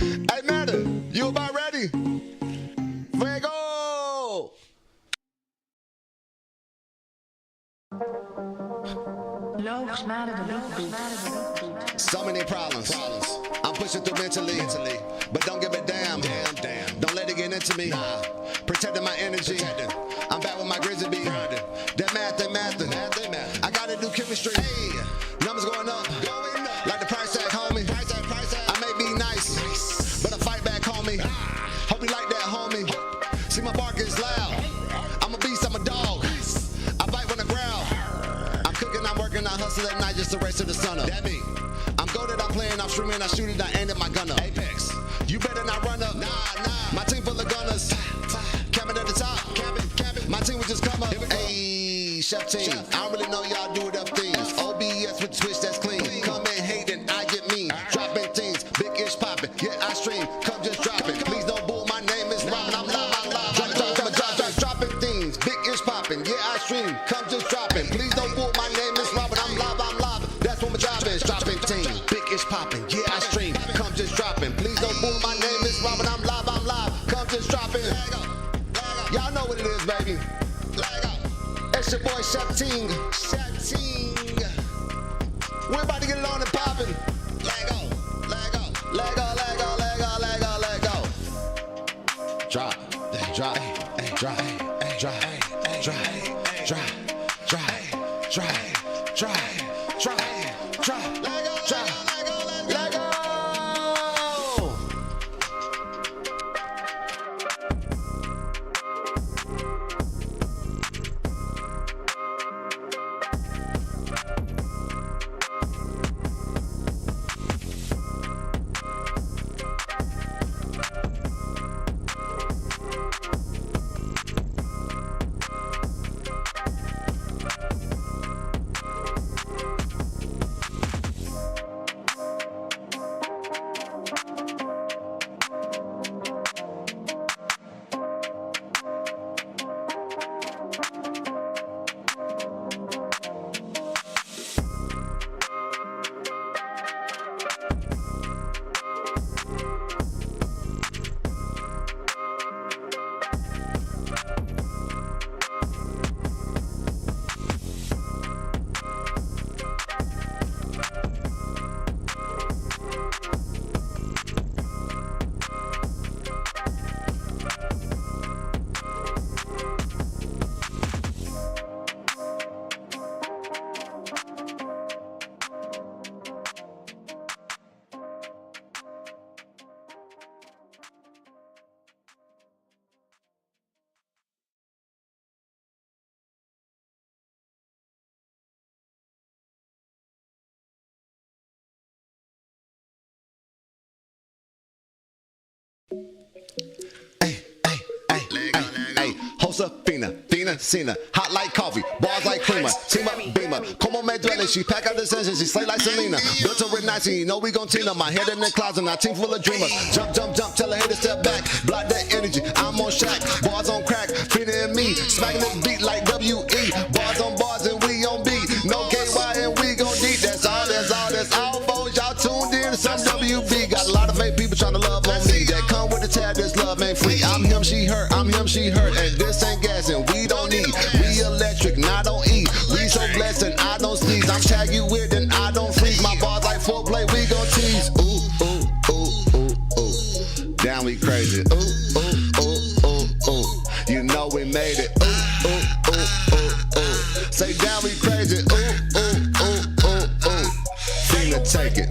Hey, Madden, you about ready? Fuego! So many problems. I'm pushing through mentally. But don't give a damn. Don't let it get into me. Protecting my energy. I'm back with my grizzly beat. That math. I gotta do chemistry. Numbers going up. Like the price tag, homie. I may be nice, but I fight back, homie. Hope you like that, homie. See, my bark is loud. I'm a beast, I'm a dog. I bite when I growl. I'm cooking, I'm working, I hustle at night just to race to the sun up. That me. I'm goated, I'm playing, I'm streaming, I shoot it, I aim at my gun up. Apex. You better not run up. Nah. My team full of gunners. Camping at the top. Camping. My team would just come up. Hey, chef team. I don't really know y'all do enough things. OBS with Twitch, that's clean. Come in hating, I get mean. Dropping things, big ish popping. Yeah, I stream, come just drop it. Please don't boo, my name is Robin, I'm live. Dropping things, big ish popping. Yeah, I stream, come just dropping. Please don't boo, my name is Robin, I'm live. That's what my job is. Dropping things, big ish popping. Yeah, I stream, come just dropping. Please don't boo, my name is Robin, I'm live. Come just dropping. Y'all know what it is, baby. It's your boy Chef Ting. We're about to get it on and popping. Lego. Drop. Lego. Hey, Josefina, Cena, hot like coffee, bars like creamer, team up, beamer, como me duele, she pack out the senses, she slay like Selena, built her with 19, you know we gon' team up, my head in the closet, my team full of dreamers, jump, tell her haters step back, block that energy, I'm on shack, bars on crack, feeding me, smacking this beat like W.E., bars on bars and we on beat, no KY and we gon' deep, that's all, folks, y'all tuned in to some WB, got a lot of fake people trying to love on me, that come with the tag, this love ain't free, I'm him, she hurt, and this ain't gas and we don't need, we electric, and I don't eat, we so blessed and I don't sneeze, I'm tag you with and I don't freeze, my bars like foreplay, we gon' tease, ooh, down we crazy, ooh, you know we made it, ooh, say down we crazy, ooh, Fina take it.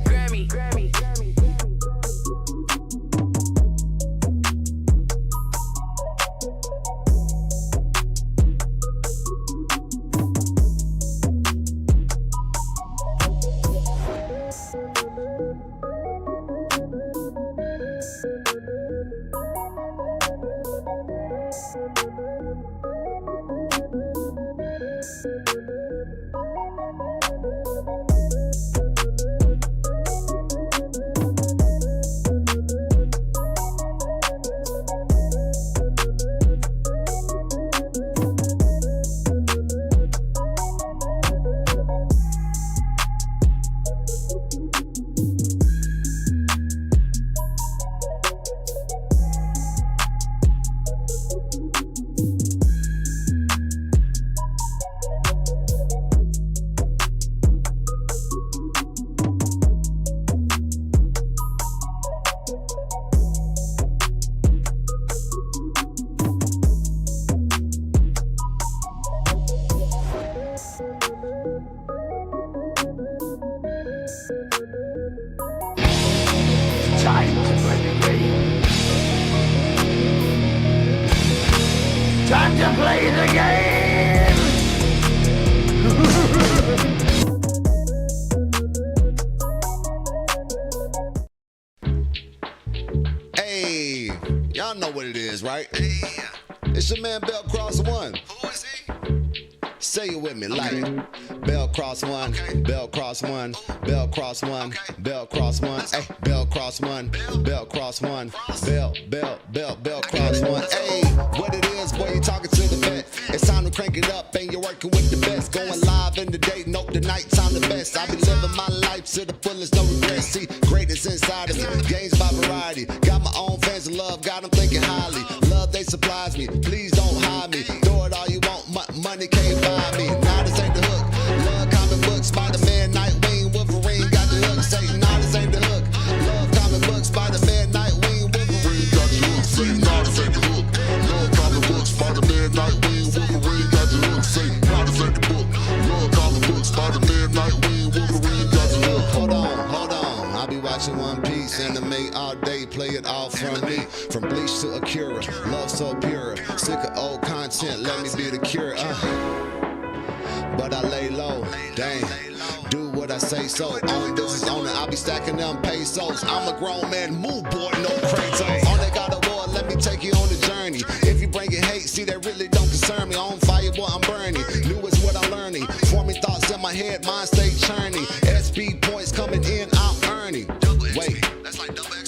Time to play the game. Time to play the game. Hey, y'all know what it is, right? Hey, it's your man Bell Cross One. Who is he? Say it with me, like Bell Cross One, Bell Cross One, Bell Cross One, Bell Cross One, hey, Bell Cross One, Bell Cross One, Bell Cross One. Hey, what it is, boy, you talking to the vet. It's time to crank it up, and you're working with the best. Going live in the day, nope, the night time the best. I be living my life to the fullest, no regrets. See, greatness inside of me, gains by variety. Got my own fans of love, got them thinking highly. Love, they supplies me, please don't hide me. Throw it all you want, money can't buy me. Nah, this ain't the hook. Love comic books, Spider-Man, Nightwing, Wolverine got the hook. Say, nah, this ain't the hook. Love comic books, Spider-Man, Nightwing, Wolverine got the hook. Say, nah, this ain't the hook. Love comic books, Spider-Man, Nightwing, Wolverine got the hook. Say, nah, this ain't the book. Love comic books, Spider-Man, Nightwing, Wolverine got the hook. Hold on. I'll be watching One Piece, anime all day, play it all from me. From Bleach to Akira, love so pure. Sick of old content, let me be the cure. But I lay low, dang. Do what I say so. Own business owner, I'll be stacking them pesos. I'm a grown man, move boy, no Kratos. On that God of War, let me take you on the journey. If you bring it hate, see that really don't concern me. On fire, boy, I'm burning. New is what I'm learning. Forming thoughts in my head, mind stay churning. SP points coming in, I'm earning. Wait,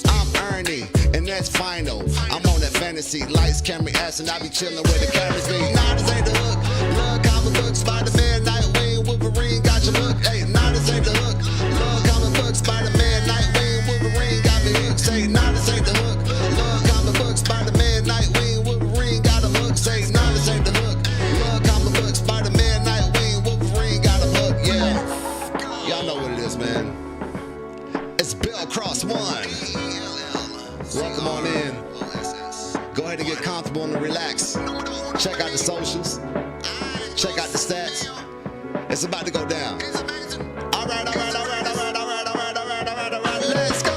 I'm earning, and that's final. I'm on that fantasy, lights, camera, ass, and I be chilling with the cameras be. Nah, this ain't the hook. Love comic books, Spider-Man, Nightwing, Wolverine got your look. Hey, nah, this ain't the hook. Love comic books, Spider-Man, Nightwing, Wolverine got me hooked. Say, nah, this ain't the hook. Love comic books, Spider-Man, Nightwing, Wolverine got a hook. Say, nah, this ain't the hook. Love comic books, Spider-Man, Nightwing, Wolverine got a hook. Yeah, y'all know what it is, man. It's Bell Cross One. Welcome on in. Go ahead and get comfortable and relax. Check out the socials. Check out the stats. It's about to go down. All right. Let's go.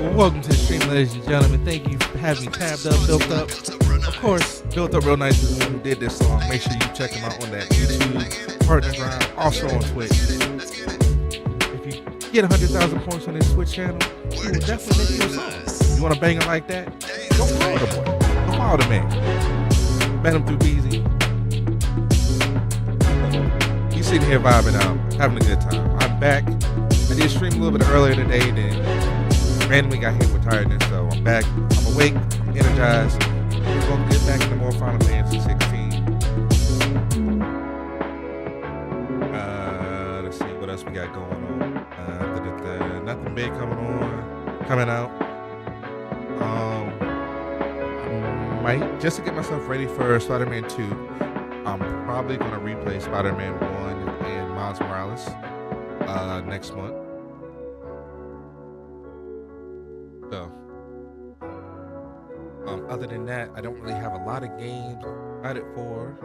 Well, welcome to the stream, ladies and gentlemen. Thank you for having me tabbed up, built up. Of course, Built Up Real Nice is the one who did this song. Make sure you check him out on that YouTube partner grind. Also on Twitch. If you get 100,000 points on this Twitch channel, you will definitely make your song. You want to bang it like that? Go follow the boy. Go follow the man. Met him through BZ. He's sitting here vibing out, having a good time. I'm back. I did stream a little bit earlier today, then randomly got hit with tiredness, so I'm back. I'm awake, I'm energized. We're going to get back into more Final Fantasy XVI. Let's see what else we got going on. Nothing big coming out. Might just to get myself ready for Spider-Man 2. I'm probably gonna replay Spider-Man 1 and Miles Morales next month. So, other than that, I don't really have a lot of games excited for.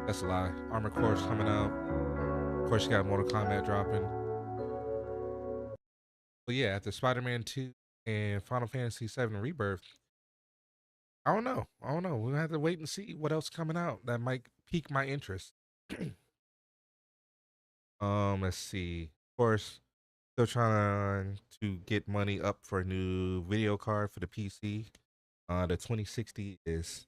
That's a lie. Armored Core's coming out. Of course, you got Mortal Kombat dropping. But yeah, after Spider-Man 2 and Final Fantasy VII Rebirth, I don't know. We'll have to wait and see what else coming out that might pique my interest. Let's see. Of course, still trying to get money up for a new video card for the PC. The 2060 is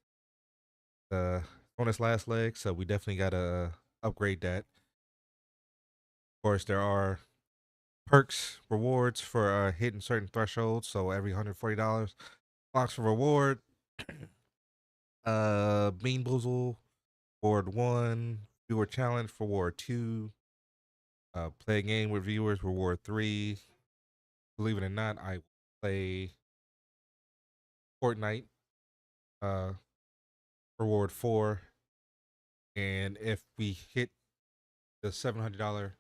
on its last leg, so we definitely gotta upgrade that. Of course, there are perks, rewards for hitting certain thresholds. So every $140 unlocks a reward. Bean Boozle, Reward 1, Viewer Challenge for Reward 2. Play a game with viewers, Reward 3. Believe it or not, I play Fortnite, Reward 4. And if we hit the $700,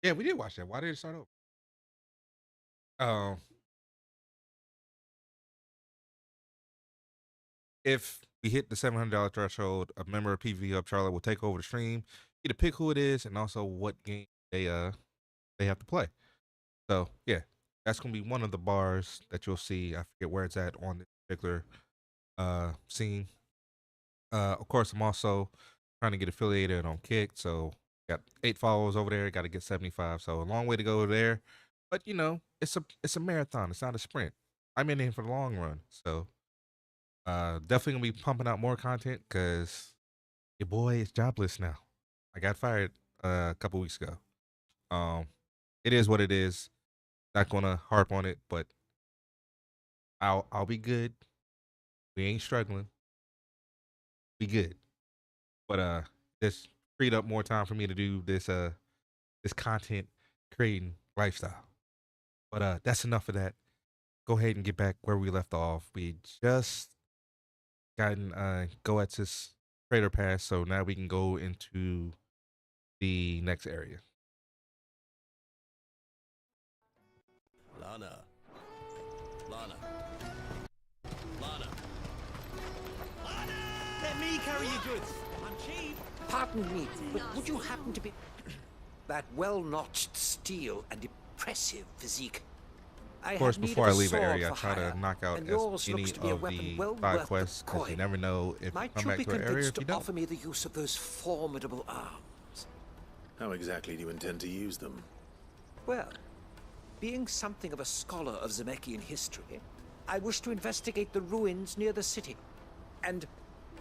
yeah, we did watch that. Why did it start over? If we hit the $700 threshold, a member of PvP Up Charlotte will take over the stream. You get to pick who it is and also what game they have to play. So yeah, that's gonna be one of the bars that you'll see. I forget where it's at on this particular scene. Of course, I'm also trying to get affiliated on Kick, so got 8 followers over there. Got to get 75, so a long way to go there. But you know, it's a marathon. It's not a sprint. I'm in here for the long run, so definitely gonna be pumping out more content because your boy is jobless now. I got fired a couple weeks ago. Um, it is what it is. Not gonna harp on it, but I'll be good. We ain't struggling. We good. But this freed up more time for me to do this content creating lifestyle. But that's enough of that. Go ahead and get back where we left off. We just gotten go at this crater pass, so now we can go into the next area. Lana. Lana. Lana. Let me carry your goods. I'm cheap. Pardon me, but would you happen to be that well-notched steel and impressive physique? Of course, before I leave the area, I try to knock out as any of the side quests because you never know if you come back to an area if you don't. Offer me the use of those formidable arms. How exactly do you intend to use them? Well, being something of a scholar of Zemeckis history, I wish to investigate the ruins near the city. And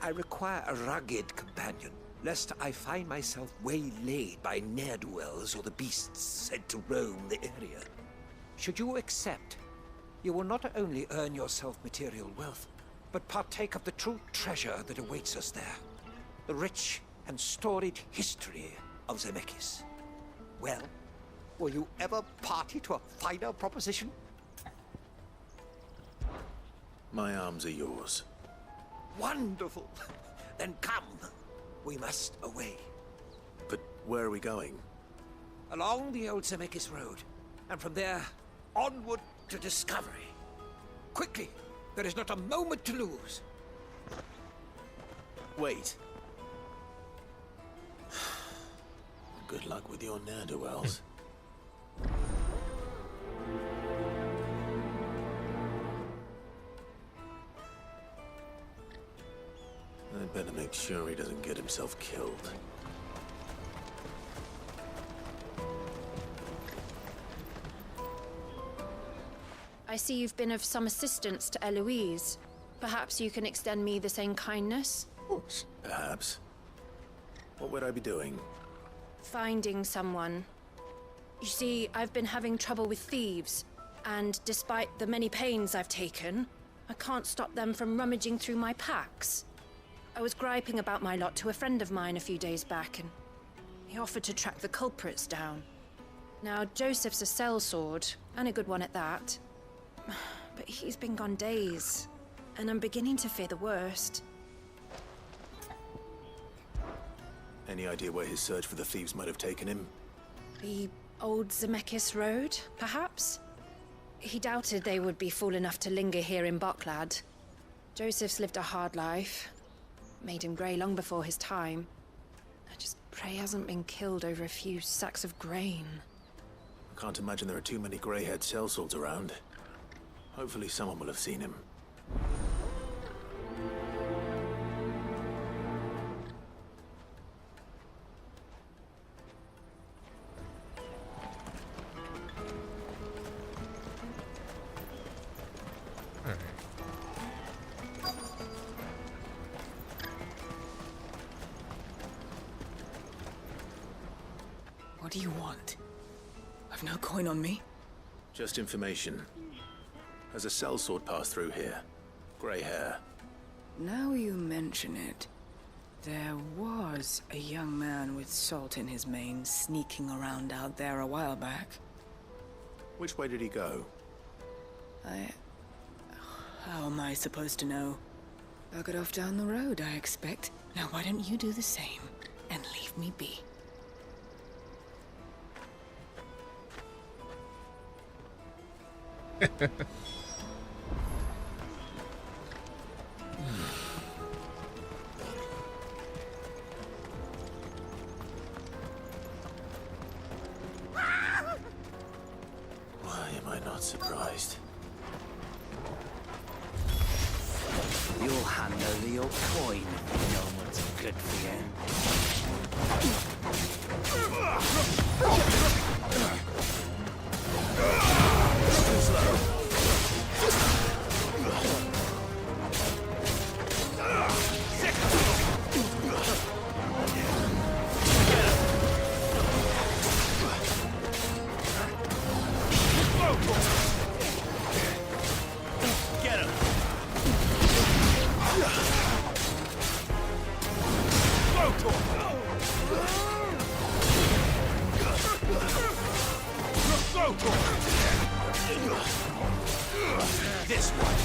I require a rugged companion, lest I find myself waylaid by ne'er-do-wells or the beasts said to roam the area. Should you accept, you will not only earn yourself material wealth, but partake of the true treasure that awaits us there. The rich and storied history of Zemeckis. Well, will you ever party to a finer proposition? My arms are yours. Wonderful! Then come. We must away. But where are we going? Along the old Zemeckis Road, and from there, onward to discovery. Quickly! There is not a moment to lose. Wait. Good luck with your ne'er-do-wells. I'd better make sure he doesn't get himself killed. I see you've been of some assistance to Eloise. Perhaps you can extend me the same kindness? Perhaps. What would I be doing? Finding someone. You see, I've been having trouble with thieves, and despite the many pains I've taken, I can't stop them from rummaging through my packs. I was griping about my lot to a friend of mine a few days back, and he offered to track the culprits down. Now, Joseph's a sellsword, and a good one at that. But he's been gone days, and I'm beginning to fear the worst. Any idea where his search for the thieves might have taken him? The old Zemeckis Road, perhaps? He doubted they would be fool enough to linger here in Boklad. Joseph's lived a hard life. Made him grey long before his time. I just pray he hasn't been killed over a few sacks of grain. I can't imagine there are too many grey-haired sellswords around. Hopefully someone will have seen him. What do you want? I've no coin on me. Just information. Has a sellsword passed through here? Grey hair. Now you mention it, there was a young man with salt in his mane sneaking around out there a while back. Which way did he go? How am I supposed to know? Buggered off down the road, I expect. Now why don't you do the same and leave me be? not surprised. You'll handle the old coin. You know what's good for you. Get him! This one.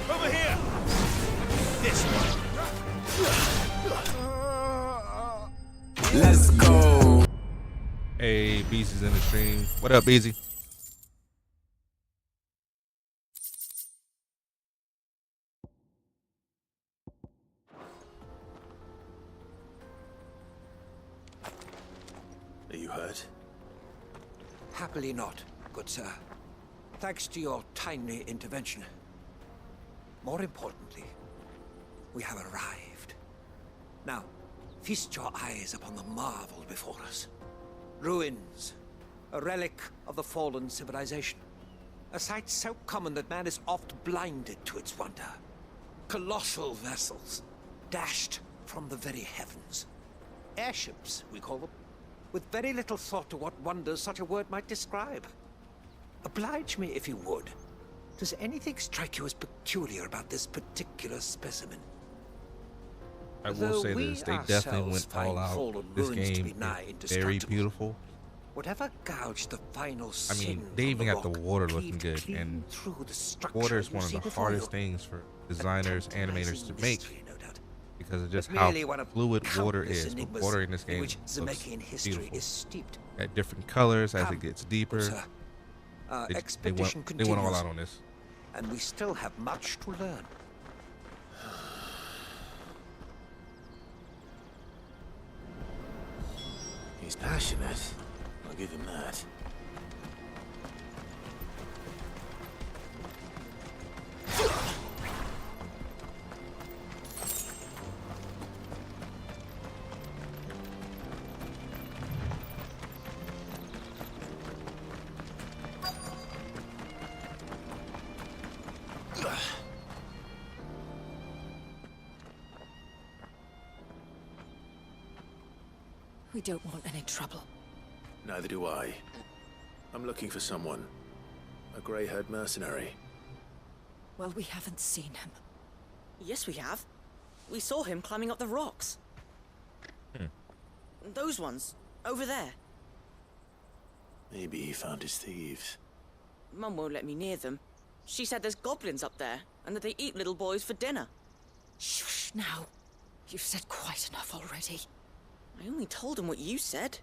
Over here. This one. Let's go. Hey, Beezy's in the stream. What up, Beezy? Are you hurt? Happily not, good sir. Thanks to your timely intervention. More importantly, we have arrived. Now, feast your eyes upon the marvel before us. Ruins, a relic of the fallen civilization. A sight so common that man is oft blinded to its wonder. Colossal vessels, dashed from the very heavens. Airships, we call them, with very little thought to what wonders such a word might describe. Oblige me if you would. Does anything strike you as peculiar about this particular specimen? I will Though say we this, they definitely ourselves went all find out. fallen This ruins to game be nigh is very indestructible. beautiful. Whatever gouged the final I mean, sin they from even got the rock water looking cleaved good, clean and through the structure water is you one of see the before hardest you. things for A designers, animators tantalizing to make, mystery, no doubt. because of just But how merely one of fluid water countless is. But enigmas water in this in game which looks Zemeckis history beautiful. is steeped. At different colors as Come, it gets deeper. Sir, our They expedition went continues, all out on this. and we still have much to learn. He's passionate. I'll give him that. We don't want any trouble. Neither do I. I'm looking for someone. A grey-haired mercenary. Well, we haven't seen him. Yes, we have. We saw him climbing up the rocks. Those ones, over there. Maybe he found his thieves. Mum won't let me near them. She said there's goblins up there, and that they eat little boys for dinner. Shush now. You've said quite enough already. I only told him what you said.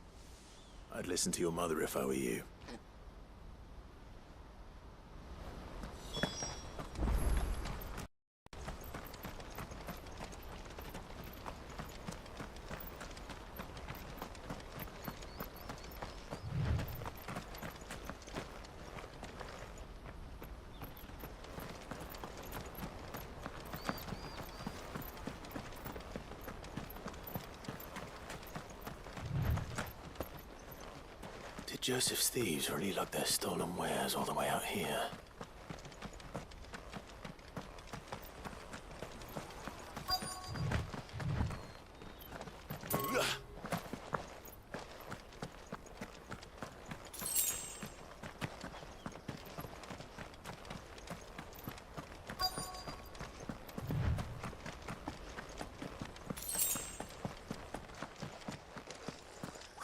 I'd listen to your mother if I were you. Did Joseph's thieves really lug their stolen wares all the way out here?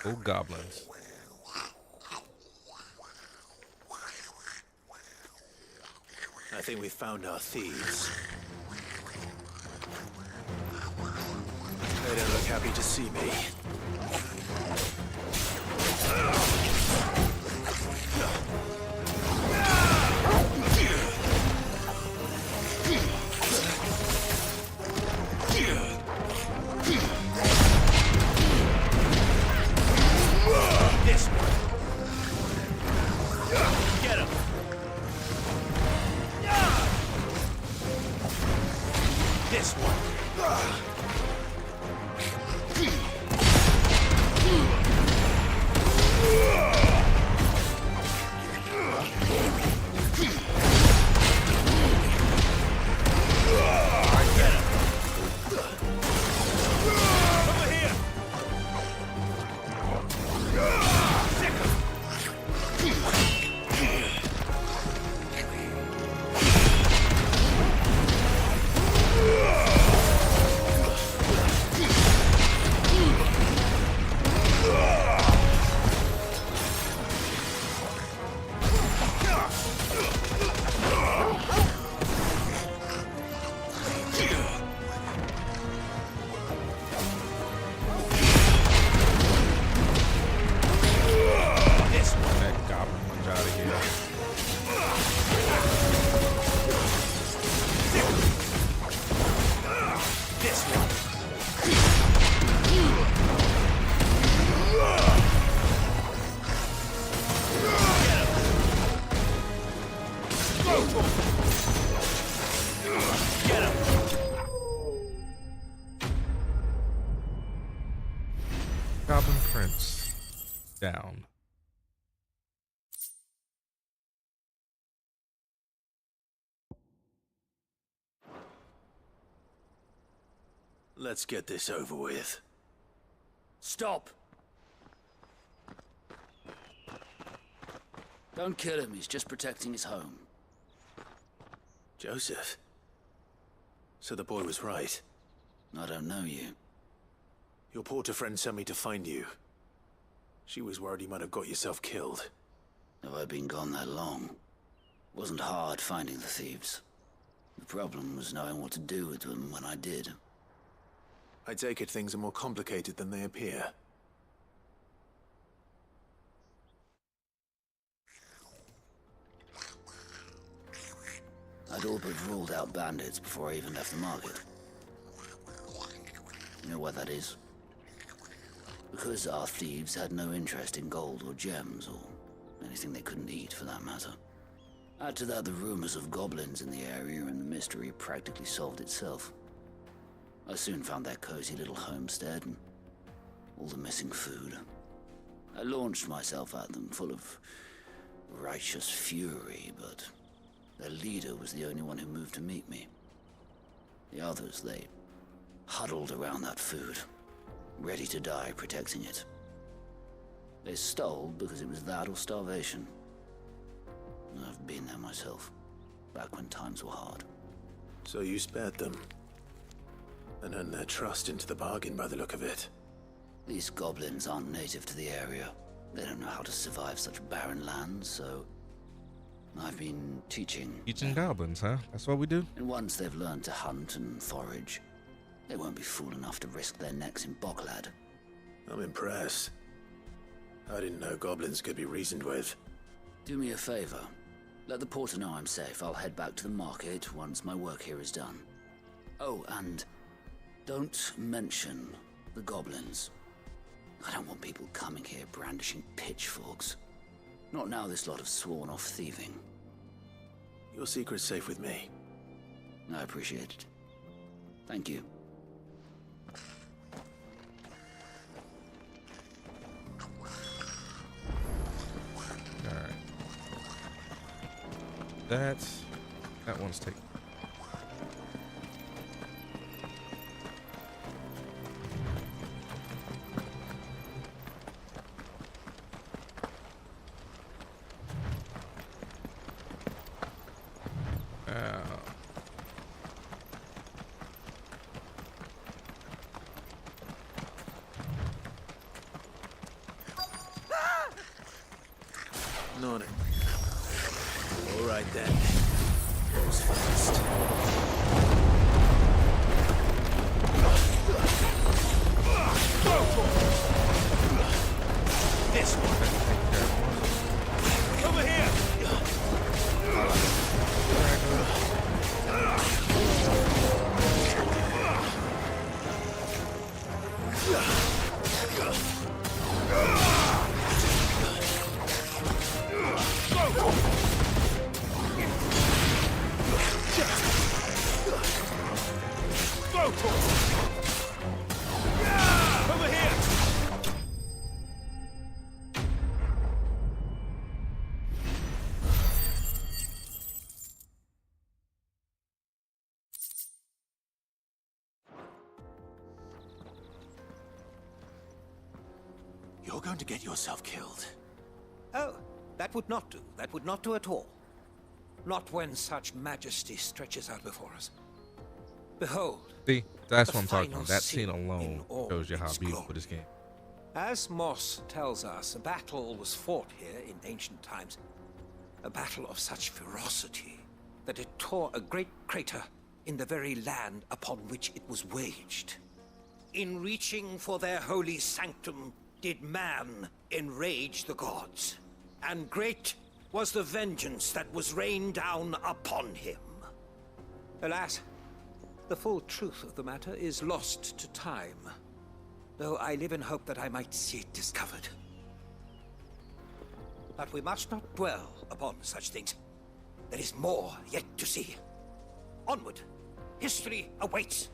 Oh, goblins. I think we found our thieves. They don't look happy to see me. This one. Goblin Prince down. Let's get this over with. Stop! Don't kill him, he's just protecting his home. Joseph? So the boy was right. I don't know you. Your porter friend sent me to find you. She was worried you might have got yourself killed. Have I been gone that long? Wasn't hard finding the thieves. The problem was knowing what to do with them when I did. I take it things are more complicated than they appear. I'd all but ruled out bandits before I even left the market. You know what that is? Because our thieves had no interest in gold or gems, or anything they couldn't eat for that matter. Add to that the rumors of goblins in the area, and the mystery practically solved itself. I soon found their cozy little homestead and all the missing food. I launched myself at them, full of righteous fury, but their leader was the only one who moved to meet me. The others, they huddled around that food, ready to die protecting it. They stole because it was that or starvation. I've been there myself, back when times were hard. So you spared them, and earned their trust into the bargain by the look of it. These goblins aren't native to the area. They don't know how to survive such barren lands, so I've been teaching. Teaching goblins, huh? That's what we do? And once they've learned to hunt and forage, they won't be fool enough to risk their necks in Boklad. I'm impressed. I didn't know goblins could be reasoned with. Do me a favor. Let the porter know I'm safe. I'll head back to the market once my work here is done. Oh, and don't mention the goblins. I don't want people coming here brandishing pitchforks. Not now this lot have sworn off thieving. Your secret's safe with me. I appreciate it. Thank you. Alright. That one's taken. Not it. All right then. Goes fast. This one. Over here. Over here. You're going to get yourself killed. Oh, that would not do. That would not do at all. Not when such majesty stretches out before us. Behold. See, that's the what I'm talking final about. That scene in alone all shows you how its beautiful glory. this game. As Moss tells us, a battle was fought here in ancient times. A battle of such ferocity that it tore a great crater in the very land upon which it was waged. In reaching for their holy sanctum, did man enrage the gods, and great was the vengeance that was rained down upon him. Alas, the full truth of the matter is lost to time, though I live in hope that I might see it discovered. But we must not dwell upon such things. There is more yet to see. Onward! History awaits!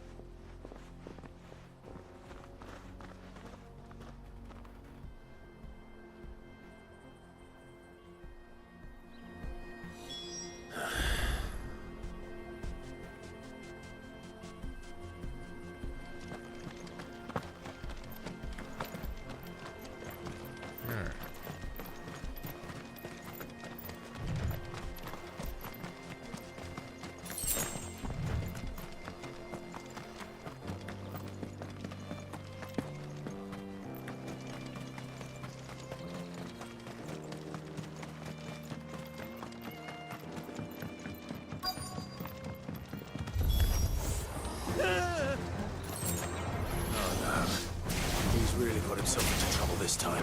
trouble this time.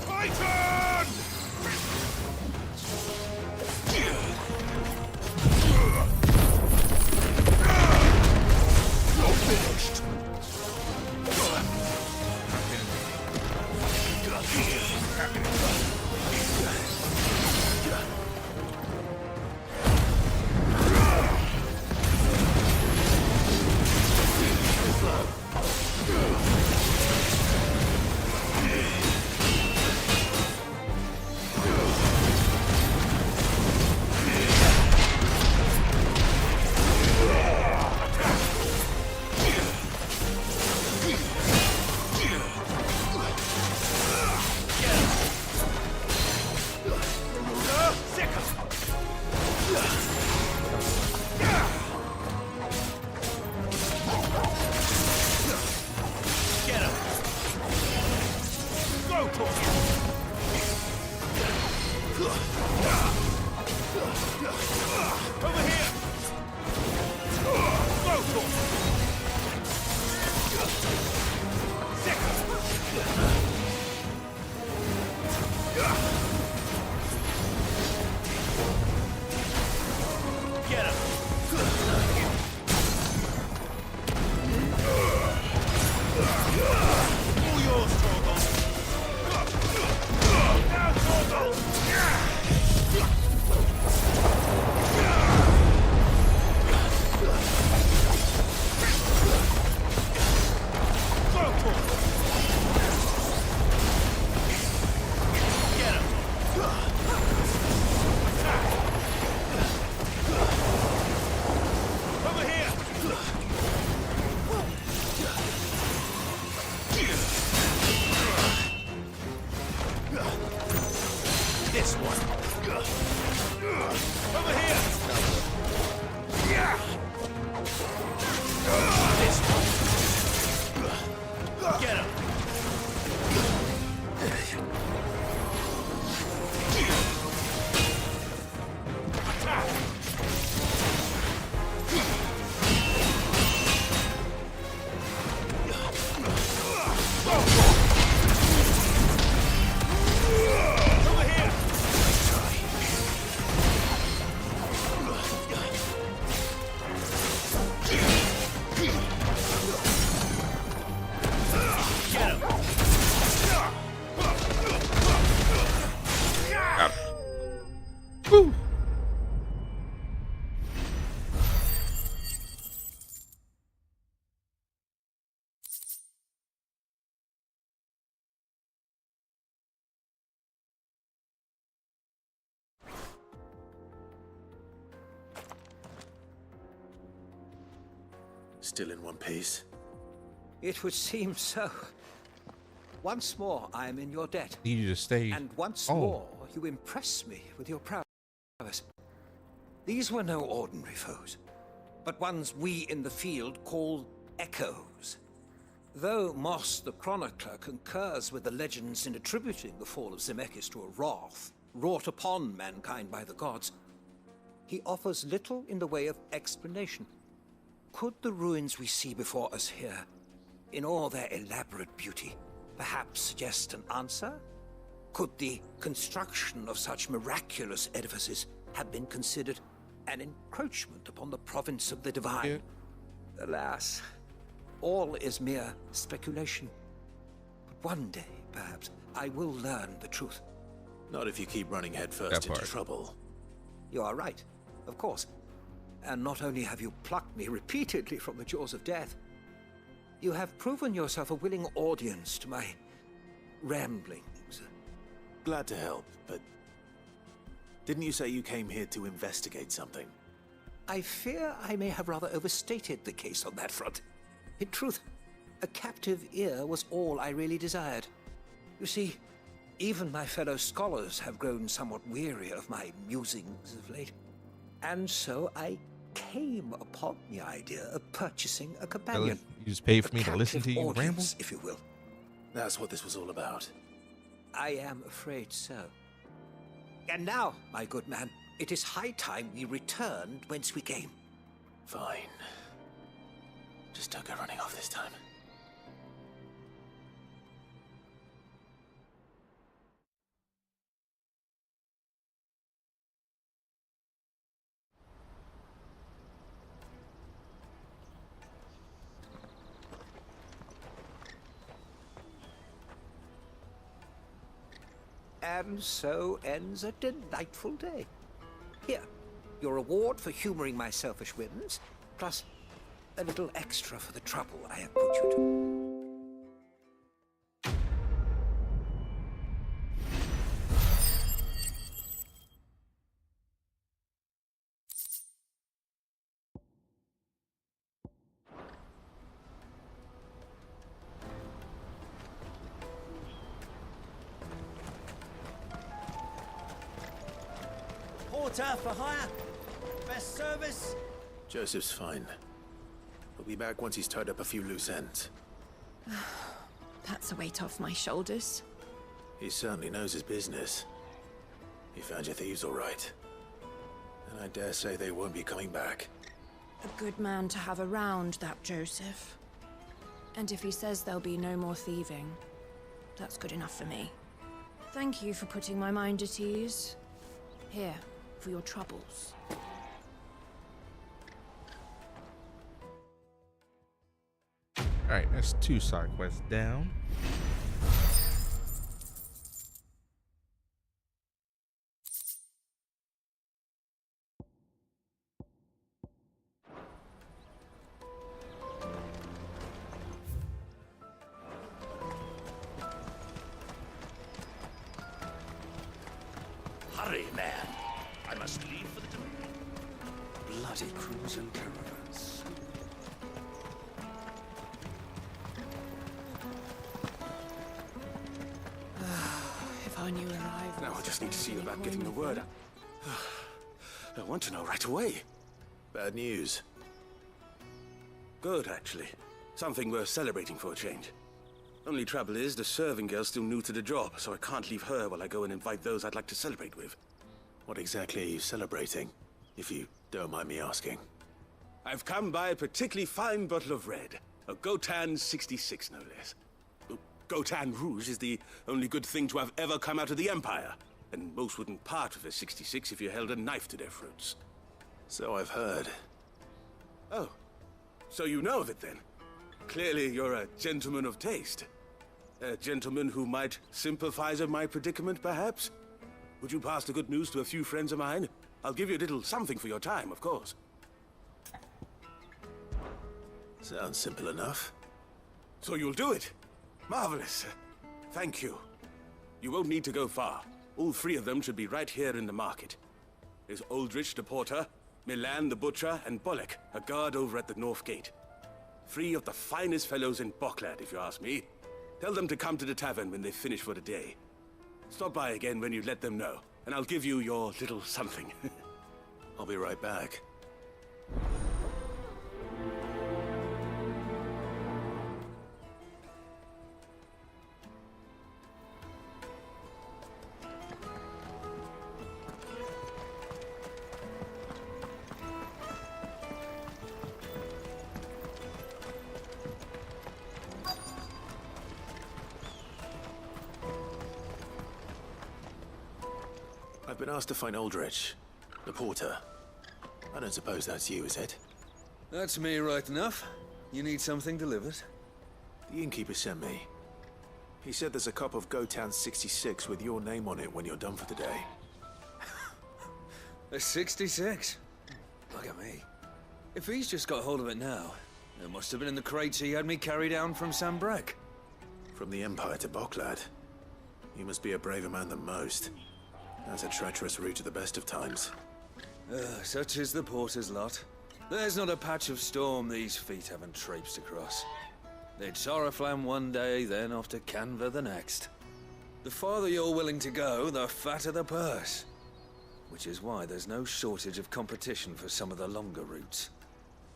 Titan! You're finished. Still in one piece? It would seem so. Once more, I am in your debt. Need you to stay. And once more, you impress me with your prowess. These were no ordinary foes, but ones we in the field call echoes. Though Moss the Chronicler concurs with the legends in attributing the fall of Zemeckis to a wrath wrought upon mankind by the gods, he offers little in the way of explanation. Could the ruins we see before us here, in all their elaborate beauty, perhaps suggest an answer? Could the construction of such miraculous edifices have been considered an encroachment upon the province of the divine? Alas, all is mere speculation. But one day, perhaps, I will learn the truth. Not if you keep running headfirst into trouble. You are right, of course. And not only have you plucked me repeatedly from the jaws of death, you have proven yourself a willing audience to my ramblings. Glad to help, but didn't you say you came here to investigate something? I fear I may have rather overstated the case on that front. In truth, a captive ear was all I really desired. You see, even my fellow scholars have grown somewhat weary of my musings of late. And so I came upon the idea of purchasing a companion. You just paid for me to listen to you ramble? If you will. That's what this was all about. I am afraid so. And now, my good man, it is high time we returned whence we came. Fine. Just don't go running off this time. And so ends a delightful day. Here, your reward for humoring my selfish whims, plus a little extra for the trouble I have put you to. Porter for hire. Best service. Joseph's fine. He'll be back once he's tied up a few loose ends. That's a weight off my shoulders. He certainly knows his business. He found your thieves all right. And I dare say they won't be coming back. A good man to have around, that Joseph. And if he says there'll be no more thieving, that's good enough for me. Thank you for putting my mind at ease. Here, for your troubles. Alright, that's 2 side quests down. Hurry, man. I must leave for the domain. Bloody crews and caravans. If I knew arrival. Now I just need to see about getting the word out. I want to know right away. Bad news. Good, actually. Something worth celebrating for a change. Only trouble is, the serving girl's still new to the job, so I can't leave her while I go and invite those I'd like to celebrate with. What exactly are you celebrating, if you don't mind me asking? I've come by a particularly fine bottle of red. A Gotan 66, no less. Gotan Rouge is the only good thing to have ever come out of the Empire, and most wouldn't part with a 66 if you held a knife to their throats. So I've heard. Oh, so you know of it then? Clearly you're a gentleman of taste. A gentleman who might sympathize with my predicament, perhaps? Would you pass the good news to a few friends of mine? I'll give you a little something for your time, of course. Sounds simple enough. So you'll do it? Marvelous. Thank you. You won't need to go far. All 3 of them should be right here in the market. There's Aldrich the porter, Milan the butcher, and Bollock, a guard over at the north gate. 3 of the finest fellows in Boklad, if you ask me. Tell them to come to the tavern when they finish for the day. Stop by again when you let them know, and I'll give you your little something. I'll be right back. I've been asked to find Aldrich, the porter. I don't suppose that's you, is it? That's me right enough. You need something delivered? The innkeeper sent me. He said there's a cup of Gotan 66 with your name on it when you're done for the day. A 66? Look at me. If he's just got hold of it now, it must have been in the crates he had me carry down from Sambrek. From the Empire to Boklad. You must be a braver man than most. That's a treacherous route at the best of times. Such is the porter's lot. There's not a patch of storm these feet haven't traipsed across. They'd Sorrowflam one day, then off to Canva the next. The farther you're willing to go, the fatter the purse. Which is why there's no shortage of competition for some of the longer routes.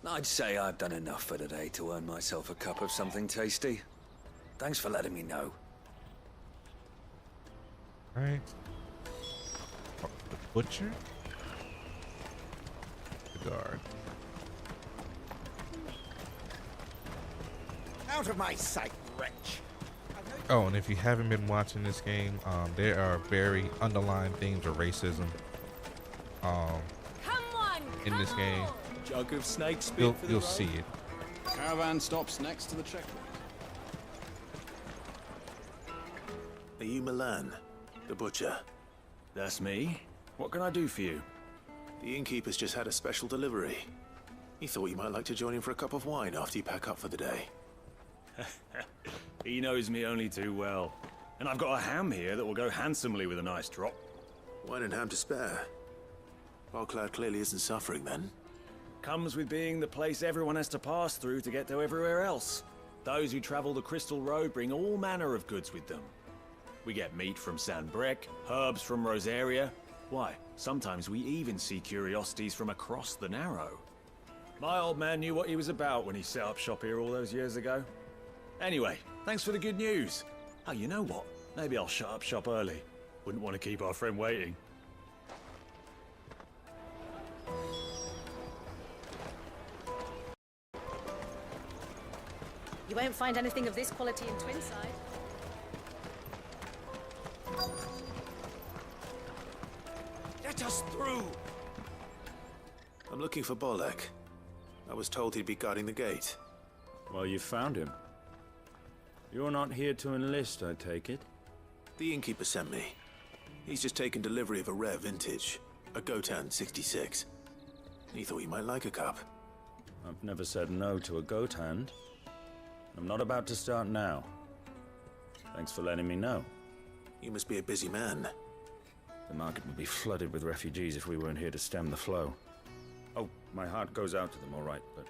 I'd say I've done enough for today to earn myself a cup of something tasty. Thanks for letting me know. Alright. The butcher? The guard. Out of my sight, wretch! Oh, and if you haven't been watching this game, there are very underlying themes of racism in this game. Jug of snake spit You'll, for the you'll road. see it. Caravan stops next to the checkpoint. Are you Milan, The butcher. That's me. What can I do for you? The innkeeper's just had a special delivery. He thought you might like to join him for a cup of wine after you pack up for the day. He knows me only too well. And I've got a ham here that will go handsomely with a nice drop. Wine and ham to spare. Bogclad clearly isn't suffering then. Comes with being the place everyone has to pass through to get to everywhere else. Those who travel the Crystal Road bring all manner of goods with them. We get meat from Sanbrec, herbs from Rosaria. Why, sometimes we even see curiosities from across the Narrow. My old man knew what he was about when he set up shop here all those years ago. Anyway, thanks for the good news. Oh, you know what? Maybe I'll shut up shop early. Wouldn't want to keep our friend waiting. You won't find anything of this quality in Twinside. Let us through! I'm looking for Bolek. I was told he'd be guarding the gate. Well, you found him. You're not here to enlist, I take it? The innkeeper sent me. He's just taken delivery of a rare vintage, a Gotan 66. He thought you might like a cup. I've never said no to a goat hand. I'm not about to start now. Thanks for letting me know. You must be a busy man. The market would be flooded with refugees if we weren't here to stem the flow. Oh, my heart goes out to them, all right, but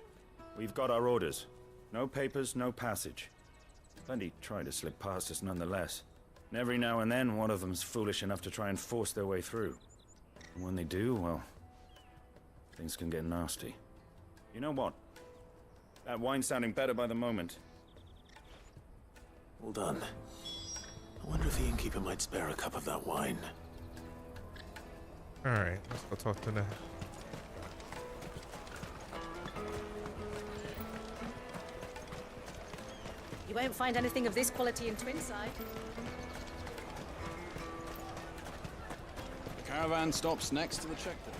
we've got our orders. No papers, no passage. Plenty try to slip past us nonetheless. And every now and then, one of them's foolish enough to try and force their way through. And when they do, well, things can get nasty. You know what? That wine's sounding better by the moment. Well done. I wonder if the innkeeper might spare a cup of that wine. Alright, let's go talk to the... You won't find anything of this quality in Twinside. The caravan stops next to the checkpoint.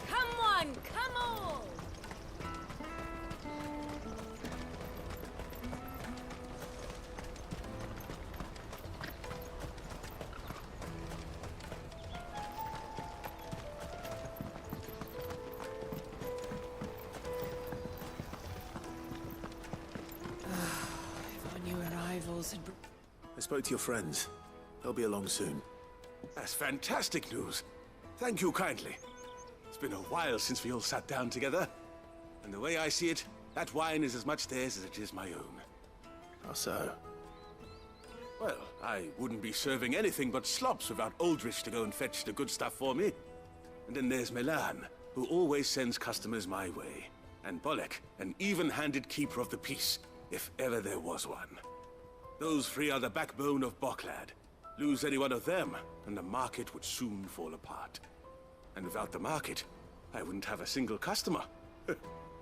Come on, come on! I spoke to your friends. They'll be along soon. That's fantastic news. Thank you kindly. It's been a while since we all sat down together. And the way I see it, that wine is as much theirs as it is my own. How so? Well, I wouldn't be serving anything but slops without Aldrich to go and fetch the good stuff for me. And then there's Milan, who always sends customers my way. And Bolek, an even-handed keeper of the peace, if ever there was one. Those three are the backbone of Bogclad. Lose any one of them, and the market would soon fall apart. And without the market, I wouldn't have a single customer.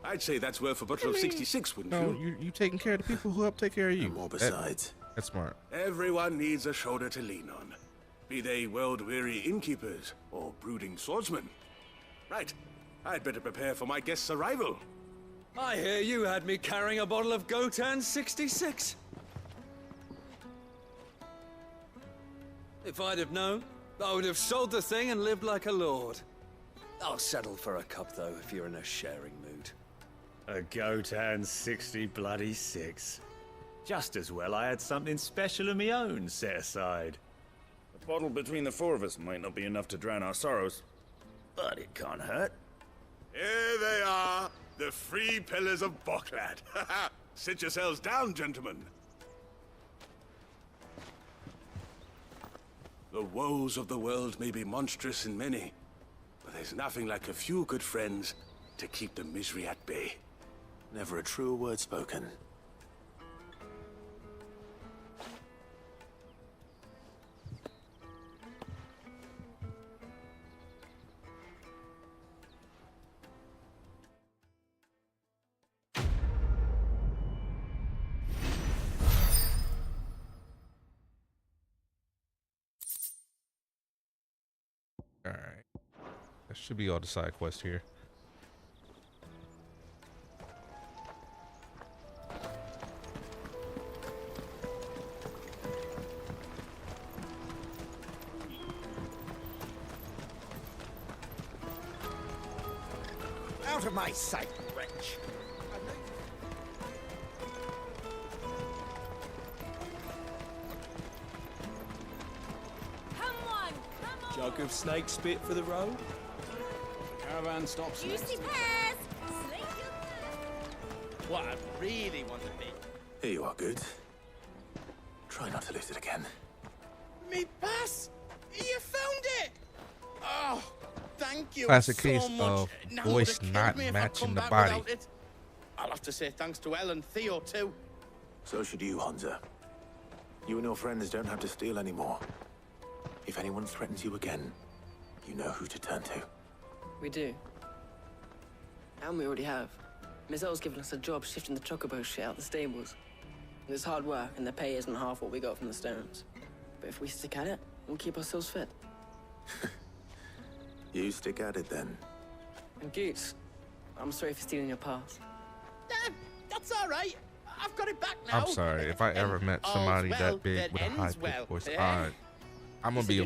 I'd say that's worth a bottle of 66, wouldn't you? No, you taking care of the people who help take care of you. And more besides. That's smart. Everyone needs a shoulder to lean on. Be they world-weary innkeepers or brooding swordsmen. Right, I'd better prepare for my guest's arrival. I hear you had me carrying a bottle of Gotan 66. If I'd have known, I would have sold the thing and lived like a lord. I'll settle for a cup, though, if you're in a sharing mood. A Gotan 66. Just as well I had something special of my own set aside. A bottle between the four of us might not be enough to drown our sorrows, but it can't hurt. Here they are, the three pillars of Bogclad. Sit yourselves down, gentlemen. The woes of the world may be monstrous in many, but there's nothing like a few good friends to keep the misery at bay. Never a truer word spoken. Alright. That should be all the side quests here. out of my sight, wretch! Jug of snake spit for the road? Caravan stops next. Juicy pears! What I really want to be. Here you are, Goods. Try not to lose it again. Me pass! You found it! Oh, thank you Classic so case much. of Now voice they'd kill not me if I matching come the back body. without it. I'll have to say thanks to Elle and Theo, too. So should you, Hansa. You and your friends don't have to steal anymore. If anyone threatens you again, you know who to turn to. We do. And we already have. Miss L's given us a job shifting the chocobo shit out the stables. It's hard work, and the pay isn't half what we got from the Stones. But if we stick at it, we'll keep ourselves fit. You stick at it then. And Goots, I'm sorry for stealing your pass. That's all right. I've got it back now. I'm sorry if I ever met somebody that big with a high pitched voice. I'm gonna be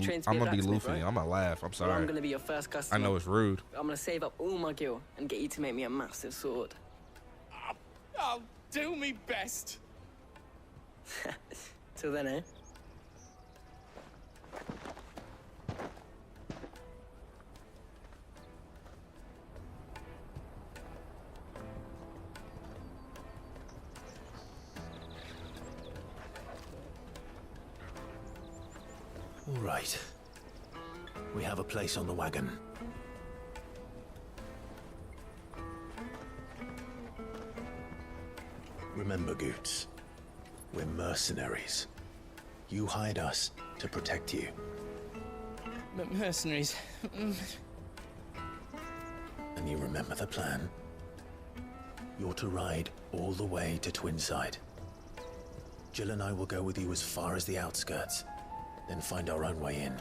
loofing. Right? I'm gonna laugh. I'm sorry. Well, I'm gonna be your first customer. I know it's rude. I'm gonna save up all my gil and get you to make me a massive sword. I'll do me best. Till then, eh? All right. We have a place on the wagon. Remember, Goots, we're mercenaries. You hired us to protect you. But mercenaries. And you remember the plan? You're to ride all the way to Twinside. Jill and I will go with you as far as the outskirts, then find our own way in.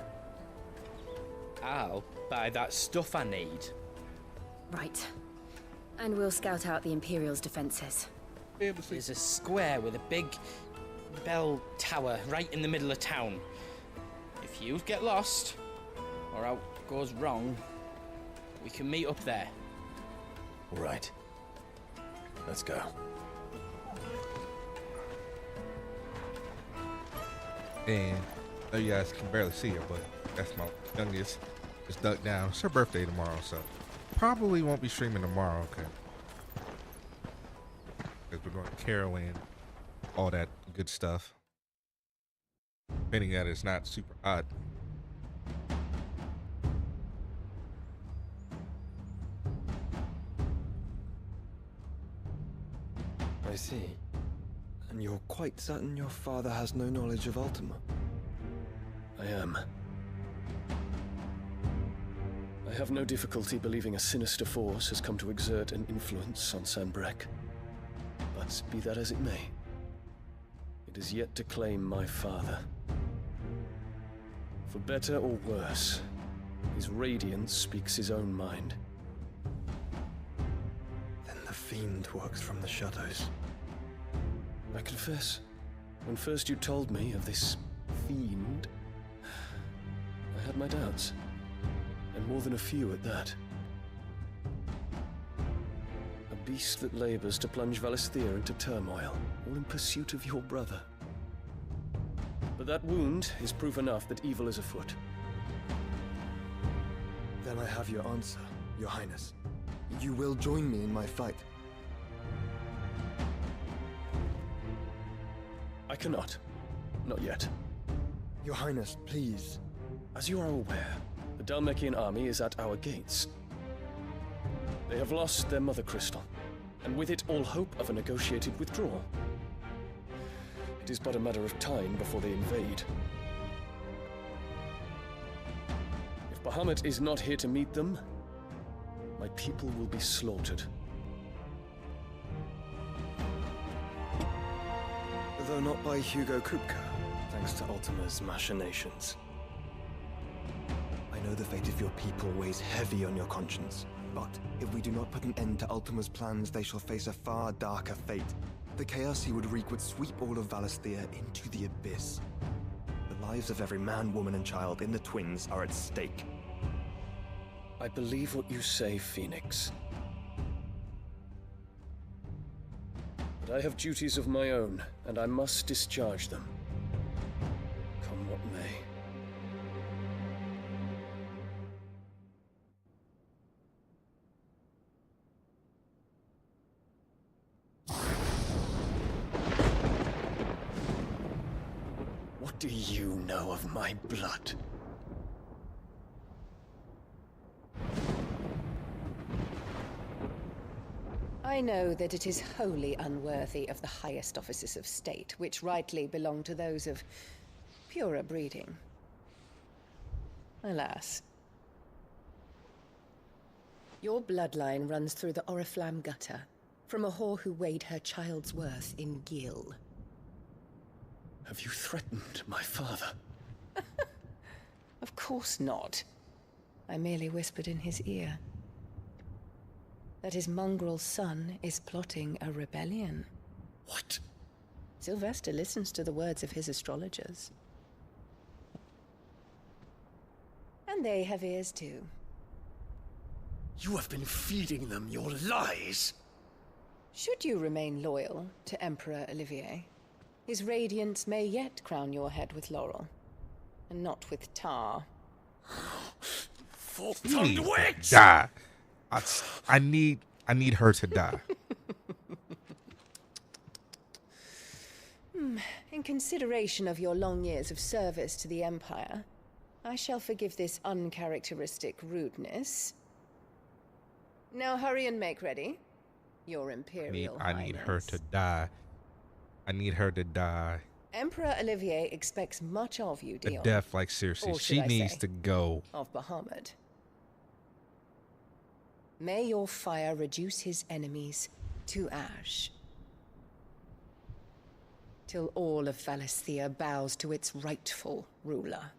I'll buy that stuff I need. Right. And we'll scout out the Imperial's defenses. There's a square with a big bell tower right in the middle of town. If you get lost, or out goes wrong, we can meet up there. All right. Let's go. And oh, you guys can barely see her, but that's my youngest. Just ducked down. It's her birthday tomorrow, so probably won't be streaming tomorrow. Okay. Because we're going to Carolyn, all that good stuff. Depending that it's not super hot. I see. And you're quite certain your father has no knowledge of Ultima? I am. I have no difficulty believing a sinister force has come to exert an influence on Sanbreque. But be that as it may, it is yet to claim my father. For better or worse, his radiance speaks his own mind. Then the fiend works from the shadows. I confess, when first you told me of this fiend, I had my doubts, and more than a few at that. A beast that labors to plunge Valisthea into turmoil, all in pursuit of your brother. But that wound is proof enough that evil is afoot. Then I have your answer, Your Highness. You will join me in my fight. I cannot. Not yet. Your Highness, please. As you are aware, the Dhalmekian army is at our gates. They have lost their mother crystal, and with it all hope of a negotiated withdrawal. It is but a matter of time before they invade. If Bahamut is not here to meet them, my people will be slaughtered. Though not by Hugo Kupka, thanks to Ultima's machinations. I know the fate of your people weighs heavy on your conscience, but if we do not put an end to Ultima's plans, they shall face a far darker fate. The chaos he would wreak would sweep all of Valisthea into the abyss. The lives of every man, woman, and child in the Twins are at stake. I believe what you say, Phoenix. But I have duties of my own, and I must discharge them. Come what may. What do you know of my blood? I know that it is wholly unworthy of the highest offices of state, which rightly belong to those of purer breeding. Alas. Your bloodline runs through the Oriflamme gutter, from a whore who weighed her child's worth in gil. Have you threatened my father? Of course not. I merely whispered in his ear that his mongrel son is plotting a rebellion. What? Sylvester listens to the words of his astrologers. And they have ears too. You have been feeding them your lies! Should you remain loyal to Emperor Olivier, his radiance may yet crown your head with laurel, and not with tar. Fork-tongued witch! Die. I need her to die. In consideration of your long years of service to the Empire, I shall forgive this uncharacteristic rudeness. Now hurry and make ready. Your Imperial I need her to die. I need her to die. Emperor Olivier expects much of you, A Dion. death like Cersei. Or She should I needs say, to go. of Bahamut. May your fire reduce his enemies to ash, till all of Valisthea bows to its rightful ruler.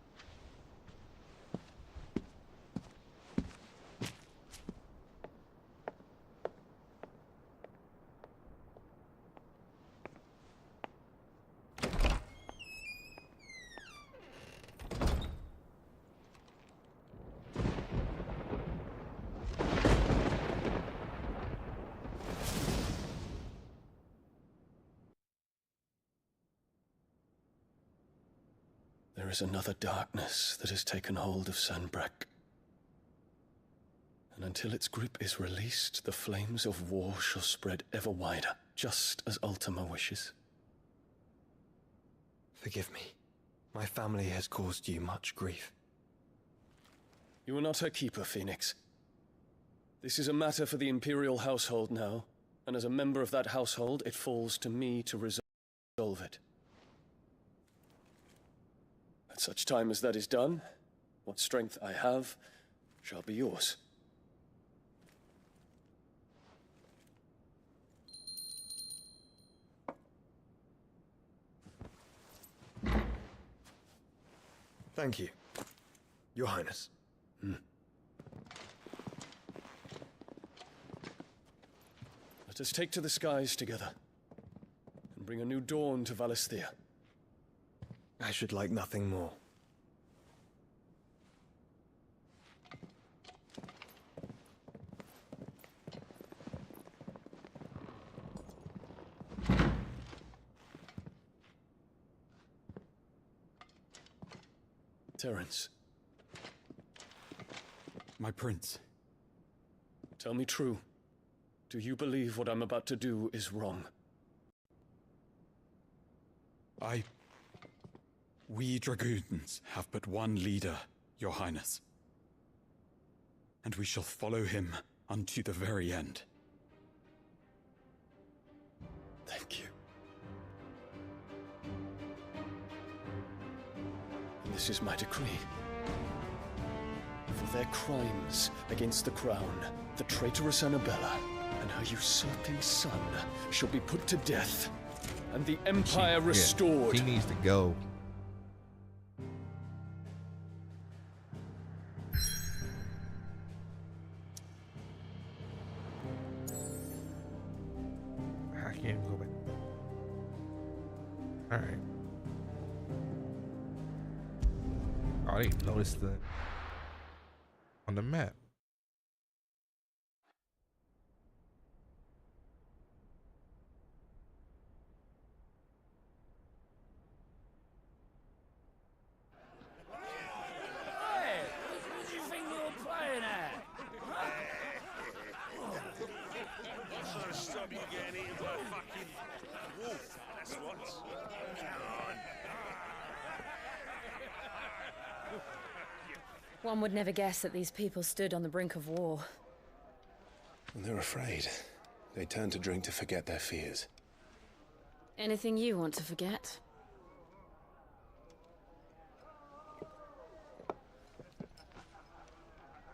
There is another darkness that has taken hold of Sanbreque. And until its grip is released, the flames of war shall spread ever wider, just as Ultima wishes. Forgive me. My family has caused you much grief. You are not her keeper, Phoenix. This is a matter for the Imperial household now, and as a member of that household, it falls to me to resolve it. At such time as that is done, what strength I have shall be yours. Thank you, Your Highness. Let us take to the skies together, and bring a new dawn to Valisthea. I should like nothing more. Terence. My prince. Tell me true. Do you believe what I'm about to do is wrong? We dragoons have but one leader, Your Highness. And we shall follow him unto the very end. Thank you. And this is my decree. For their crimes against the crown, the traitorous Annabella and her usurping son shall be put to death, and the Empire restored. She needs to go. I can't go back. All right. Oh, I didn't notice the on the map. One would never guess that these people stood on the brink of war. And they're afraid. They turn to drink to forget their fears. Anything you want to forget?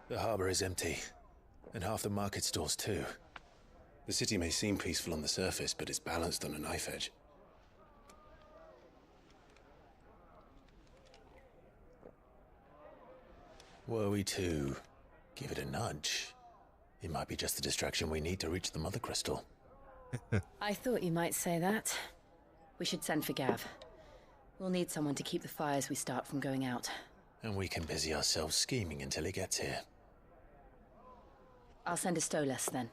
The harbor is empty, and half the market stalls too. The city may seem peaceful on the surface, but it's balanced on a knife edge. Were we to give it a nudge, it might be just the distraction we need to reach the Mother Crystal. I thought you might say that. We should send for Gav. We'll need someone to keep the fires we start from going out. And we can busy ourselves scheming until he gets here. I'll send a Stolas then.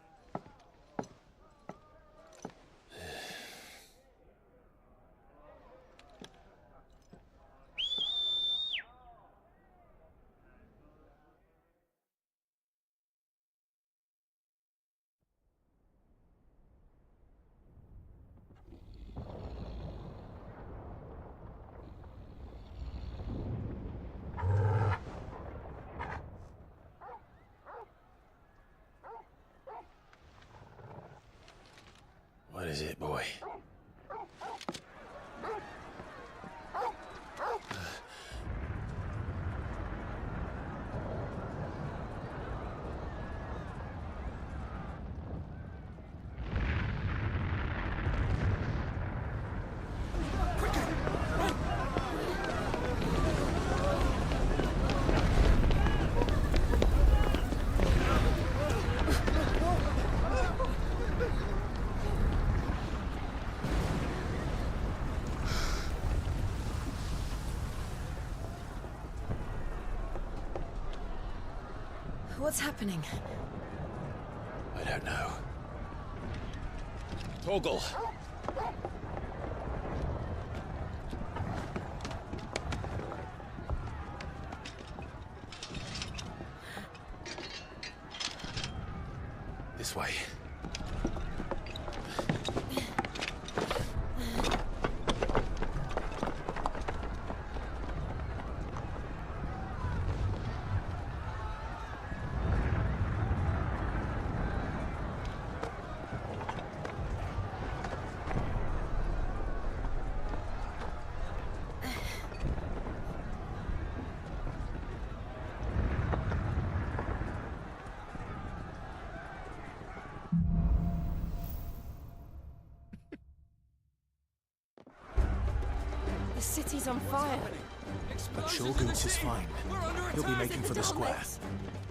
What is it, boy? What's happening? I don't know. Torgal! This way. The city's on fire. But Shogun's is fine. He'll be making for the square.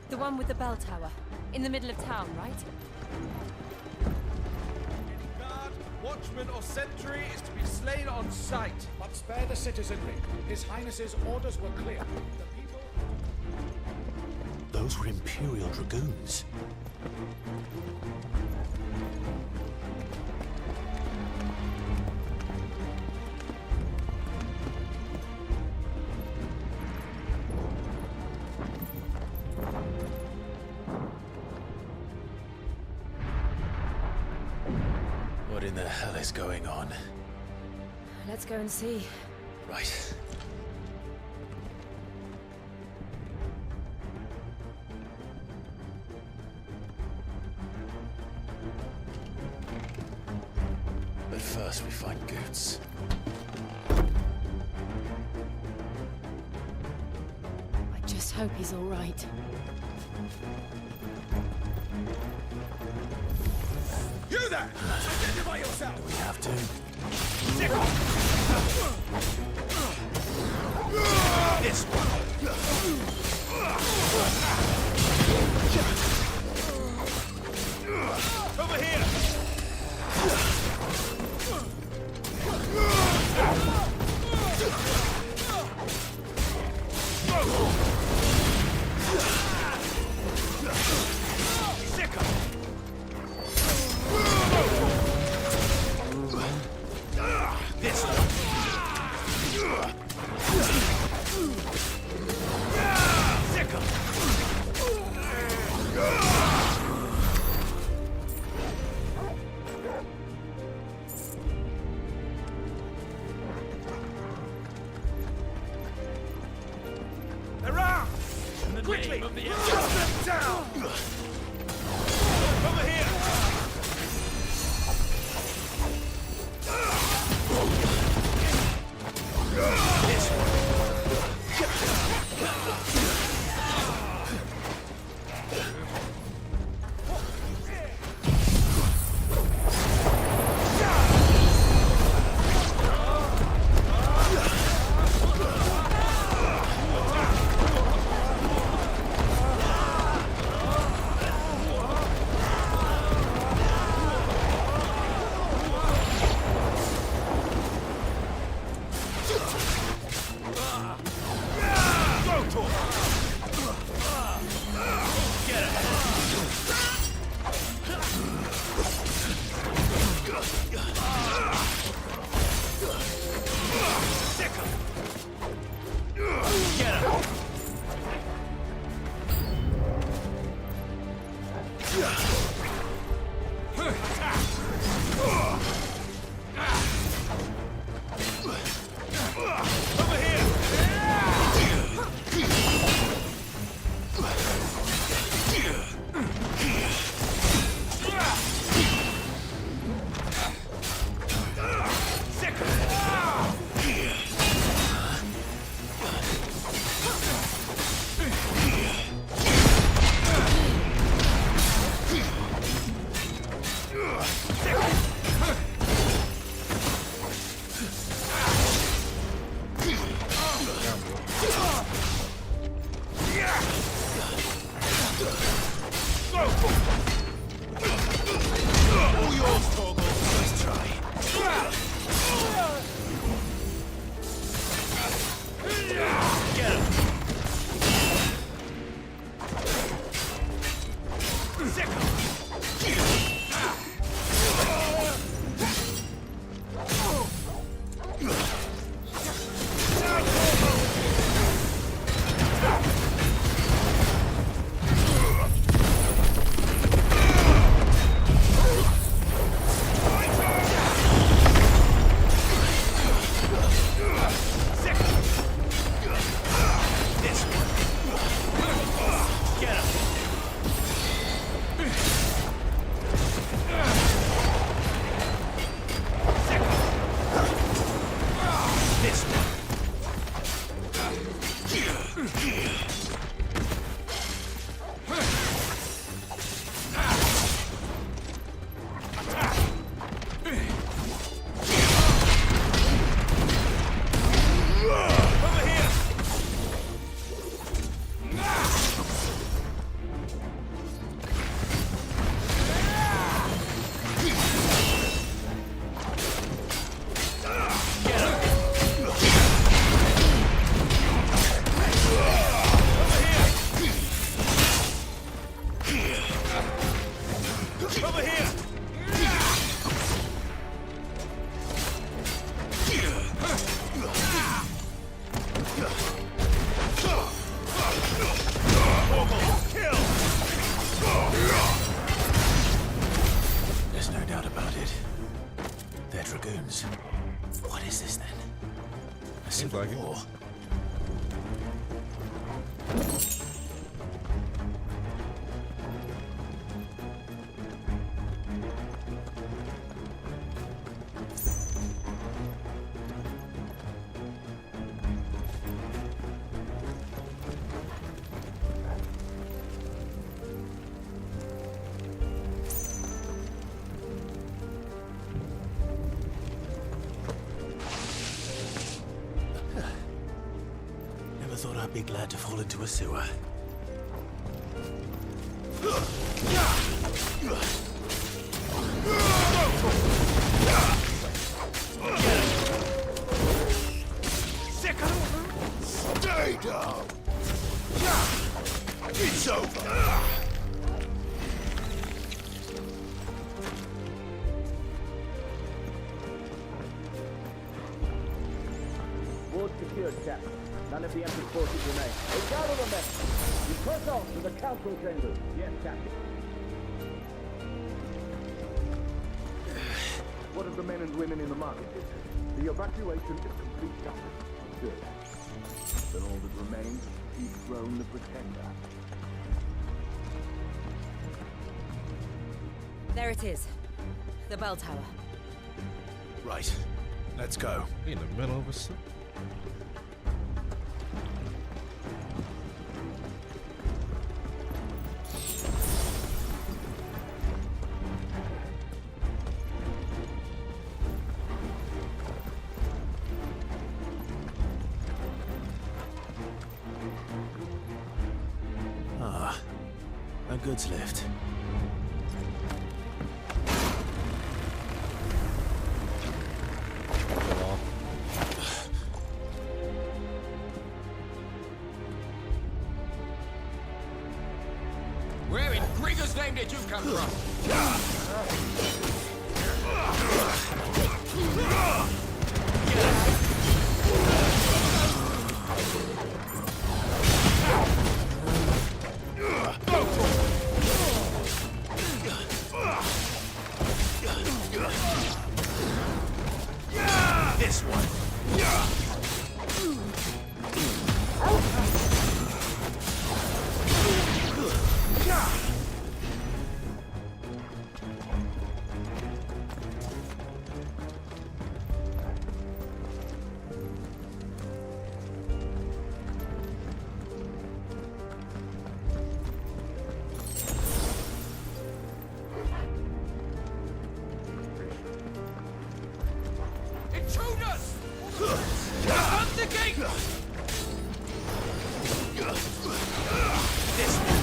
The one with the bell tower. In the middle of town, right? Guard, watchman or sentry is to be slain on sight. But spare the citizenry. His Highness's orders were clear. The people... Those were Imperial Dragoons. What in the hell is going on? Let's go and see. Right. But first we find Goots. I just hope he's all right. You there! Identify yourself! Do we have to? This one! Over here! This way! Quickly! Shut them down! Over here! This one. Seems like it. Thought I'd be glad to fall into a sewer. Stay down! It's over! Ward secured, Captain. None of the empty forces remain. Hey, gather the men! You press on to the council chambers. Yes, Captain. What of the men and women in the market district? The evacuation is complete, Captain. Good. Then all that remains dethrone the Protector. There it is. The bell tower. Right. Let's go. In the middle of a city. Ah, a goods lift. Where in Grieger's name did you come from? This one. Intruders! Open the gate! This one.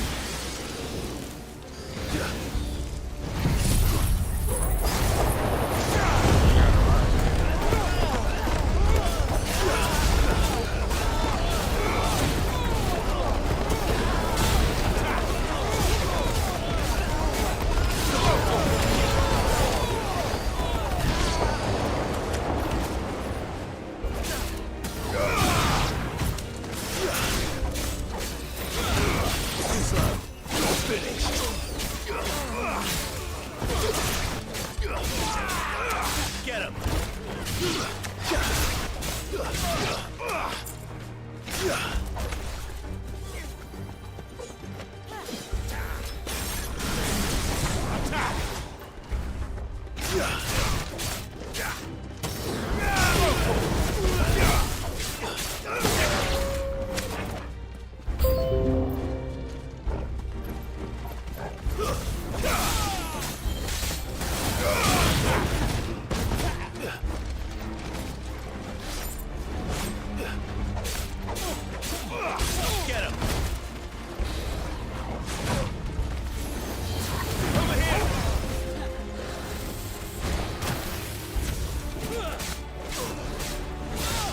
Get him! Get him! Over here!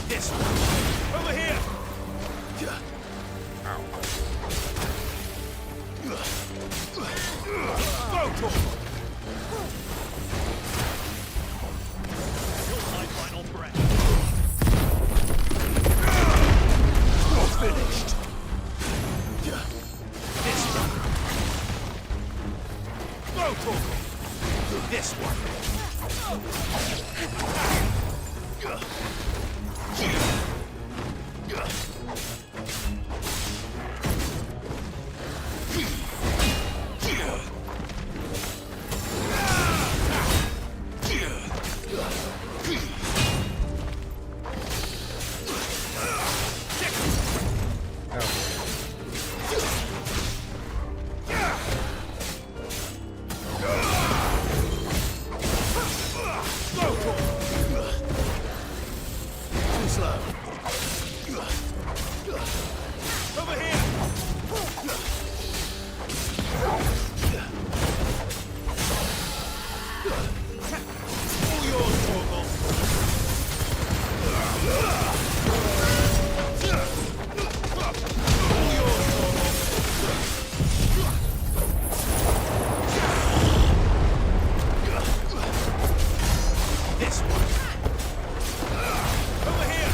This one! Over here! Go! My final breath. You're finished. This one. Go! This Too slow. Over here! All yours, Torgal. All yours, Torgal. This one. Over here!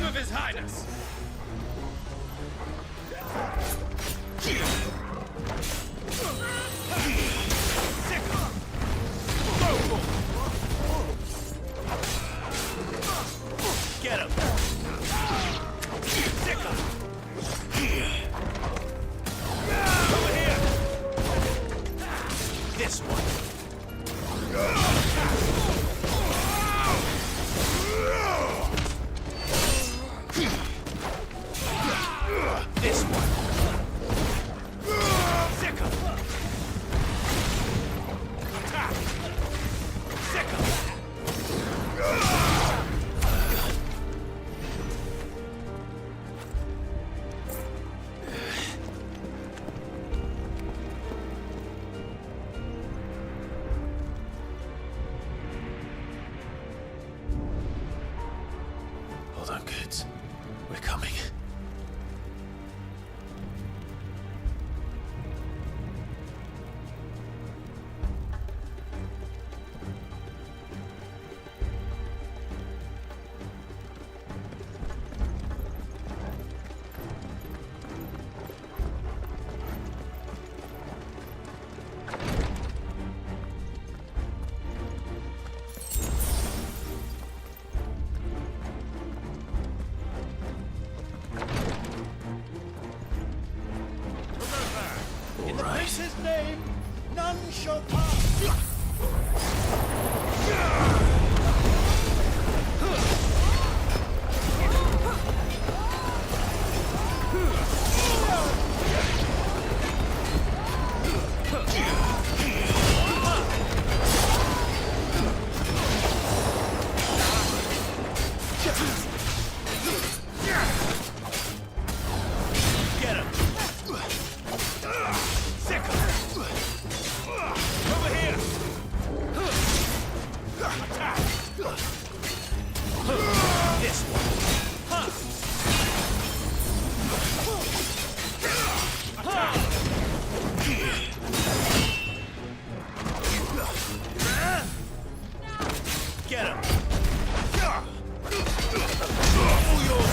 name of His Highness? Get him! Over here! This one! This one! Sicker! Attack! Sicker! Hold on, kids. We're coming. In the prince's name, none shall pass. Get him! Sicker! Over here! Attack! This one! Huh. Attack! Get him! All yours,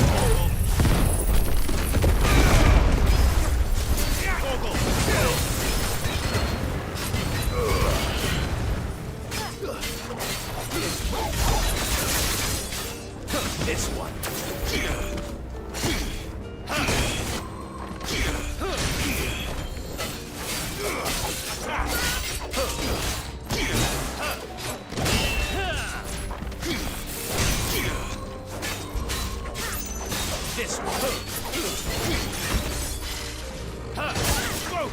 this one. This one. Throw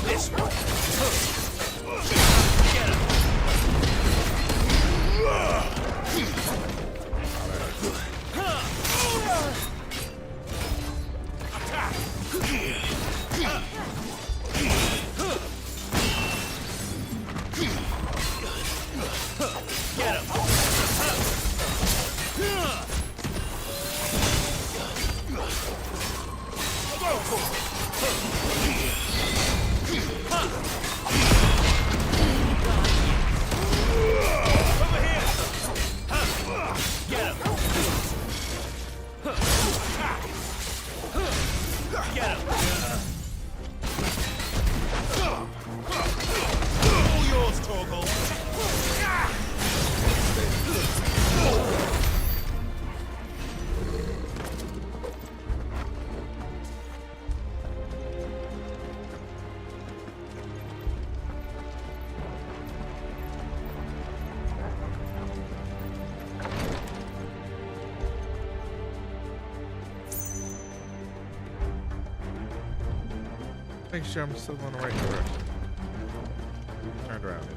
this one. Get him. Attack. Get him. Over here. Get him. Get him. All yours, Torgal. Make sure I'm still going the right direction. Turned around.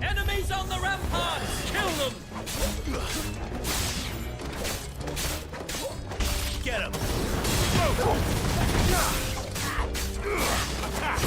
Enemies on the ramparts! Kill them! Get him. Attack.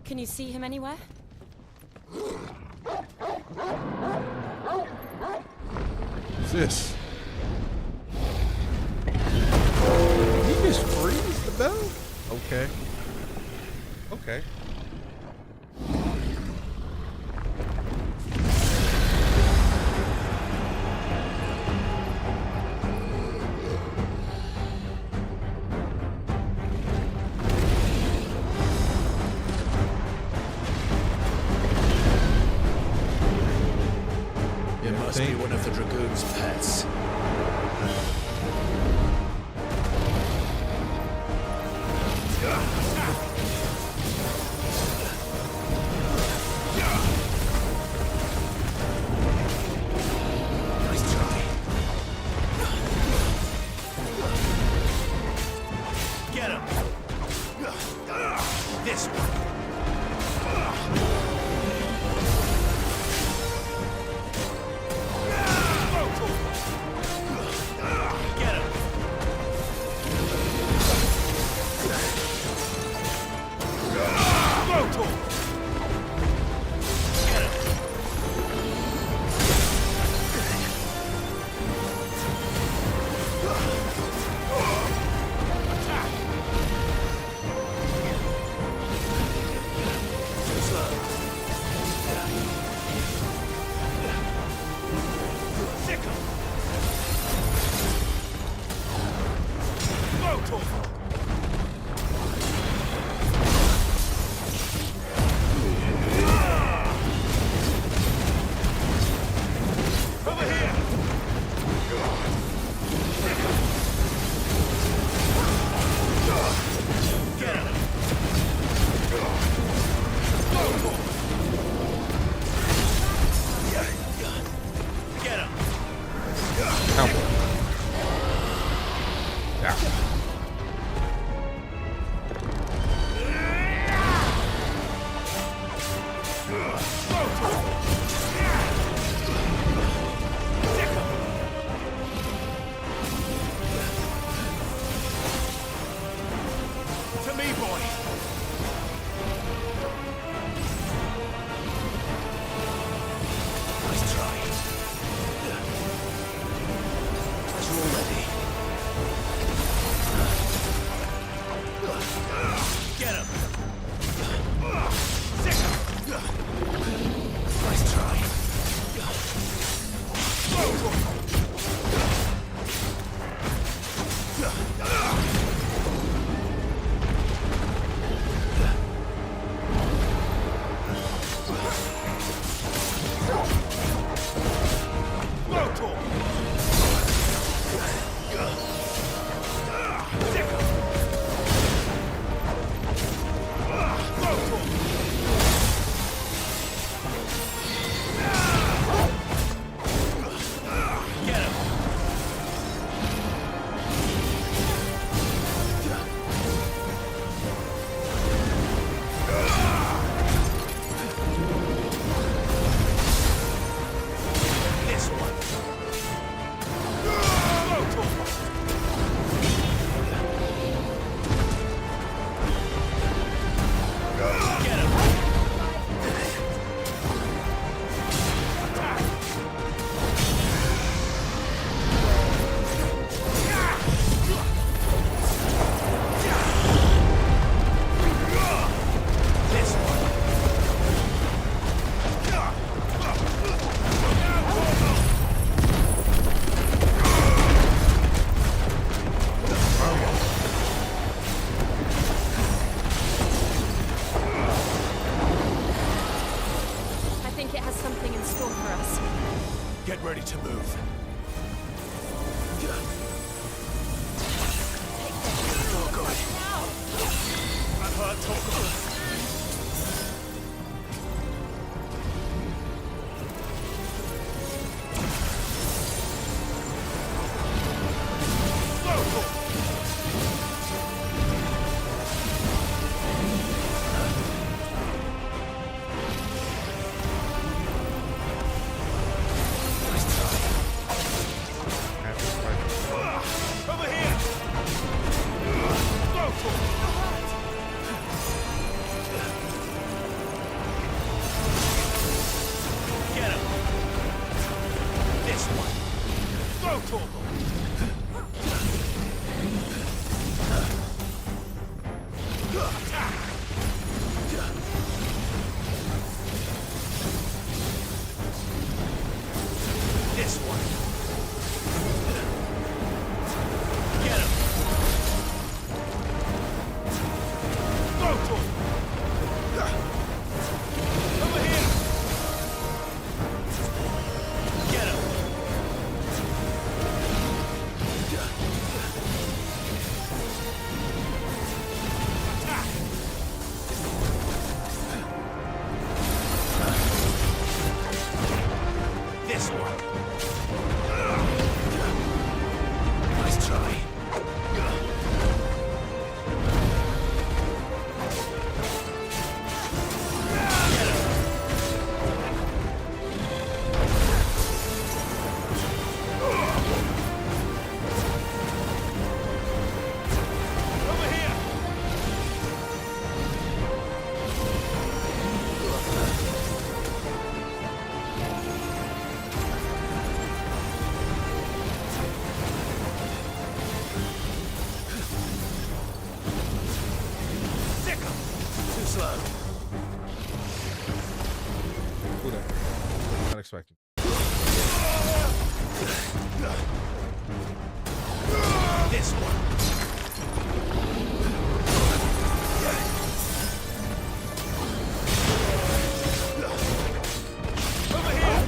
Can you see him anywhere? What's this? Did he just freeze the bell? Okay. Okay. It must be one of the Dragoon's pets. Nice try. Get him! This one. Get him! To me, boy. Nice try. Treasure already. Get him. Sick him. Nice try. Get ready to move. Oh, God. I'm hurt, Torkel. slow. Ooh, that hurt. Not expecting. This one. Over here.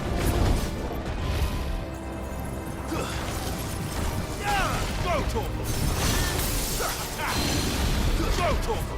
Go, Torkel. Go, Torkel.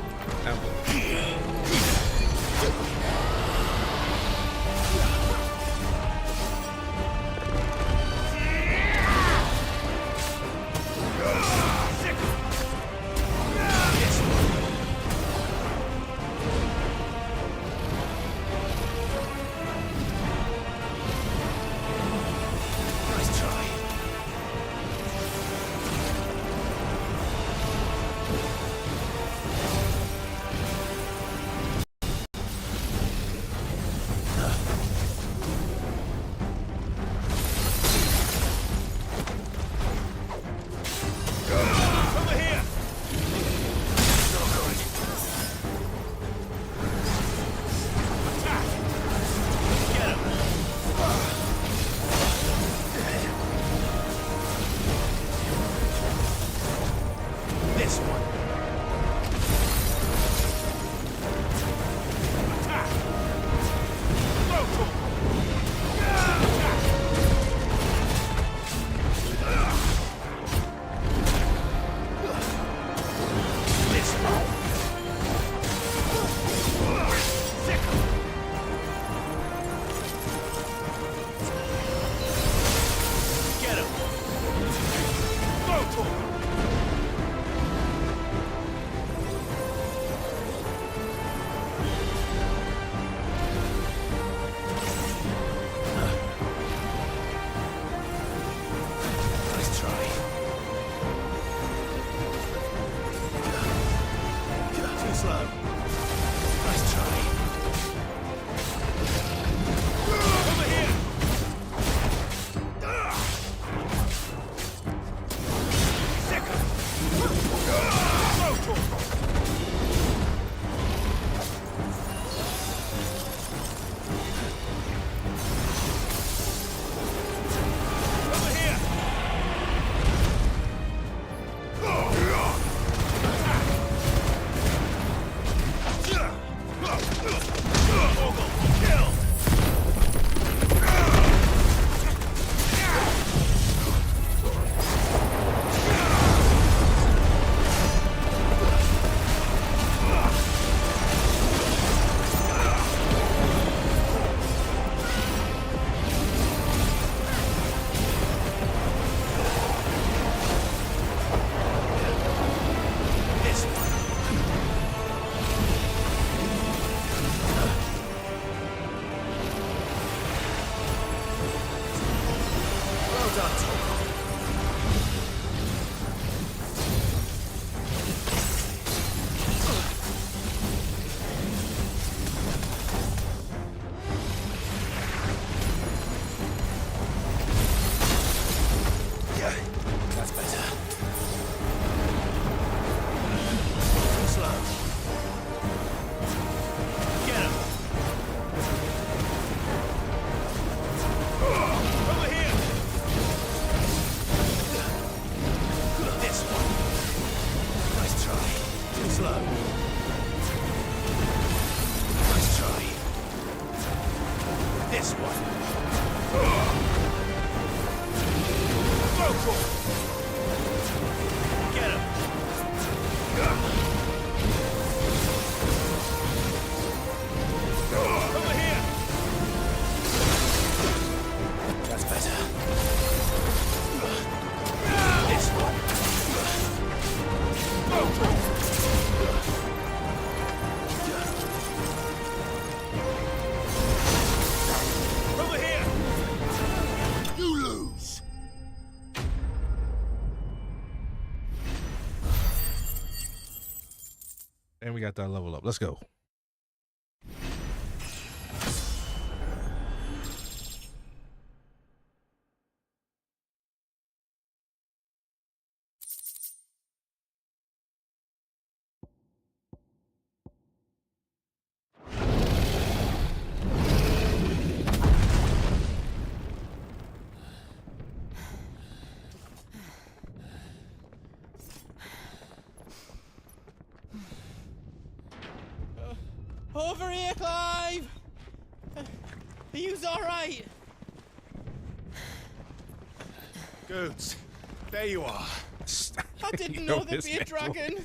And we got that level up. Let's go. Over here, Clive! Are you alright? Goods, there you are. I didn't know there'd be a dragon.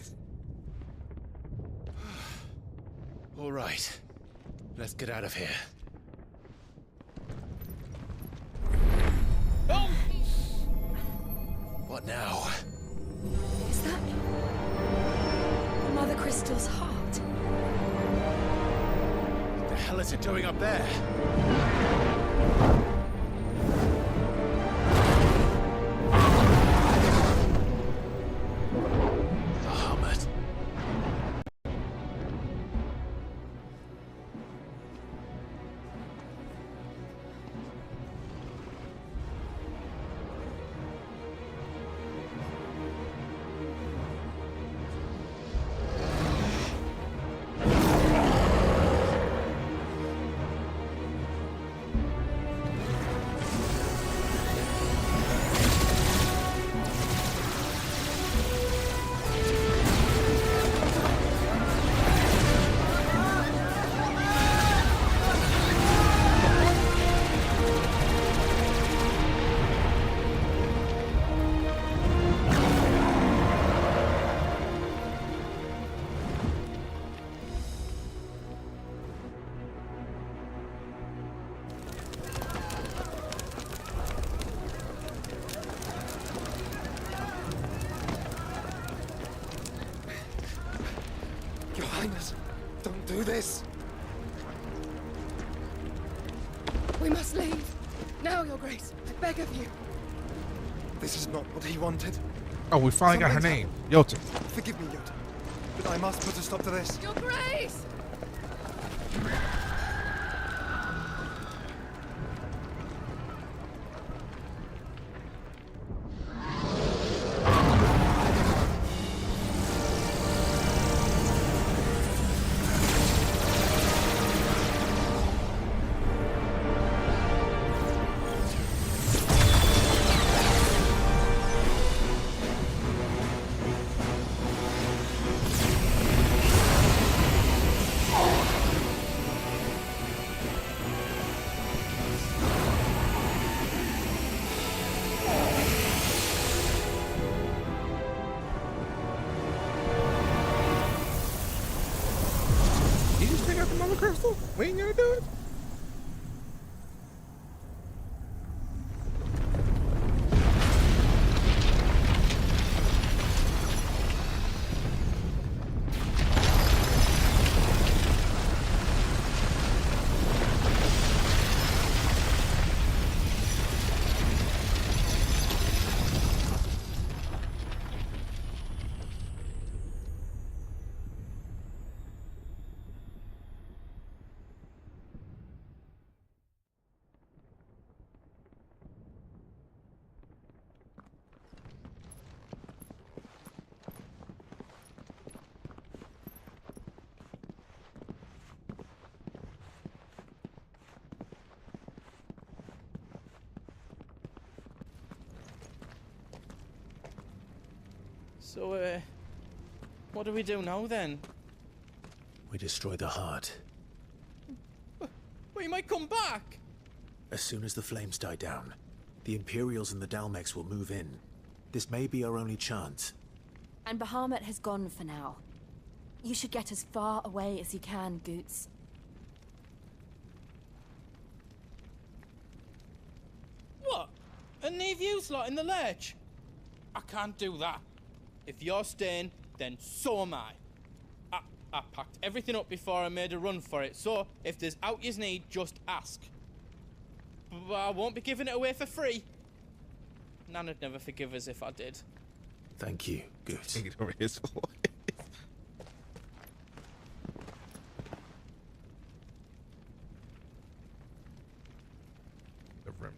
All right, let's get out of here. Oh! What now? Is that Mother Crystal's heart? What the hell is it doing up there? Bahamut. Your Highness, don't do this. We must leave. Now, Your Grace. I beg of you. This is not what he wanted. Oh, we finally got her name. Yota. Forgive me, Yota, but I must put a stop to this. Your Grace! You just pick up the Mother Crystal? We ain't gonna do it? So, what do we do now then? We destroy the heart. We might come back! As soon as the flames die down, the Imperials and the Dalmex will move in. This may be our only chance. And Bahamut has gone for now. You should get as far away as you can, Goots. What? And leave you lot in the lurch? I can't do that. If you're staying, then so am I. I packed everything up before I made a run for it, so if there's out yous need, just ask. But I won't be giving it away for free. Nana'd never forgive us if I did. Thank you, Goots. Take it over his voice. The rim.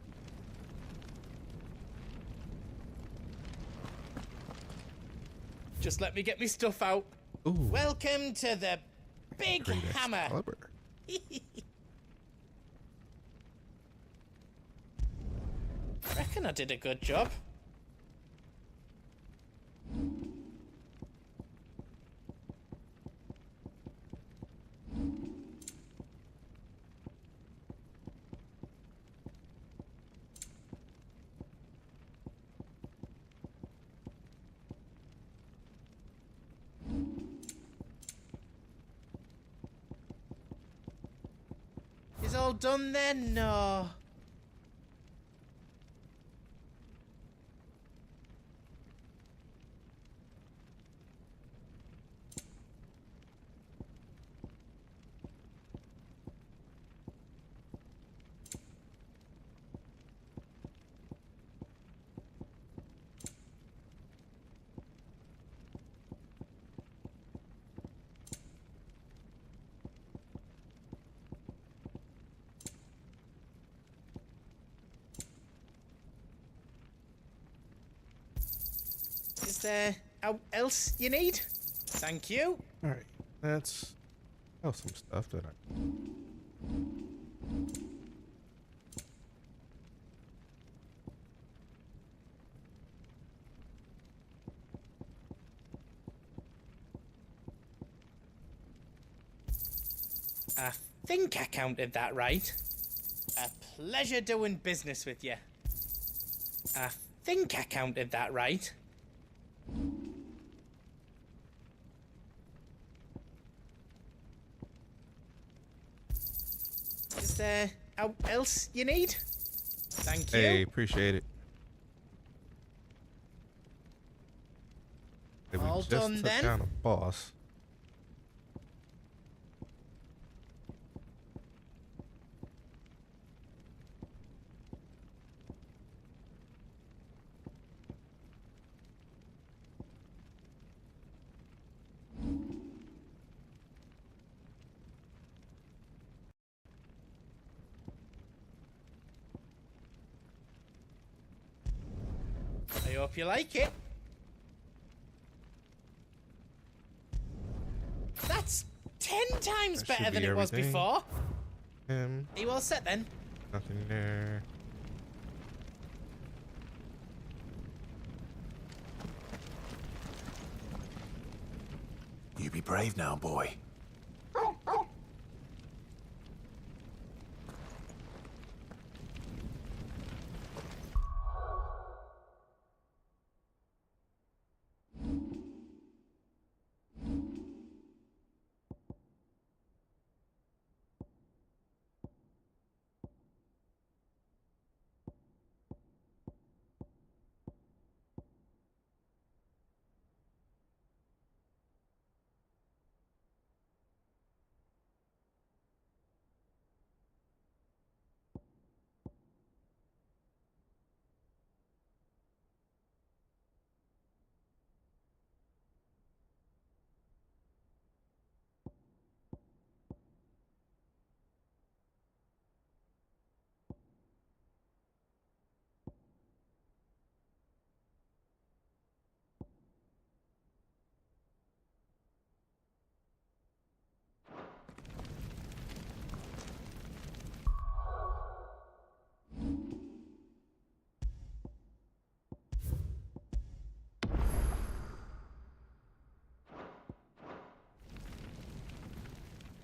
Just let me get me stuff out. Ooh. Welcome to the Big Great Hammer. Excalibur. Reckon I did a good job. guys all done then? No. Is there else you need? Thank you. All right, that's some stuff that I. I think I counted that right. A pleasure doing business with you. I think I counted that right. Is there else you need? Thank you. Hey, appreciate it. Hey, we All just done took then? down a boss. I hope you like it. That's 10 times That better should than be it was everything. before. Are you all set then? Nothing there. You be brave now, boy.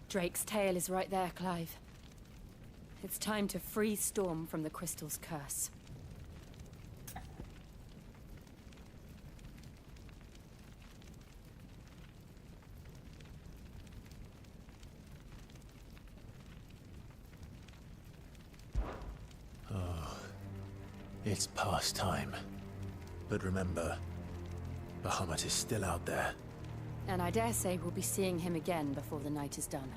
Drake's tail is right there, Clive. It's time to free Storm from the Crystal's curse. Oh, it's past time. But remember, Bahamut is still out there. And I dare say we'll be seeing him again before the night is done.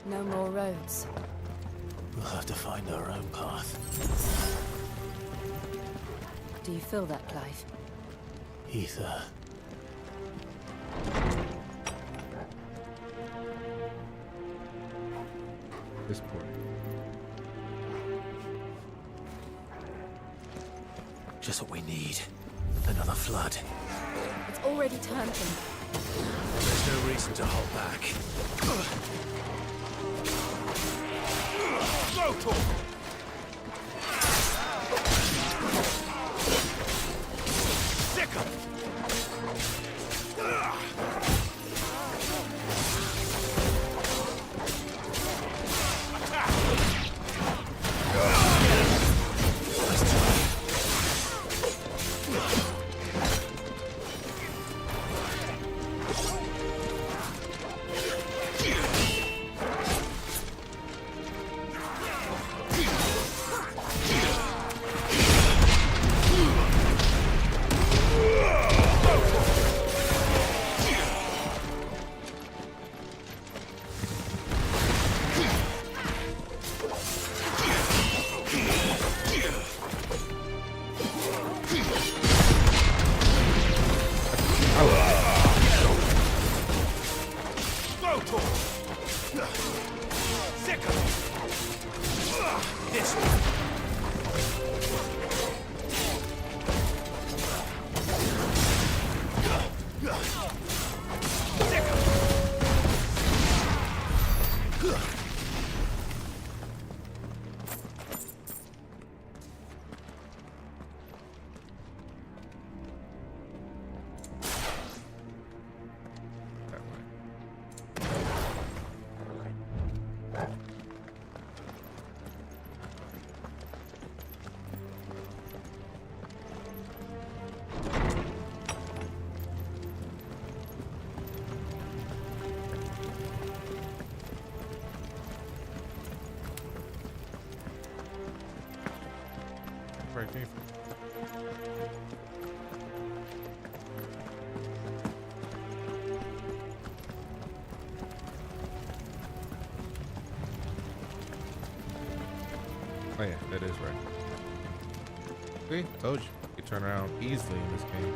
No more roads. We'll have to find our own path. Do you feel that, Clive? Ether. This point. Just what we need. Another flood. It's already turned them. There's no reason to hold back. Go, Sick 'em! where it came from. Oh yeah, that is right. See, told you. You can turn around easily in this game.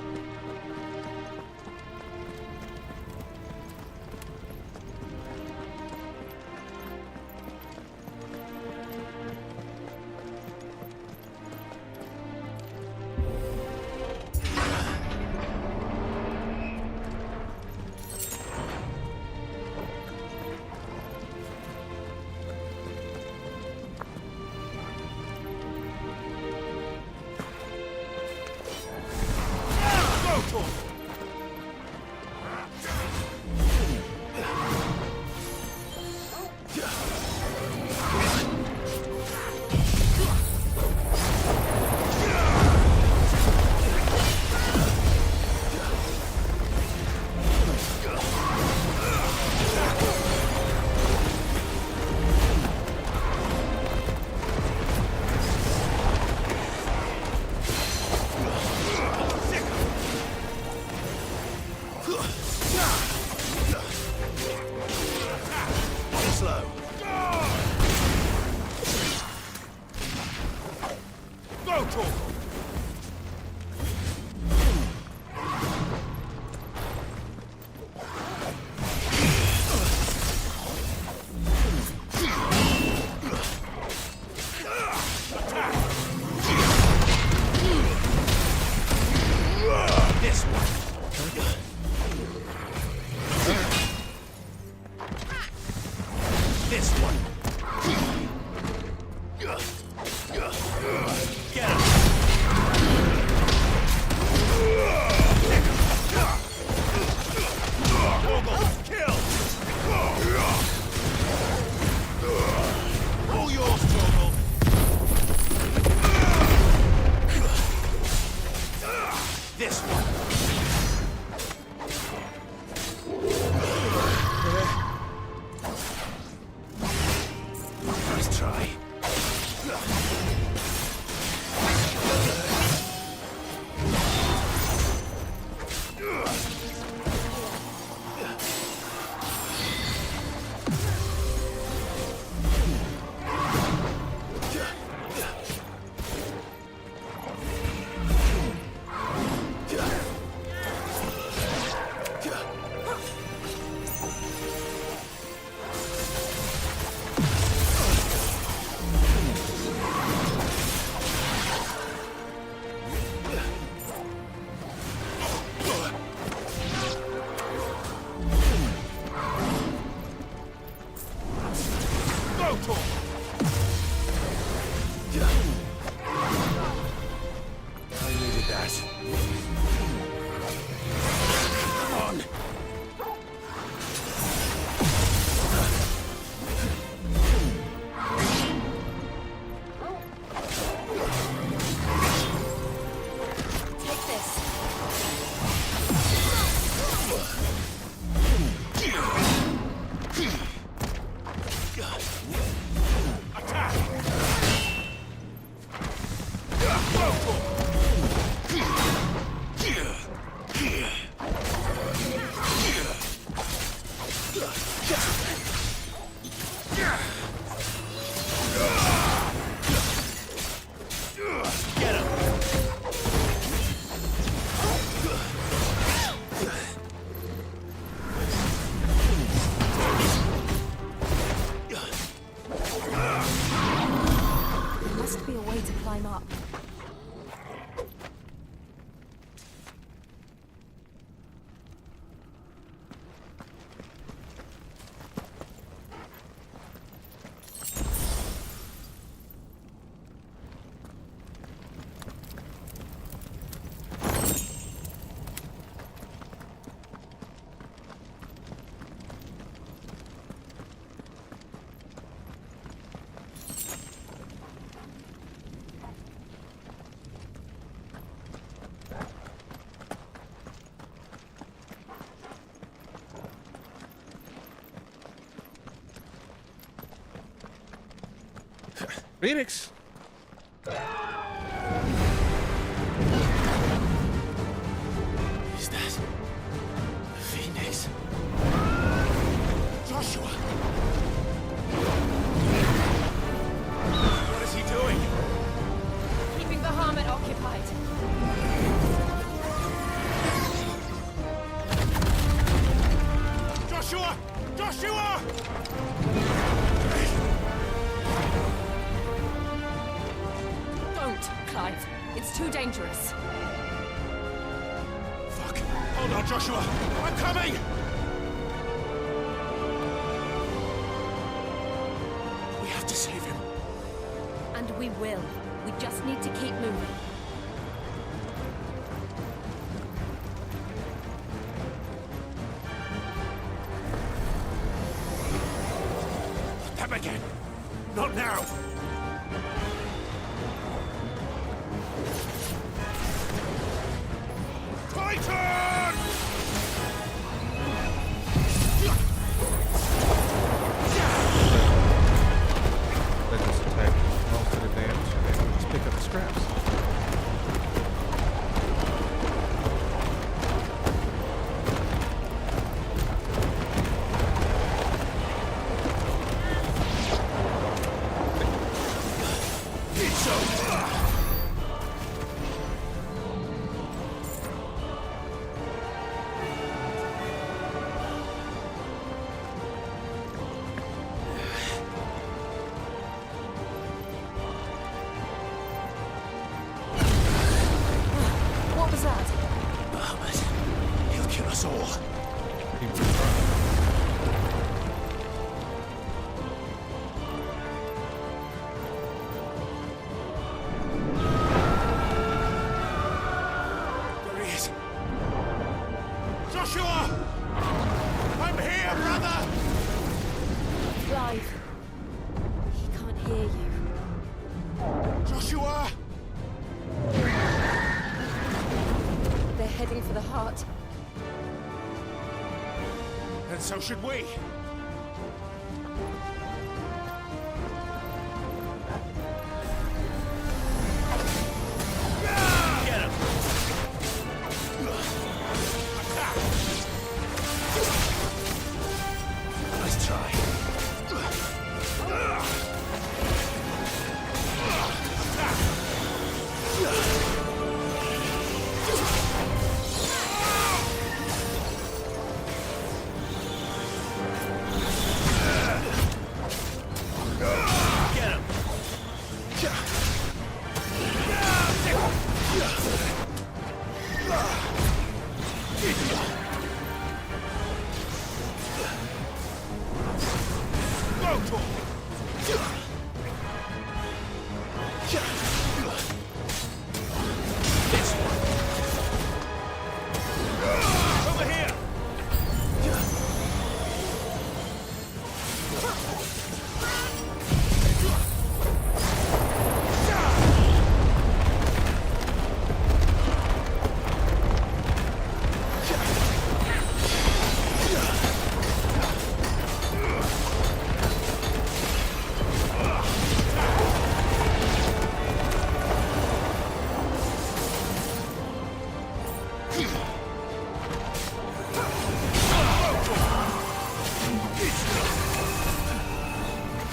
Phoenix. Don't, Clive. It's too dangerous. Fuck. Hold on, Joshua. I'm coming! We have to save him. And we will. We just need to keep moving. Them again. Not now. Titan! Let us attack most of the damage and then just pick up the scraps. What was that? Bahamut. He'll kill us all. There he is. Joshua! I'm here, brother! Clive. He can't hear you. Joshua! They're heading for the heart. And so should we. Get him! Nice try. Get him! Go, Tor! This one! Over here!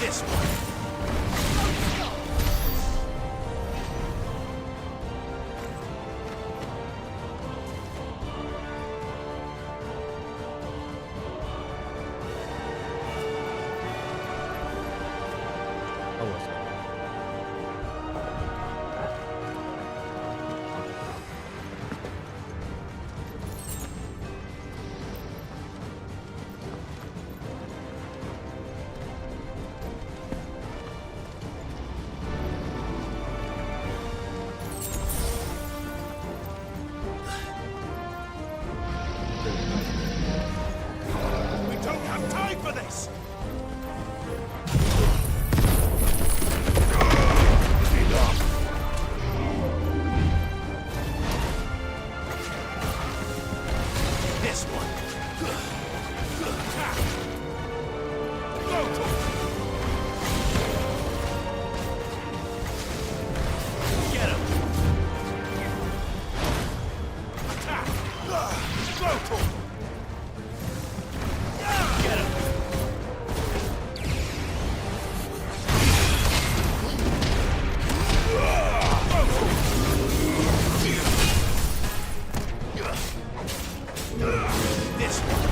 This one. Oh, what's that? We don't have time for this! Enough! This one! Attack! Go, Tor! Get him! Attack! Go, Tor! Get him! This one.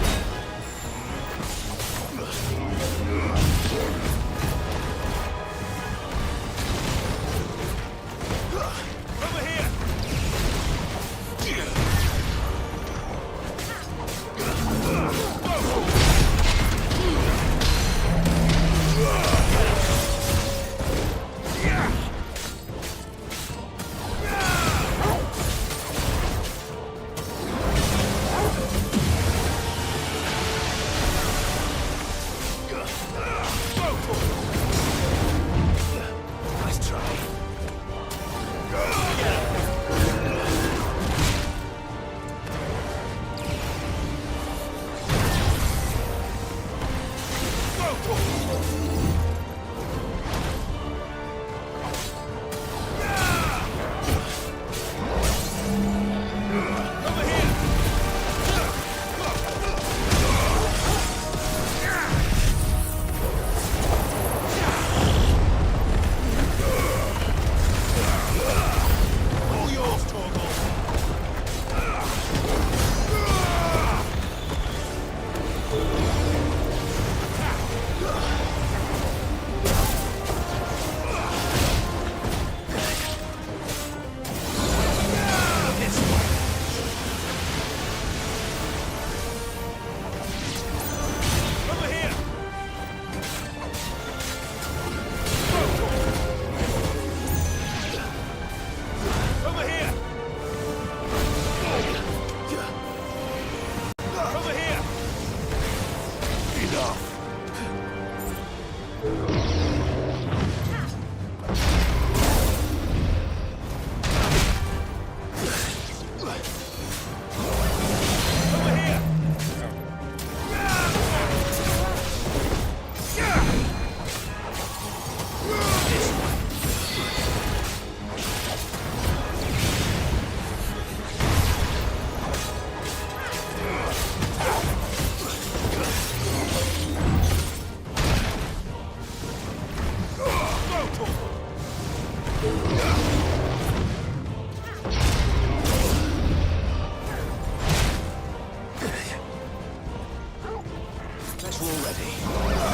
already.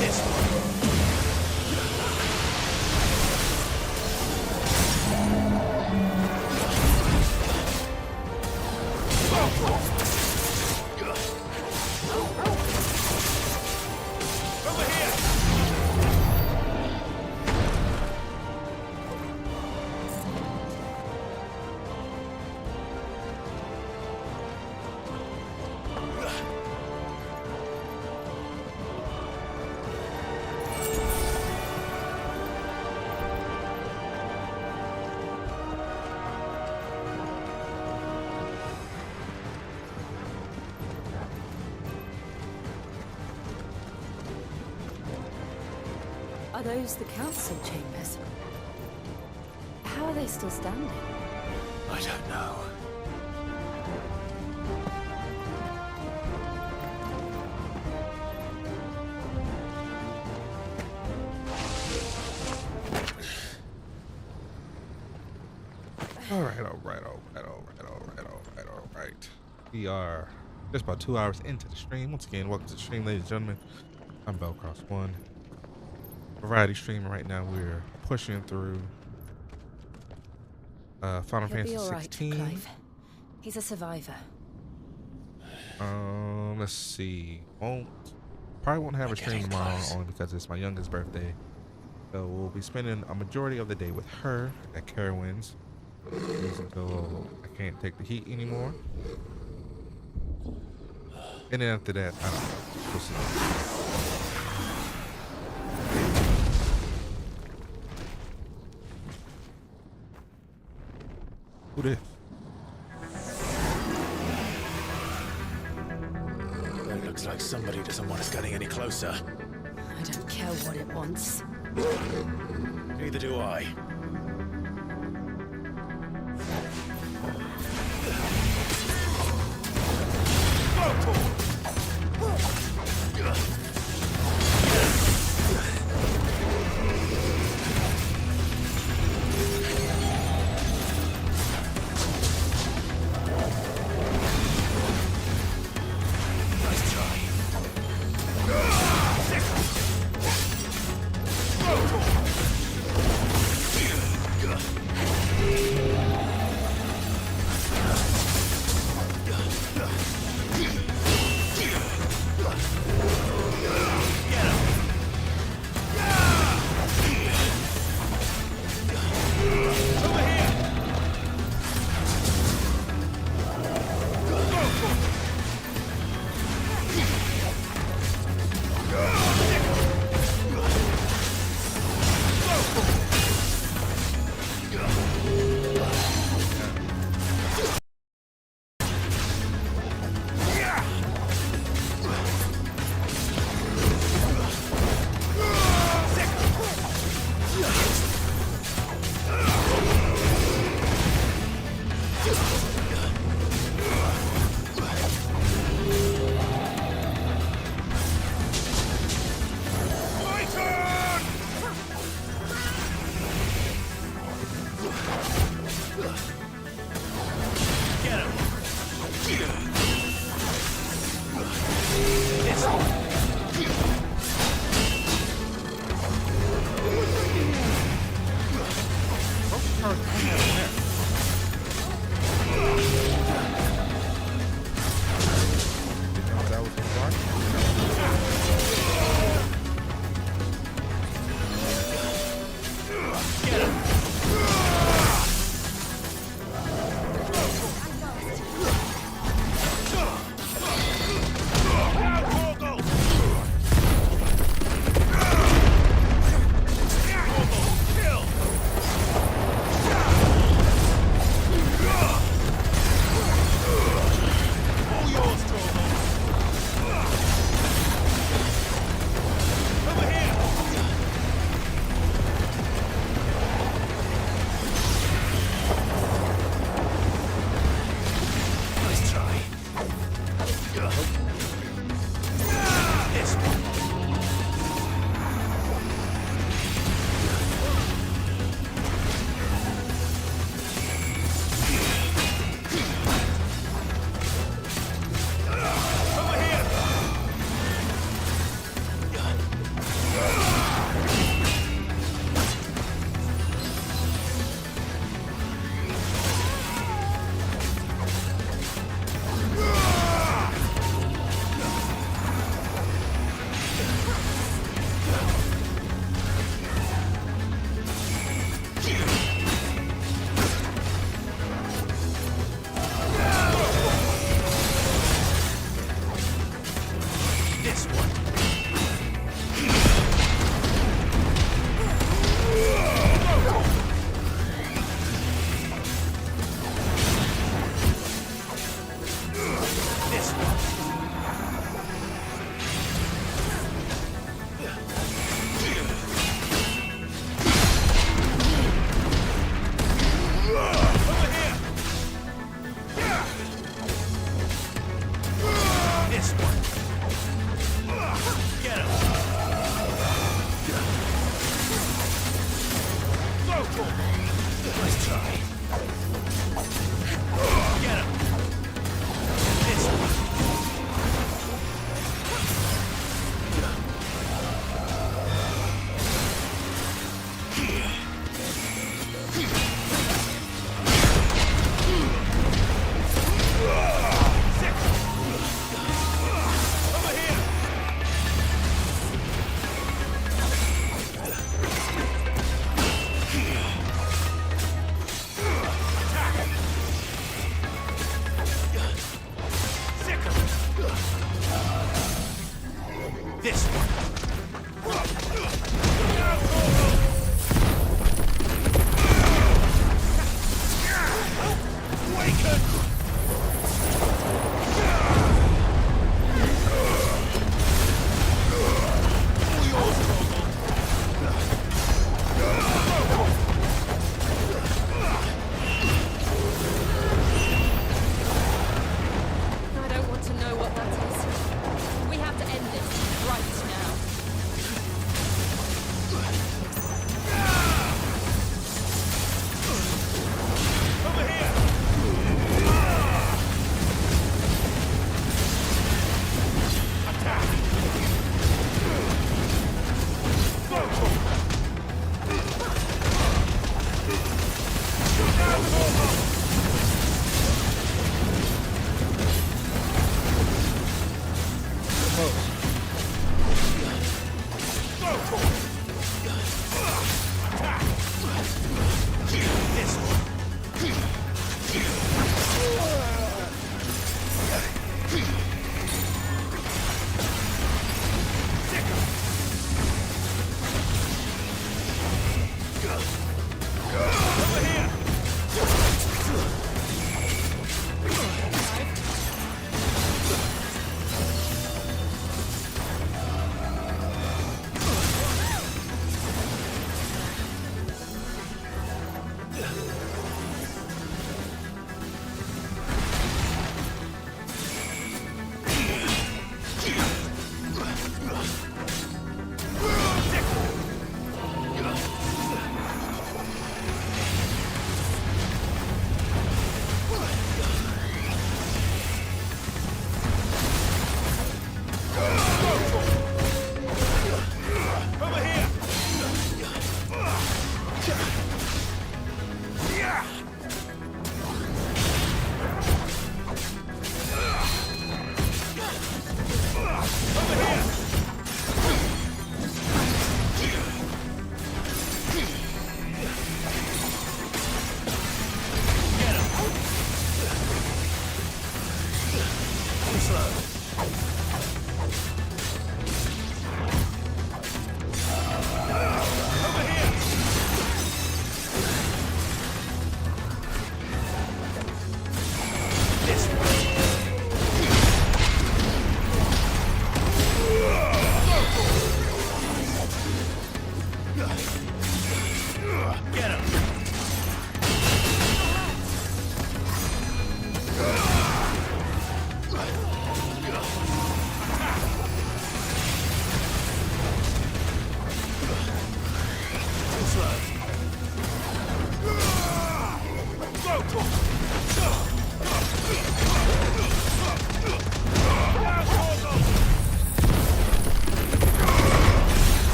This one. Over here! Are those the council chambers? How are they still standing? I don't know. All right. We are just about 2 hours into the stream. Once again, welcome to the stream, ladies and gentlemen. I'm Bellcross1. Variety streaming right now. We're pushing through Final Fantasy XVI. Clive. He's a survivor. Let's see. Probably won't have a stream tomorrow only because it's my youngest birthday. So we'll be spending a majority of the day with her at Carowinds until I can't take the heat anymore. And then after that, I don't know. We'll see. Who this? That looks like somebody doesn't want us getting any closer. I don't care what it wants. Neither do I. This one. I don't want to know what that is. We have to end this right now. Over here! Attack!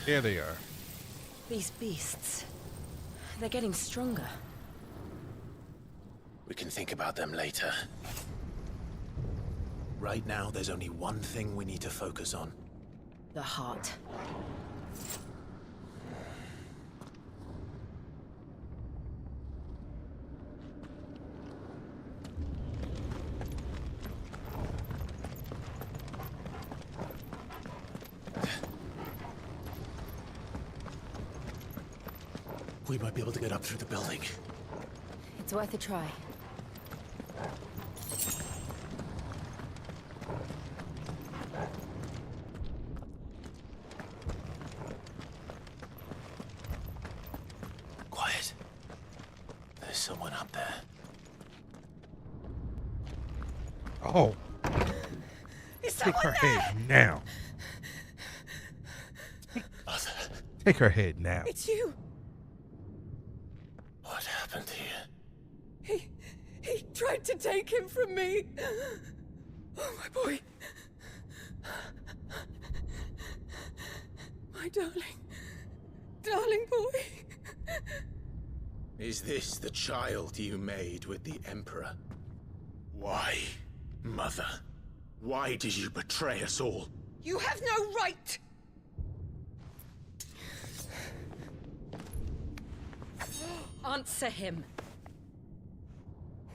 Here they are. These beasts. They're getting stronger. We can think about them later. Right now, there's only one thing we need to focus on. The heart. We might be able to get up through the building. It's worth a try. Quiet. There's someone up there. Oh. Is Take her someone there? head now. Mother. Take her head now. It's you. What happened here? He tried to take him from me. Oh, my boy. My darling boy. Is this the child you made with the Emperor? Why, Mother? Why did you betray us all? You have no right. Answer him.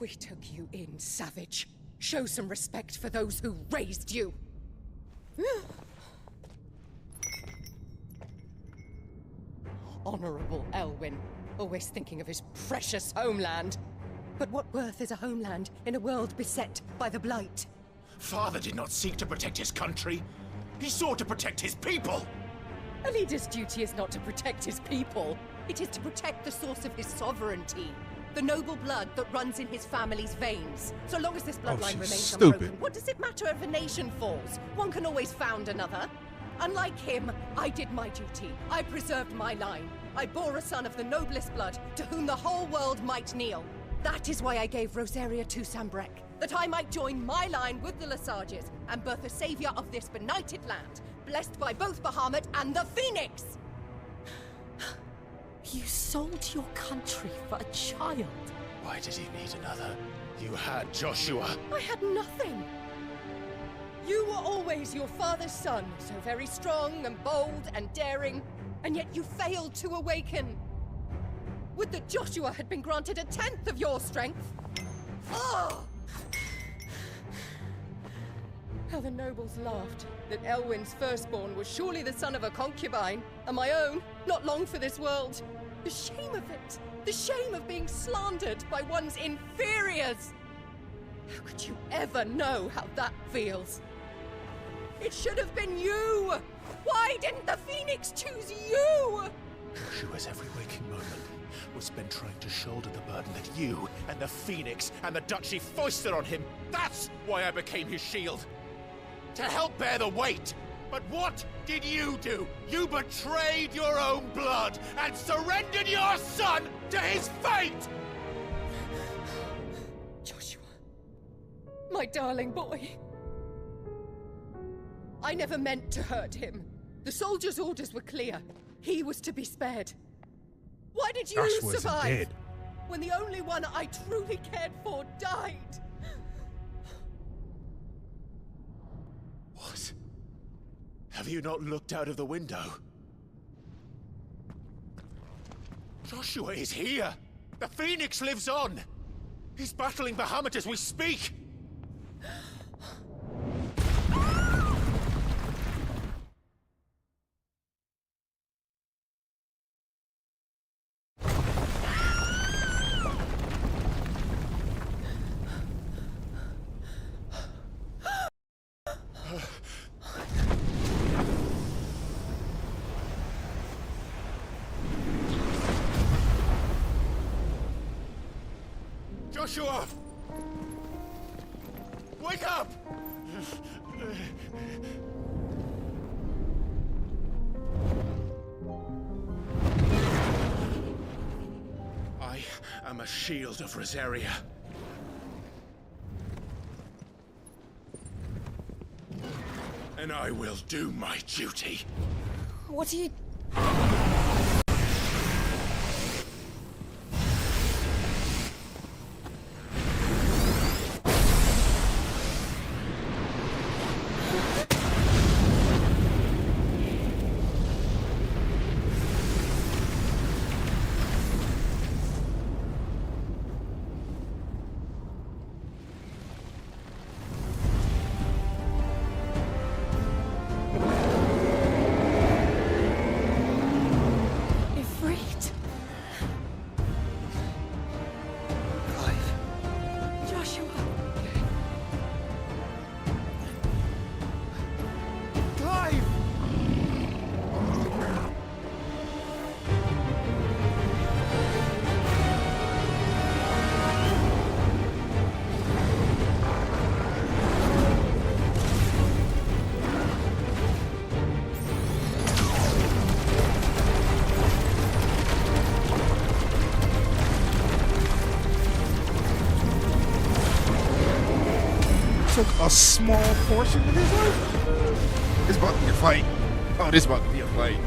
We took you in, savage. Show some respect for those who raised you. Honorable Elwyn, always thinking of his precious homeland. But what worth is a homeland in a world beset by the Blight? Father did not seek to protect his country. He sought to protect his people. A leader's duty is not to protect his people. It is to protect the source of his sovereignty. The noble blood that runs in his family's veins. So long as this bloodline she's remains stupid. unbroken, what does it matter if a nation falls? One can always found another. Unlike him, I did my duty. I preserved my line. I bore a son of the noblest blood, to whom the whole world might kneel. That is why I gave Rosaria to Sambrek, that I might join my line with the Lesages and birth a savior of this benighted land, blessed by both Bahamut and the Phoenix! You sold your country for a child. Why did he need another? You had Joshua. I had nothing. You were always your father's son, so very strong and bold and daring, and yet you failed to awaken. Would that Joshua had been granted 1/10 of your strength? Oh! How the nobles laughed that Elwyn's firstborn was surely the son of a concubine, and my own, not long for this world. The shame of it! The shame of being slandered by one's inferiors! How could you ever know how that feels? It should have been you! Why didn't the Phoenix choose you? Joshua's every waking moment was spent trying to shoulder the burden that you and the Phoenix and the Duchy foisted on him. That's why I became his shield. To help bear the weight. But what did you do? You betrayed your own blood and surrendered your son to his fate! Joshua. My darling boy. I never meant to hurt him. The soldiers' orders were clear. He was to be spared. Why did you Joshua's survive? dead. When the only one I truly cared for died? What? Have you not looked out of the window? Joshua is here! The Phoenix lives on! He's battling Bahamut as we speak! Joshua! Wake up! I am a shield of Rosaria. And I will do my duty. What are you... took a small portion of his life. It's about to be a fight. Oh, this is about to be a fight.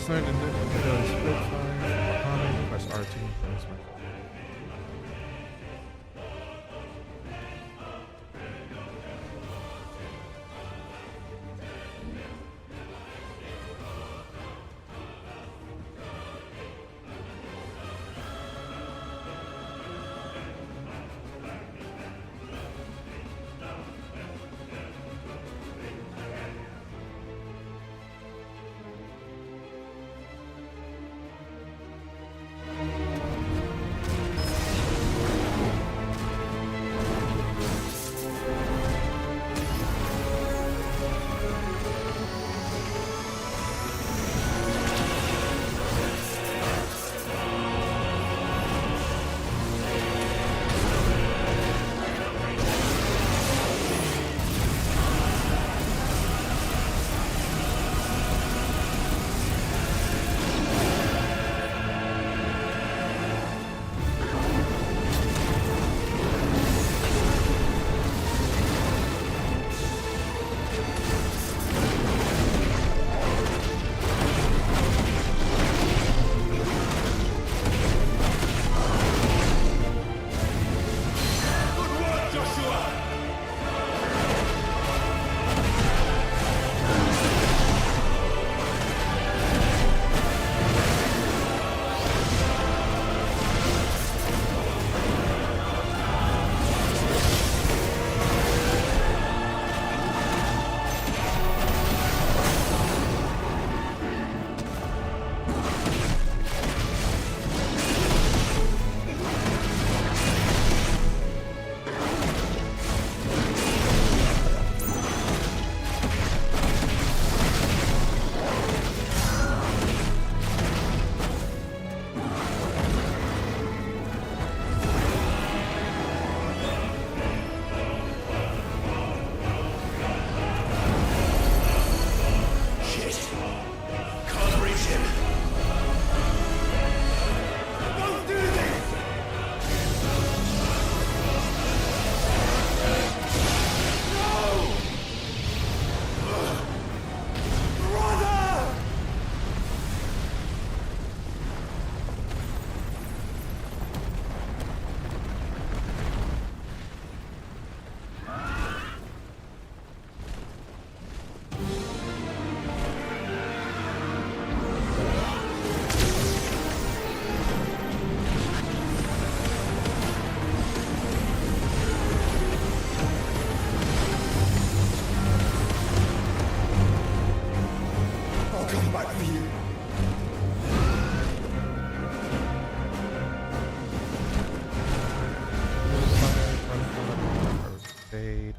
It's not in the split file. Press R2. upgrade.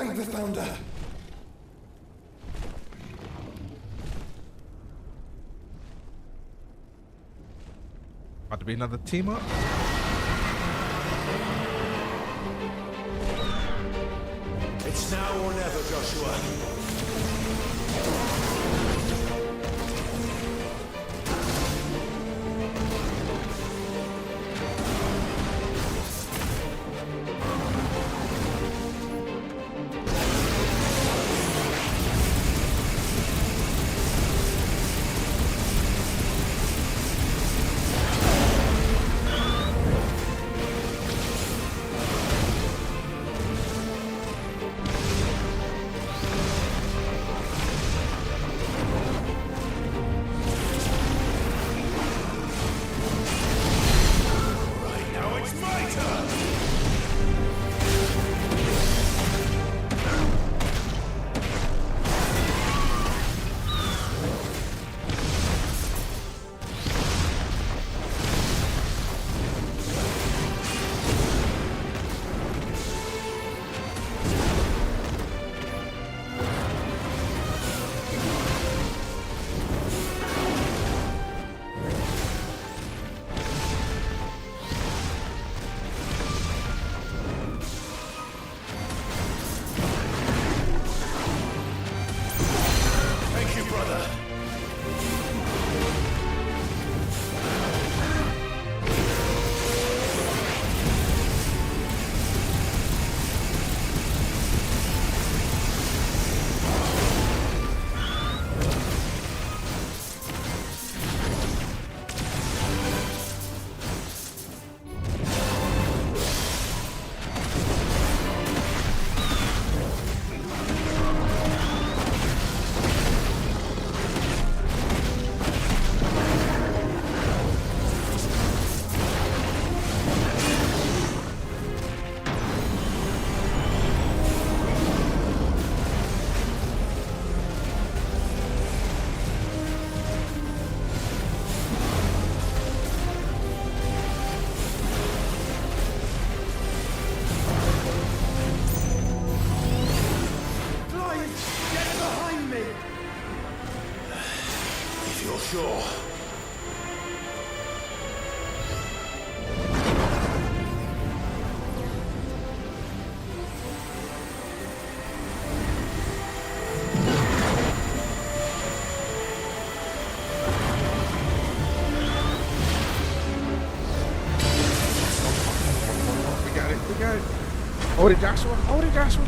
Thank the Founder! About to be another team up. It's now or never, Joshua. Sure. We got it. We got it. Hold it, Joshua. Hold it, Joshua.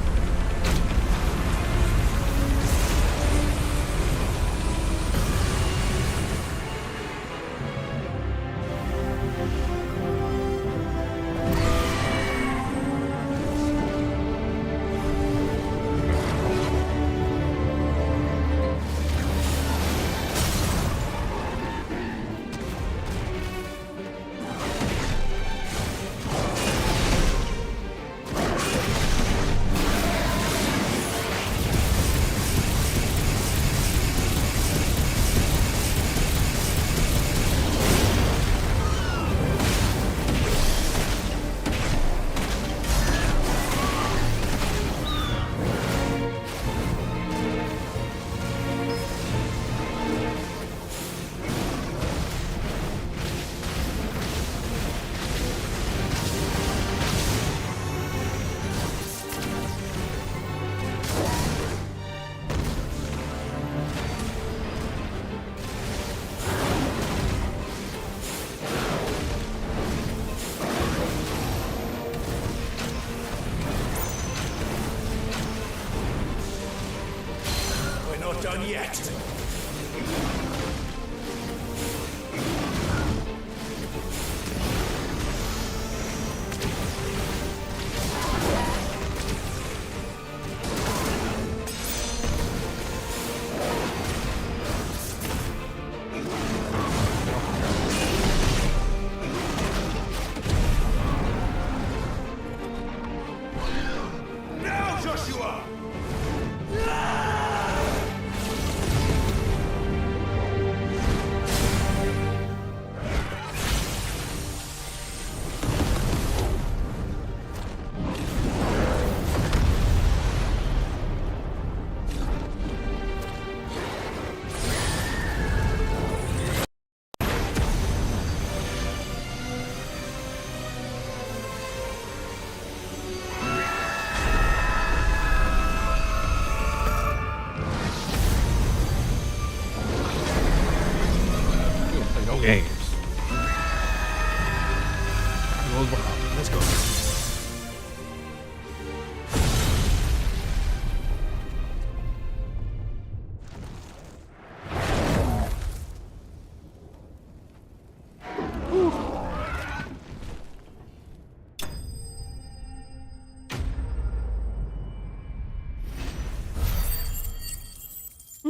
Done yet. Now, Joshua!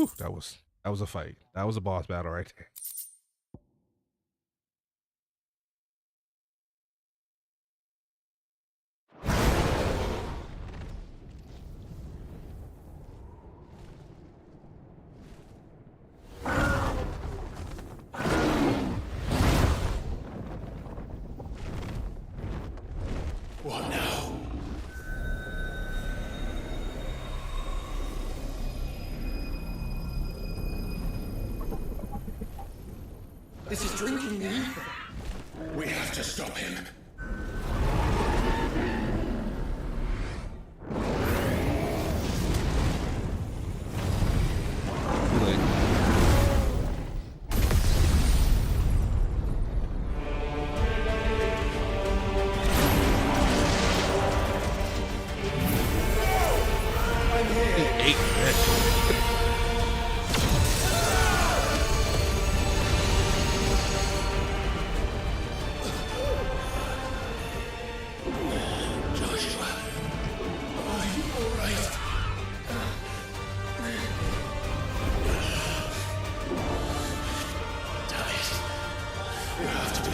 Whew, that was a fight. That was a boss battle right there. What now? This is drinking the ether. We have to stop him.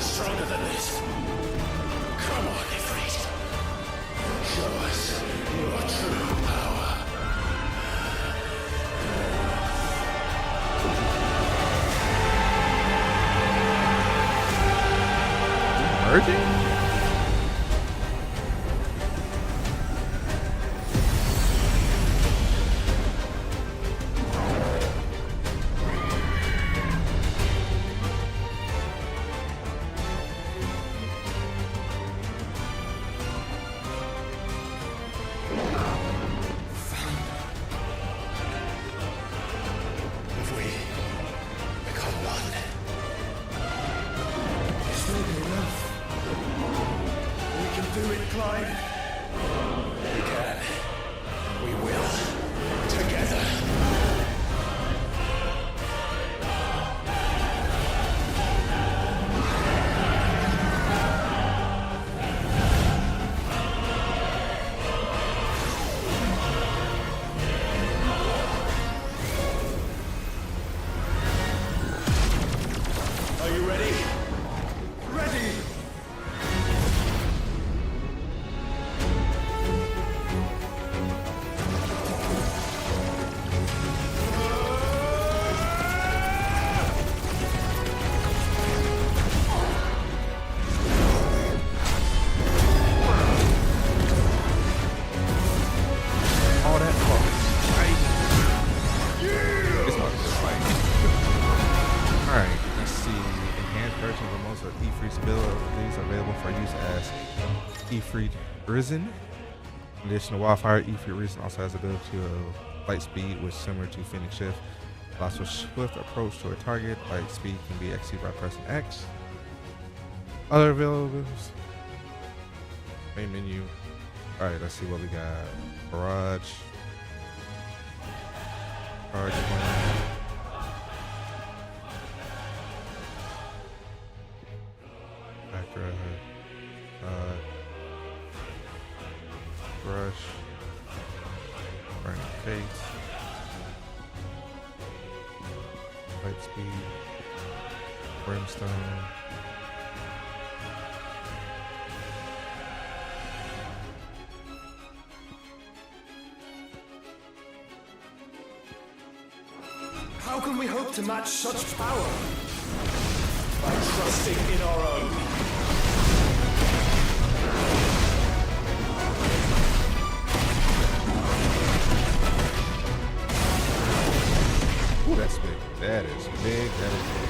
Stronger than this. Come on, Ifrit. Show us your true power. Merging? Risen. In addition to Wildfire, Ifrit Risen also has the ability of light speed, which is similar to Phoenix Shift. Allows a swift approach to a target. Light speed can be exceeded by pressing X. Other availables. Main menu. Alright, let's see what we got. Barrage. Charge plan. Actor. Brush, burning face, light speed, brimstone, How can we hope to match such power? By trusting in our own. Ooh, that's big. That is big. That is big.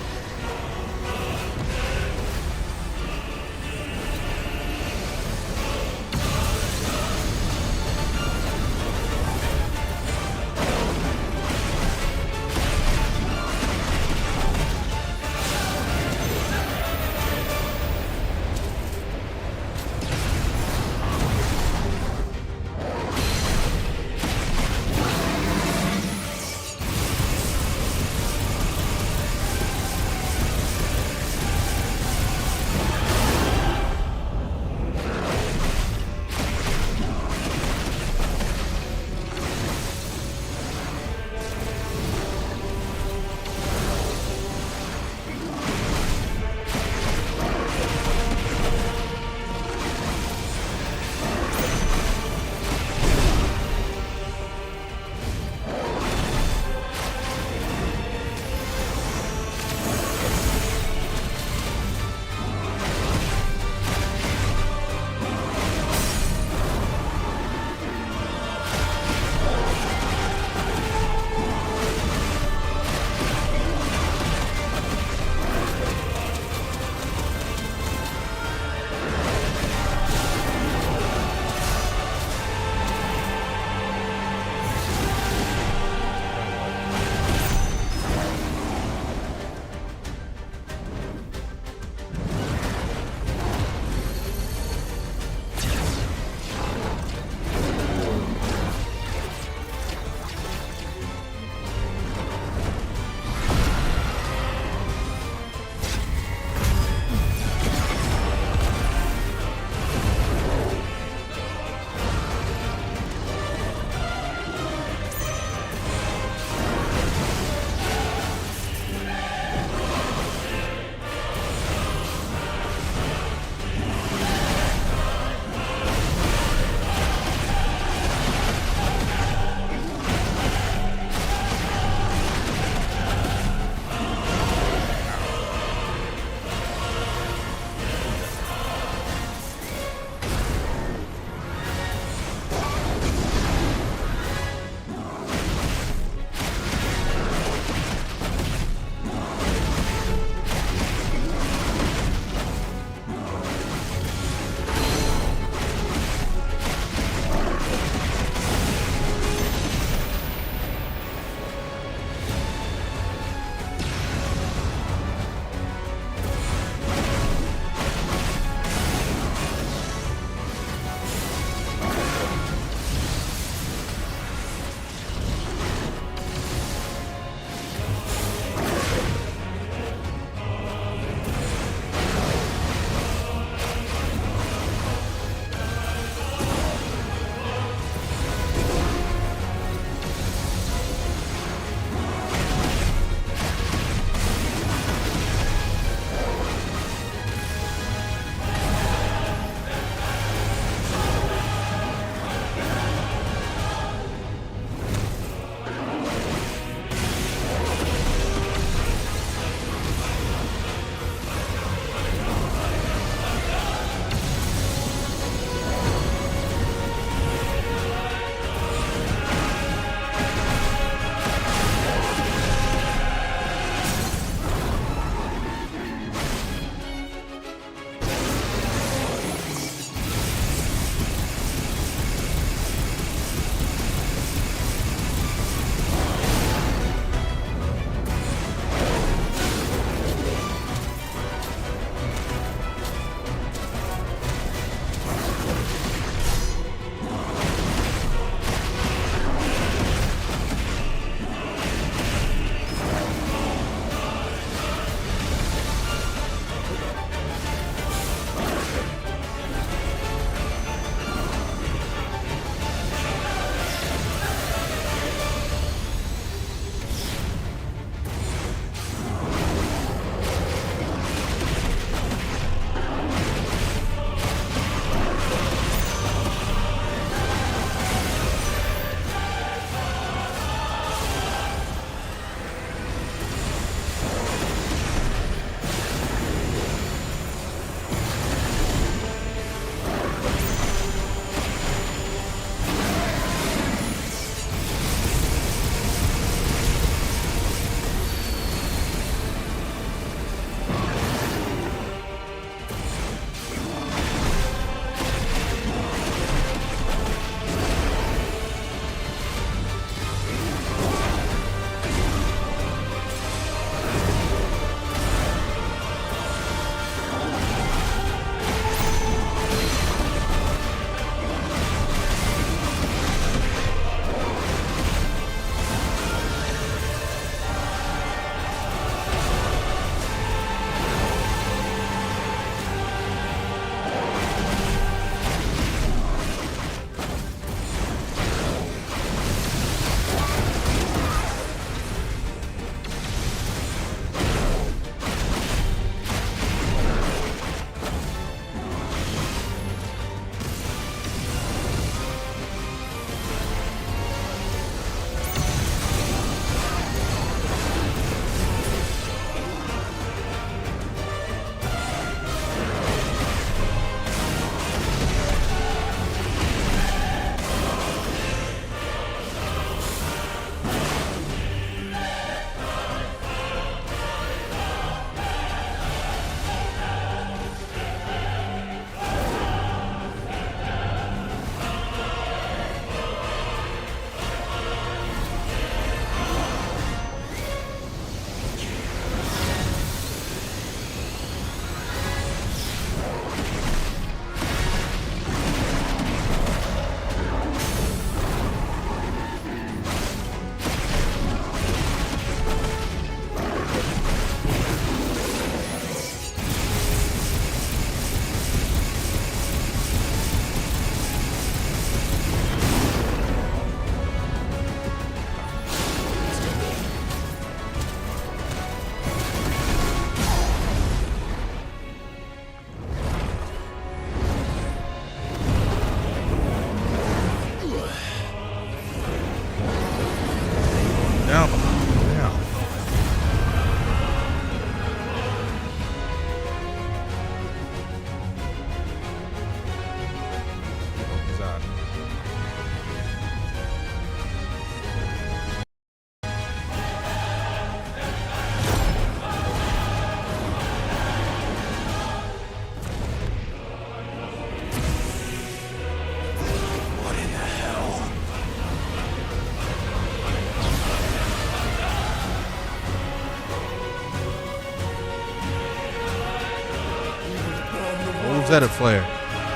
Rosetta Flare.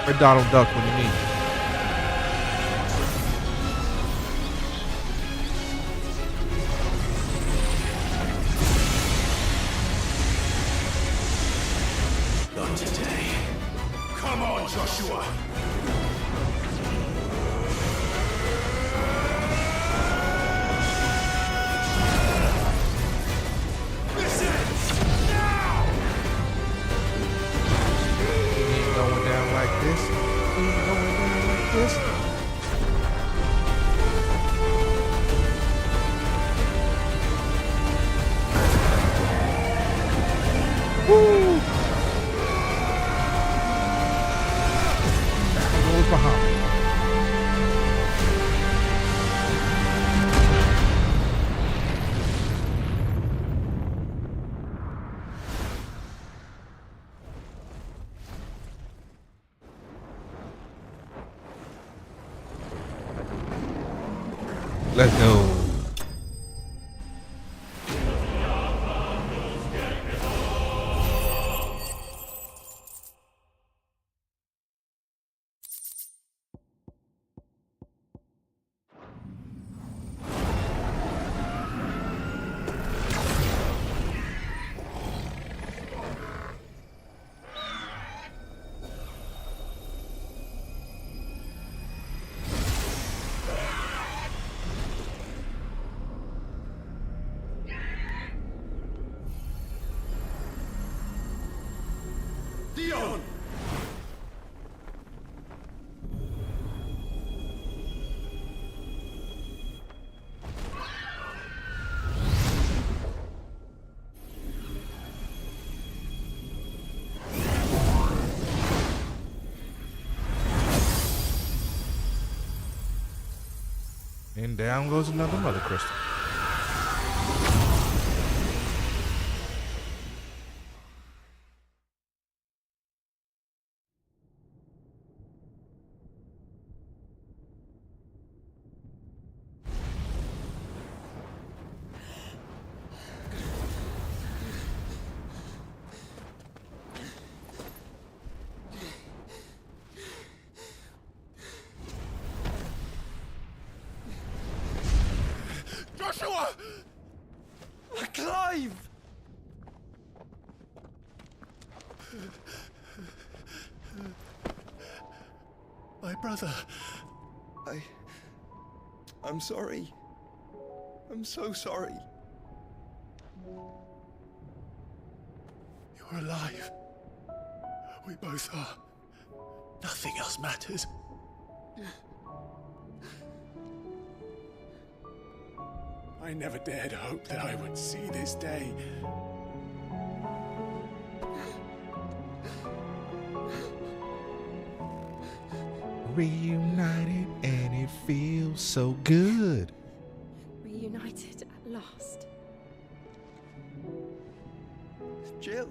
Or Donald Duck when you need it. Not today. Come on, Joshua! This ends now! We ain't going down like this. We ain't going down like this. Woo! Goes Bahamut. Let's go. Dion! And down goes another mother crystal. Joshua! Clive! My brother. I'm sorry. I'm so sorry. You're alive. We both are. Nothing else matters. I never dared hope that I would see this day. Reunited and it feels so good. Reunited at last. Jill.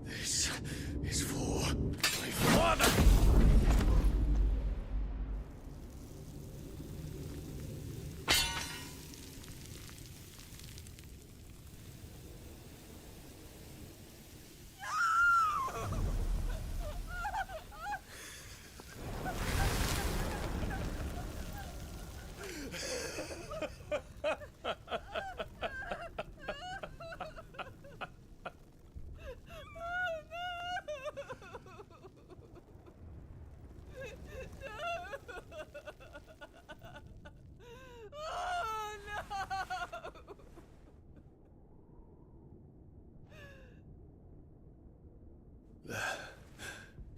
This is for my father.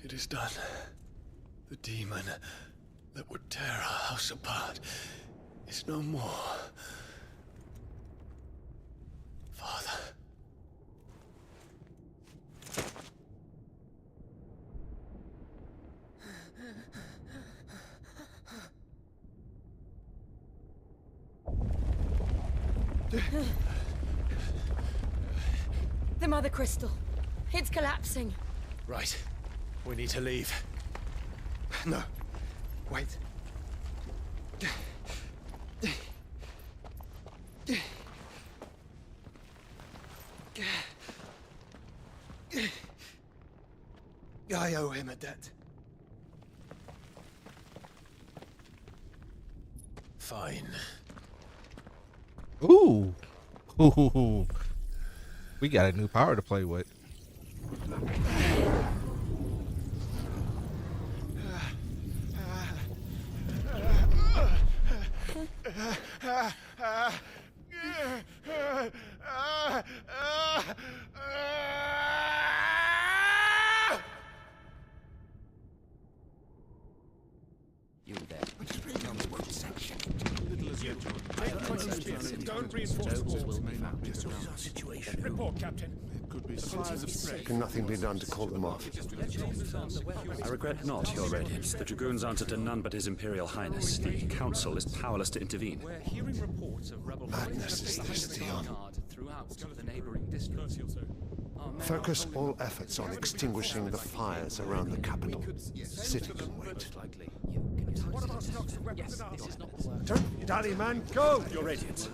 It is done. The demon that would tear our house apart is no more. Father. The Mother Crystal. It's collapsing. Right. We need to leave. No. Wait. I owe him a debt. Fine. Ooh. Ooh. We got a new power to play with. You there. Don't reinforce the walls. Situation. Report, Captain. Can nothing be done to call them off? I regret not, Your Radiance. The Dragoons answer to none but His Imperial Highness. The Council is powerless to intervene. We're hearing reports of rebel Madness is this, Dion. throughout the neighboring districts. Focus all efforts on extinguishing the fires around the capital. City can wait. Don't dally, man, go! Your Radiance.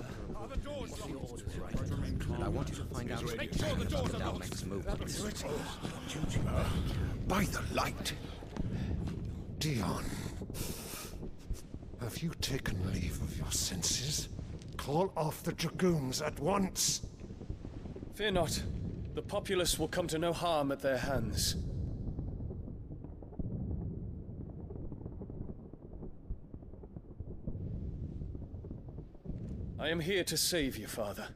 And I want you to find out the Dalmek's movements. By the light! Dion, have you taken leave of your senses? Call off the Dragoons at once! Fear not. The populace will come to no harm at their hands. I am here to save you, Father.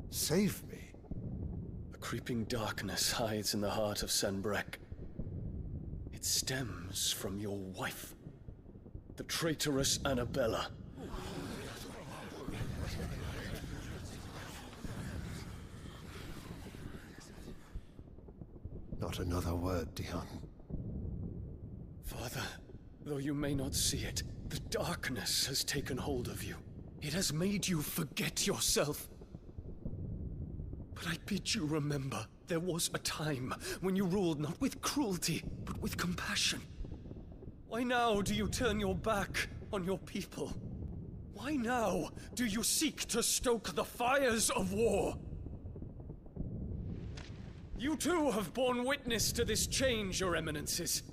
Save me? A creeping darkness hides in the heart of Sanbreque. It stems from your wife, the traitorous Annabella. Not another word, Dion. Father, though you may not see it, the darkness has taken hold of you. It has made you forget yourself. But I bid you remember, there was a time when you ruled not with cruelty, but with compassion. Why now do you turn your back on your people? Why now do you seek to stoke the fires of war? You too have borne witness to this change, Your Eminences.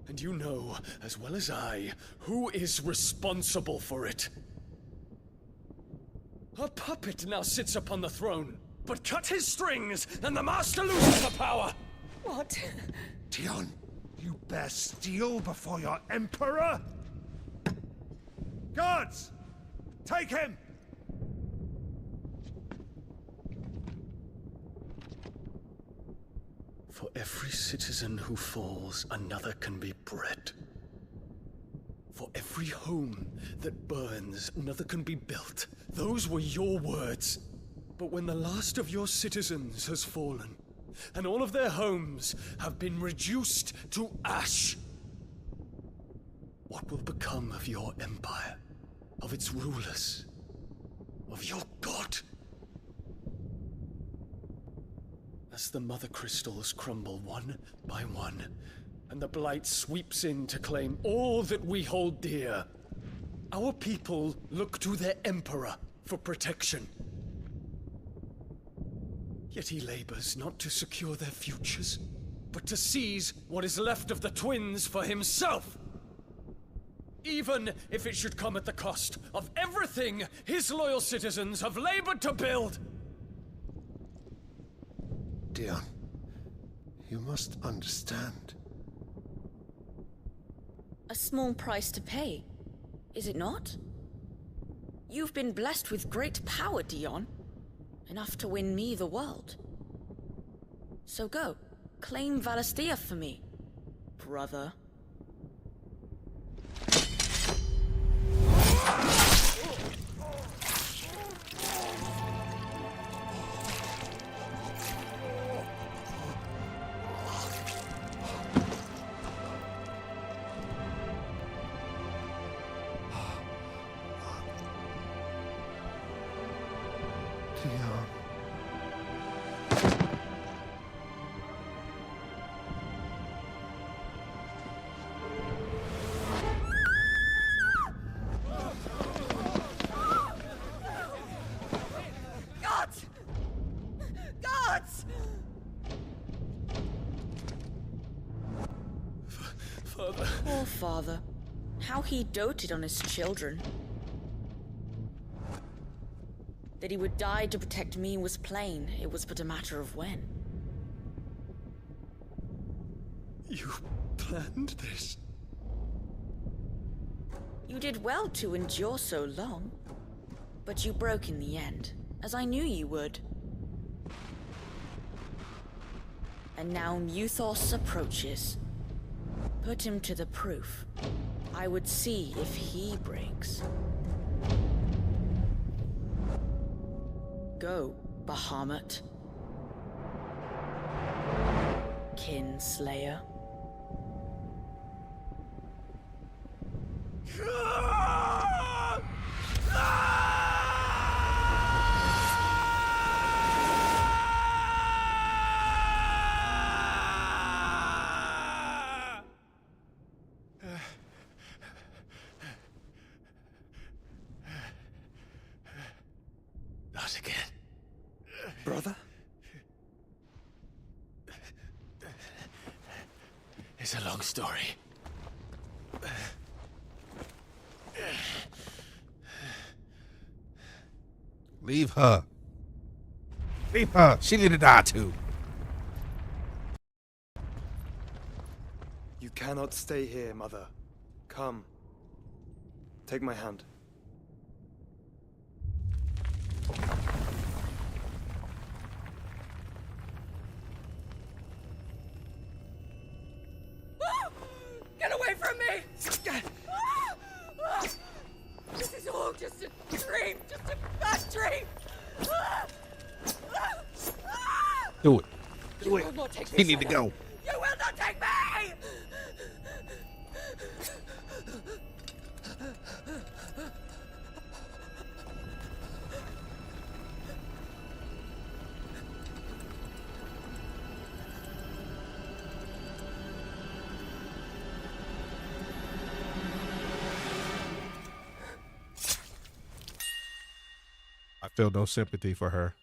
And you know, as well as I, who is responsible for it. A puppet now sits upon the throne, but cut his strings, and the master loses the power! What? Dion, you bear steel before your Emperor? Guards! Take him! For every citizen who falls, another can be bred. For every home that burns, another can be built. Those were your words. But when the last of your citizens has fallen, and all of their homes have been reduced to ash, what will become of your empire, of its rulers, of your god? As the Mother Crystals crumble one by one, and the Blight sweeps in to claim all that we hold dear, our people look to their Emperor for protection. Yet he labors not to secure their futures, but to seize what is left of the twins for himself! Even if it should come at the cost of everything his loyal citizens have labored to build! Dion, you must understand. A small price to pay, is it not? You've been blessed with great power, Dion. Enough to win me the world. So go, claim Valisthea for me, brother. Father. Poor father. How he doted on his children. That he would die to protect me was plain. It was but a matter of when. You planned this? You did well to endure so long. But you broke in the end, as I knew you would. And now Muthos approaches. Put him to the proof. I would see if he breaks. Go, Bahamut. Kinslayer. Not again. Brother? It's a long story. Leave her. Leave her. She need to die too. You cannot stay here, Mother. Come. Take my hand. Get away from me! This is all just a dream, just a bad dream! Do it. You Do it. will not take He me, need to Shadow. go. You will not take me! I feel no sympathy for her.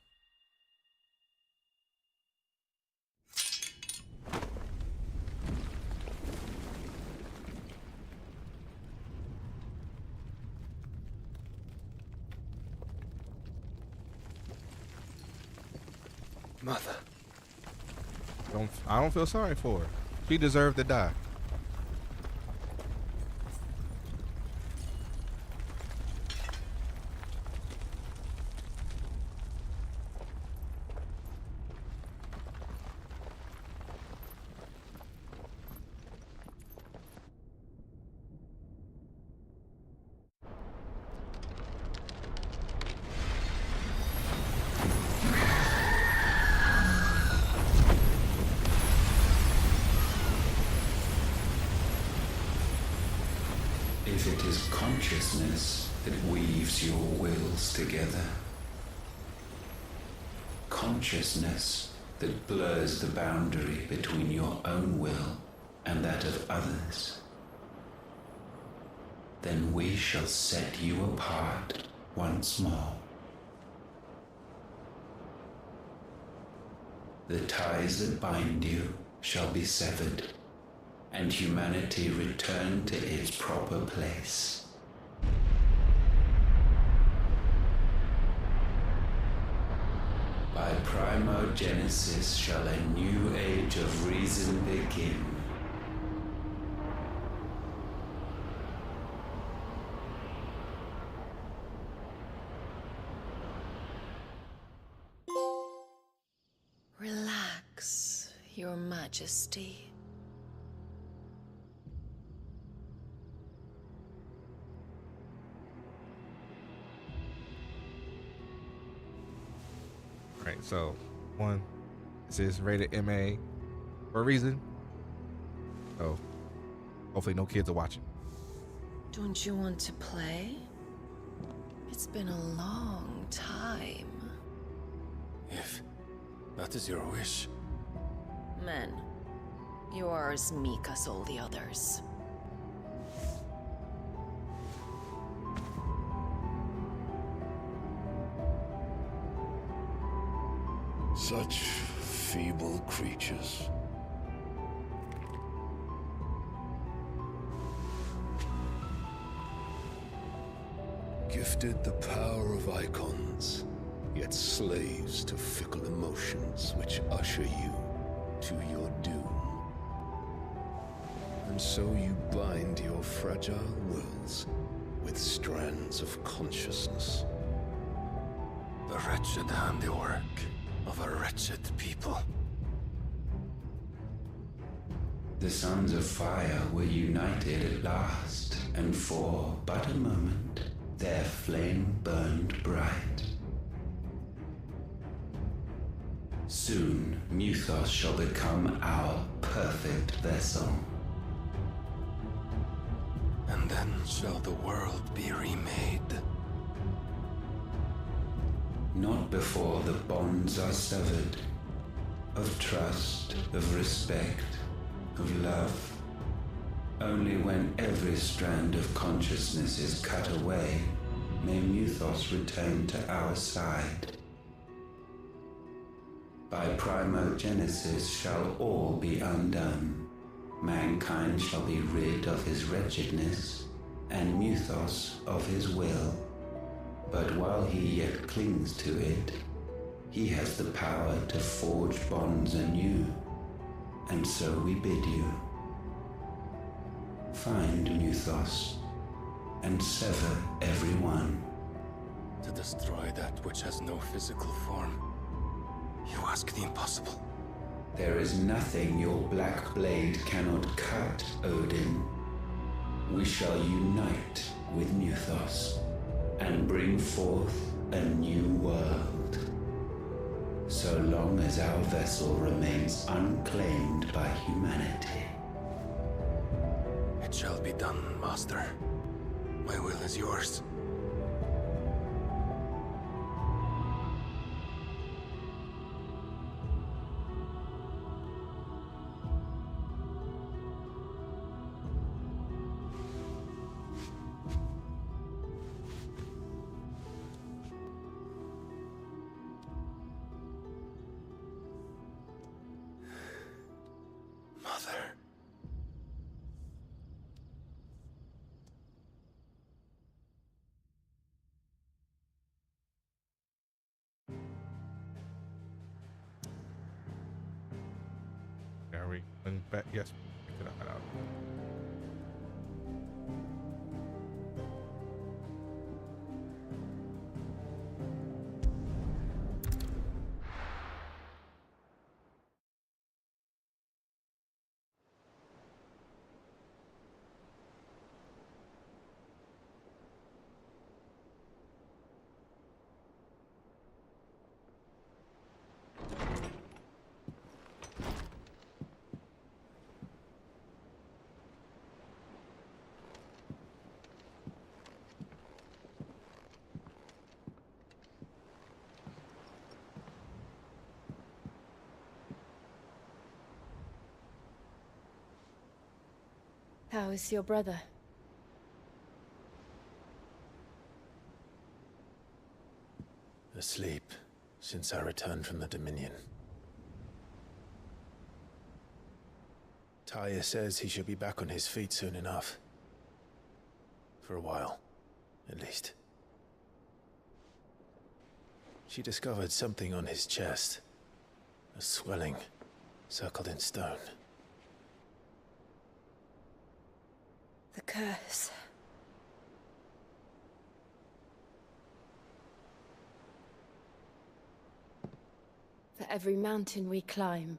Mother. I don't feel sorry for her. She deserved to die. If it is consciousness that weaves your wills together, consciousness that blurs the boundary between your own will and that of others, then we shall set you apart once more. The ties that bind you shall be severed, and humanity return to its proper place. By primogenesis shall a new age of reason begin. Relax, Your Majesty. Right, so one, this is rated MA for a reason. So hopefully no kids are watching. Don't you want to play? It's been a long time. If that is your wish. Men, you are as meek as all the others. Such feeble creatures. Gifted the power of icons, yet slaves to fickle emotions which usher you to your doom. And so you bind your fragile wills with strands of consciousness. The wretched handiwork of a wretched people. The Sons of Fire were united at last, and for but a moment, their flame burned bright. Soon, Muthos shall become our perfect vessel. And then shall the world be remade. Not before the bonds are severed, of trust, of respect, of love. Only when every strand of consciousness is cut away, may Muthos return to our side. By primogenesis shall all be undone. Mankind shall be rid of his wretchedness, and Muthos of his will. But while he yet clings to it, he has the power to forge bonds anew, and so we bid you. Find Muthos, and sever every one. To destroy that which has no physical form, you ask the impossible. There is nothing your black blade cannot cut, Odin. We shall unite with Muthos, and bring forth a new world. So long as our vessel remains unclaimed by humanity. It shall be done, Master. My will is yours. Mother. Are we going back? Yes, we can hide out. How is your brother? Asleep since I returned from the Dominion. Taya says he should be back on his feet soon enough. For a while, at least. She discovered something on his chest. A swelling, circled in stone. The curse. For every mountain we climb,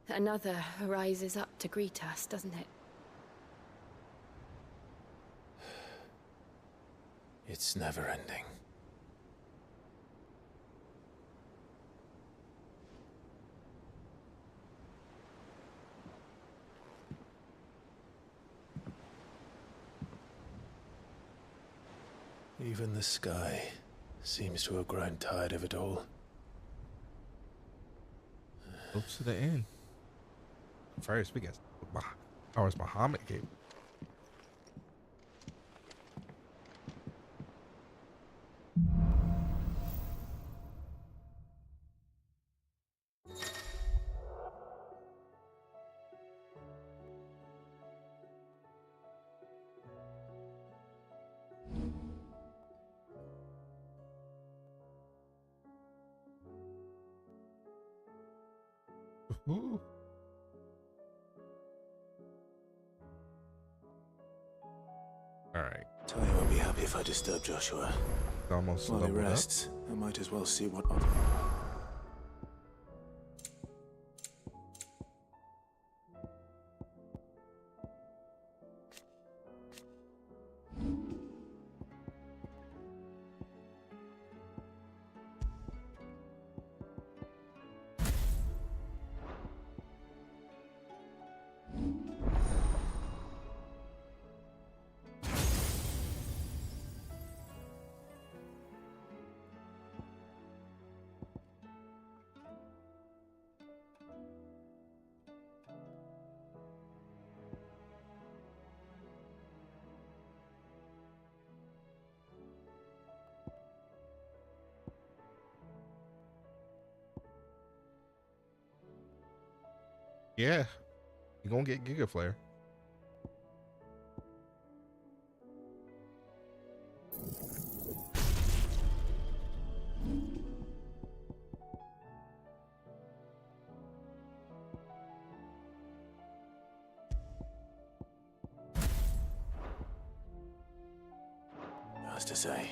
another rises up to greet us, doesn't it? It's never ending. Even the sky seems to have grown tired of it all. Close to the end. First, we got ours Muhammad gave. Ooh. All right. Tanya won't be happy if I disturb Joshua. Almost While he leveled up. rests, I might as well see what. Yeah, you're gonna get Giga Flare. Has to say.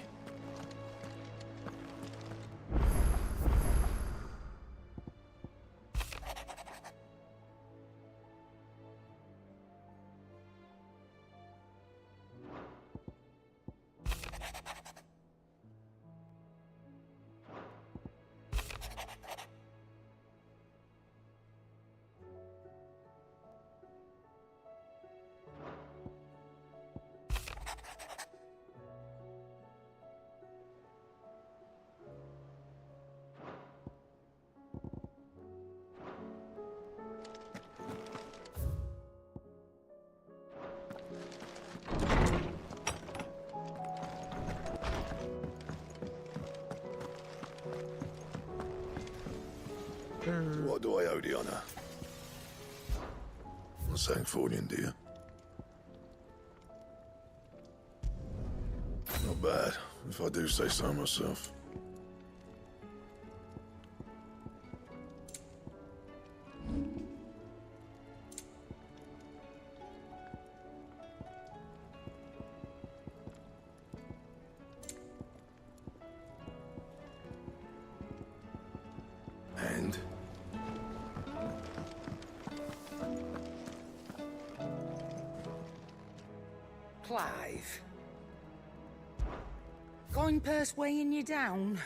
What do I owe the honor? Not Sanktfordian, do you? Not bad, if I do say so myself. And? Clive. Coin purse weighing you down?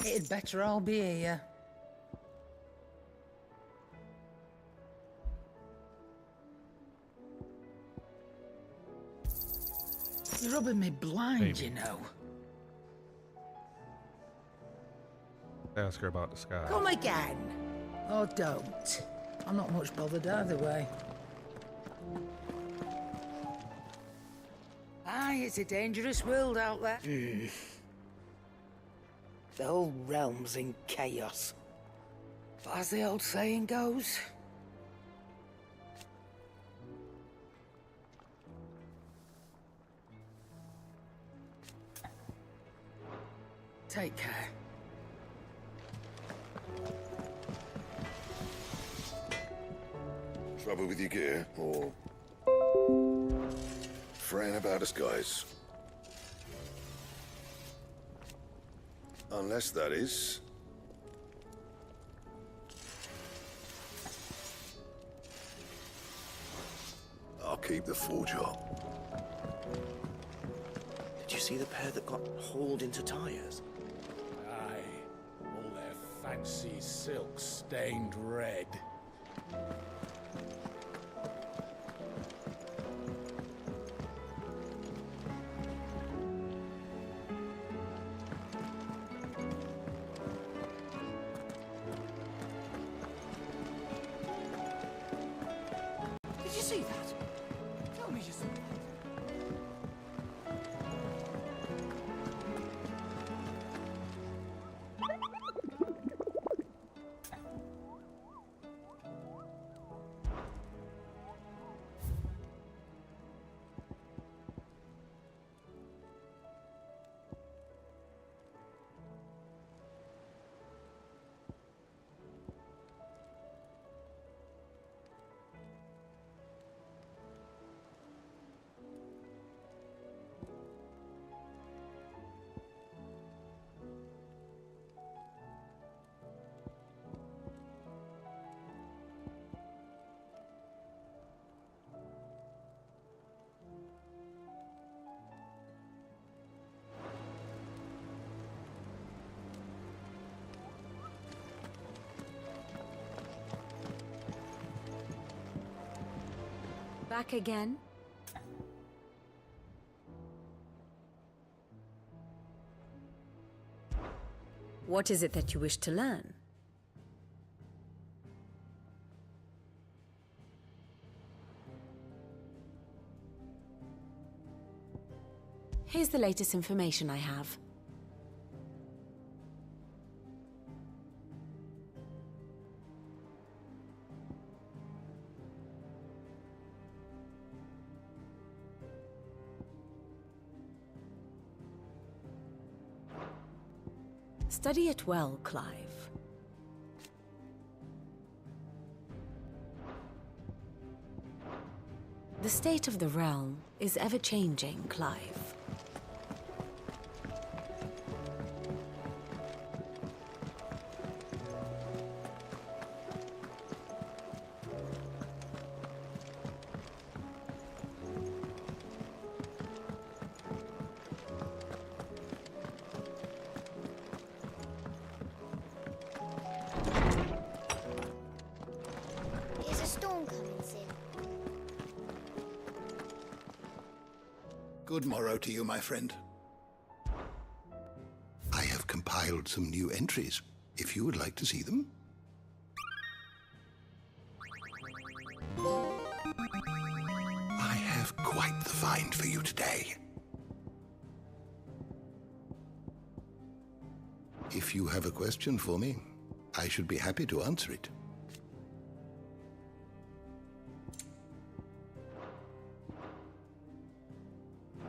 It'd better all be here. You're rubbing me blind, Maybe. you know. Ask her about the sky. Come again. Or don't. I'm not much bothered either way. Aye, it's a dangerous world out there. The whole realm's in chaos. But as the old saying goes... Take care. Trouble with your gear, or fretting about us, guys? Unless that is... I'll keep the forge up. Did you see the pair that got hauled into tires? Aye, all their fancy silk stained red. Did you see that? Tell me you saw that. Back again? What is it that you wish to learn? Here's the latest information I have. Study it well, Clive. The state of the realm is ever-changing, Clive. Is a storm coming soon? Good morrow to you, my friend. I have compiled some new entries, if you would like to see them. I have quite the find for you today. If you have a question for me, I should be happy to answer it.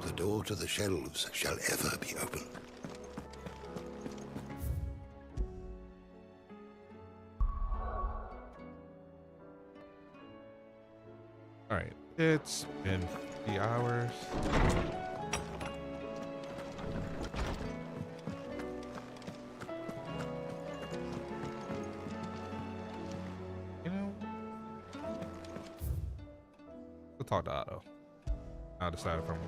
The door to the shelves shall ever be open. All right, it's been 3 hours. You know, we'll talk to Otto. I'll decide if I'm.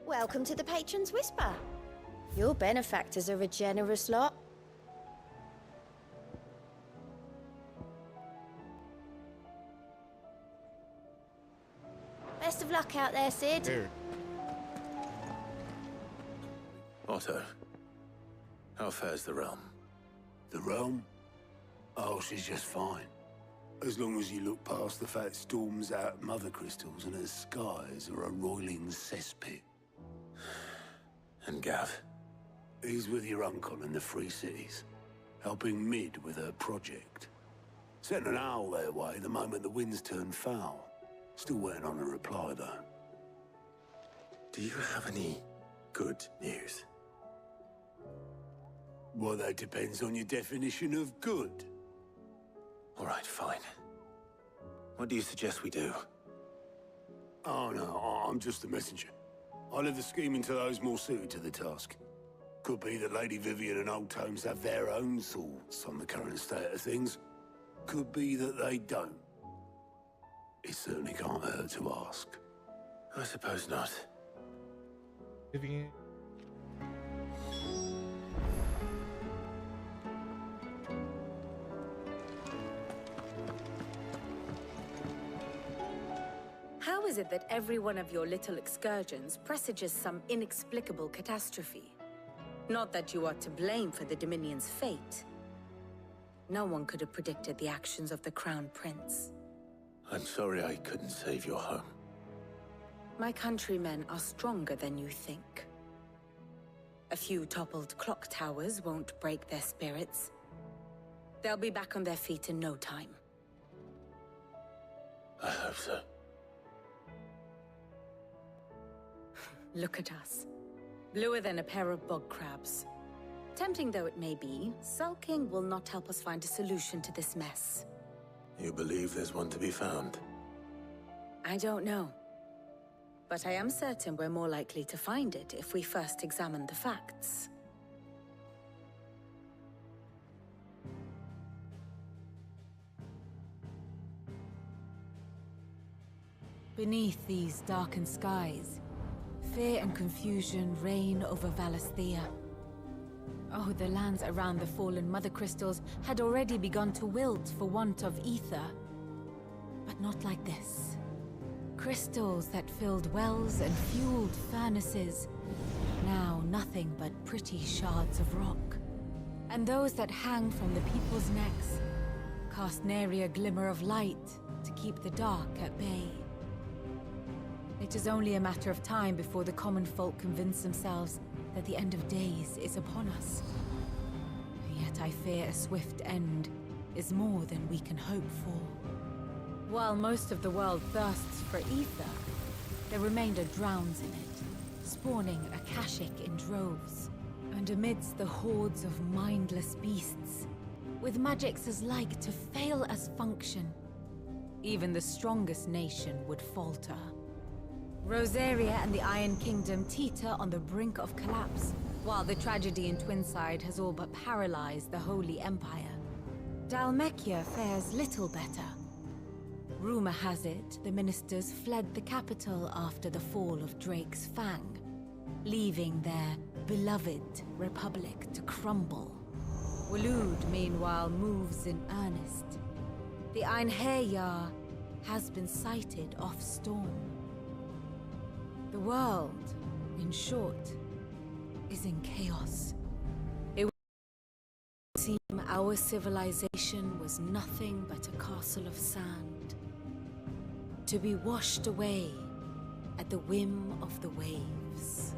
Welcome to the Patron's Whisper. Your benefactors are a generous lot. Best of luck out there, Sid. Here. Otto, how fares the realm? The realm? Oh, she's just fine. As long as you look past the fact storms out mother crystals and her skies are a roiling cesspit. And Gav? He's with your uncle in the Free Cities, helping Mid with her project. Sent an owl their way the moment the winds turned foul. Still waiting on a reply, though. Do you have any good news? Well, that depends on your definition of good. All right, fine. What do you suggest we do? Oh, no, I'm just the messenger. I'll leave the scheming to those more suited to the task. Could be that Lady Vivian and Old Tomes have their own thoughts on the current state of things. Could be that they don't. It certainly can't hurt to ask. I suppose not. Vivian. How is it that every one of your little excursions presages some inexplicable catastrophe? Not that you are to blame for the Dominion's fate. No one could have predicted the actions of the Crown Prince. I'm sorry I couldn't save your home. My countrymen are stronger than you think. A few toppled clock towers won't break their spirits. They'll be back on their feet in no time. I hope so. Look at us. Bluer than a pair of bog crabs. Tempting though it may be, sulking will not help us find a solution to this mess. You believe there's one to be found? I don't know. But I am certain we're more likely to find it if we first examine the facts. Beneath these darkened skies, fear and confusion reign over Valisthea. Oh, the lands around the fallen Mother Crystals had already begun to wilt for want of ether. But not like this. Crystals that filled wells and fueled furnaces. Now nothing but pretty shards of rock. And those that hang from the people's necks cast nary a glimmer of light to keep the dark at bay. It is only a matter of time before the common folk convince themselves that the end of days is upon us. Yet I fear a swift end is more than we can hope for. While most of the world thirsts for ether, the remainder drowns in it, spawning Akashic in droves. And amidst the hordes of mindless beasts, with magics as like to fail as function, even the strongest nation would falter. Rosaria and the Iron Kingdom teeter on the brink of collapse, while the tragedy in Twinside has all but paralyzed the Holy Empire. Dhalmekia fares little better. Rumor has it the ministers fled the capital after the fall of Drake's Fang, leaving their beloved republic to crumble. Waloed, meanwhile, moves in earnest. The Einherjar has been sighted off Storm. The world, in short, is in chaos. It would seem our civilization was nothing but a castle of sand, to be washed away at the whim of the waves.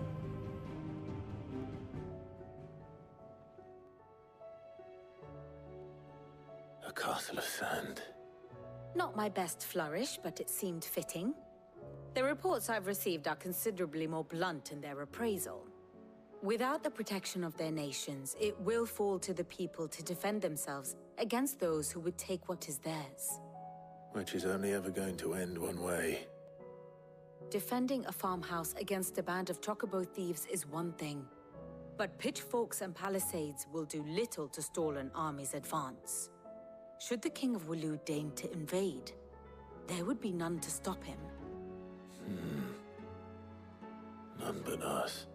A castle of sand. Not my best flourish, but it seemed fitting. The reports I've received are considerably more blunt in their appraisal. Without the protection of their nations, it will fall to the people to defend themselves against those who would take what is theirs. Which is only ever going to end one way. Defending a farmhouse against a band of chocobo thieves is one thing, but pitchforks and palisades will do little to stall an army's advance. Should the King of Waloed deign to invade, there would be none to stop him. None but us.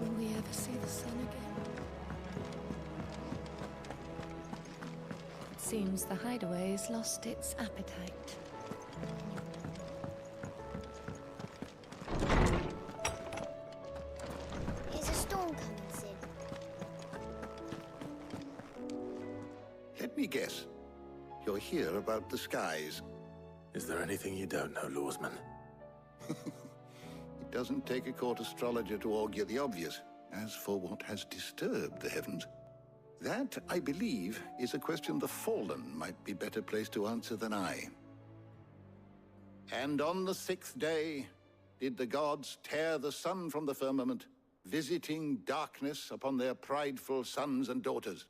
Will we ever see the sun again? It seems the hideaway's lost its appetite. Is a storm coming, Sid? Let me guess. You're here about the skies. Is there anything you don't know, Lawsman? It doesn't take a court astrologer to augur the obvious. As for what has disturbed the heavens, that, I believe, is a question the Fallen might be better placed to answer than I. And on the 6th day did the gods tear the sun from the firmament, visiting darkness upon their prideful sons and daughters.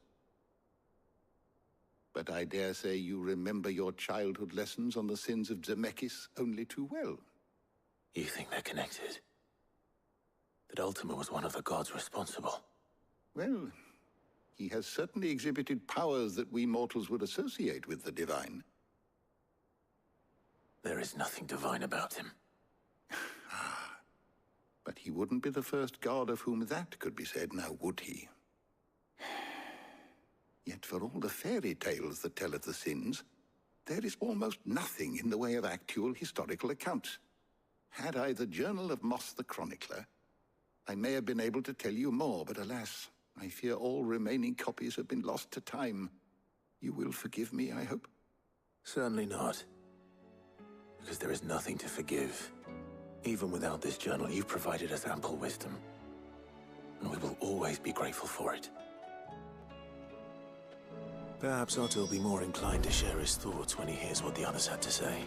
But I dare say you remember your childhood lessons on the sins of Zemeckis only too well. You think they're connected? That Ultima was one of the gods responsible? Well, he has certainly exhibited powers that we mortals would associate with the divine. There is nothing divine about him. But he wouldn't be the first god of whom that could be said, now would he? Yet for all the fairy tales that tell of the sins, there is almost nothing in the way of actual historical accounts. Had I the Journal of Moss the Chronicler, I may have been able to tell you more, but alas, I fear all remaining copies have been lost to time. You will forgive me, I hope? Certainly not. Because there is nothing to forgive. Even without this journal, you've provided us ample wisdom. And we will always be grateful for it. Perhaps Otto will be more inclined to share his thoughts when he hears what the others had to say.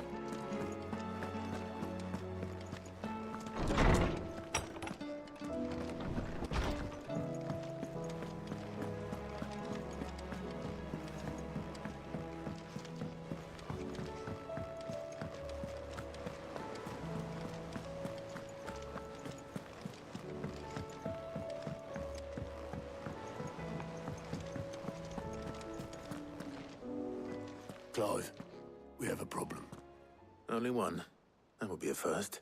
PS5. We have a problem. Only one. That would be a first.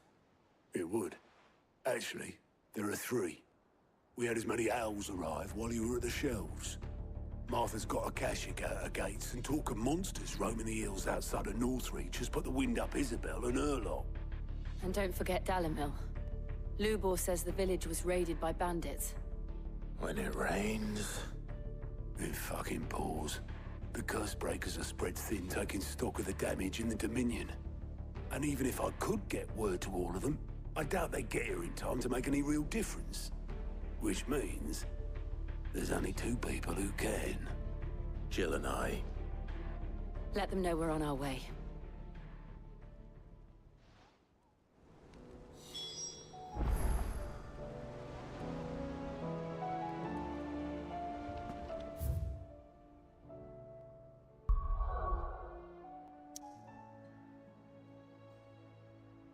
It would. Actually, there are 3. We had as many owls arrive while you were at the shelves. Martha's got a Kashik at her gates, and talk of monsters roaming the hills outside of Northreach has put the wind up Isabel and her lot. And don't forget Dalimil. Lubor says the village was raided by bandits. When it rains... It fucking pours. The curse breakers are spread thin, taking stock of the damage in the Dominion. And even if I could get word to all of them, I doubt they'd get here in time to make any real difference. Which means... there's only 2 people who can. Jill and I. Let them know we're on our way.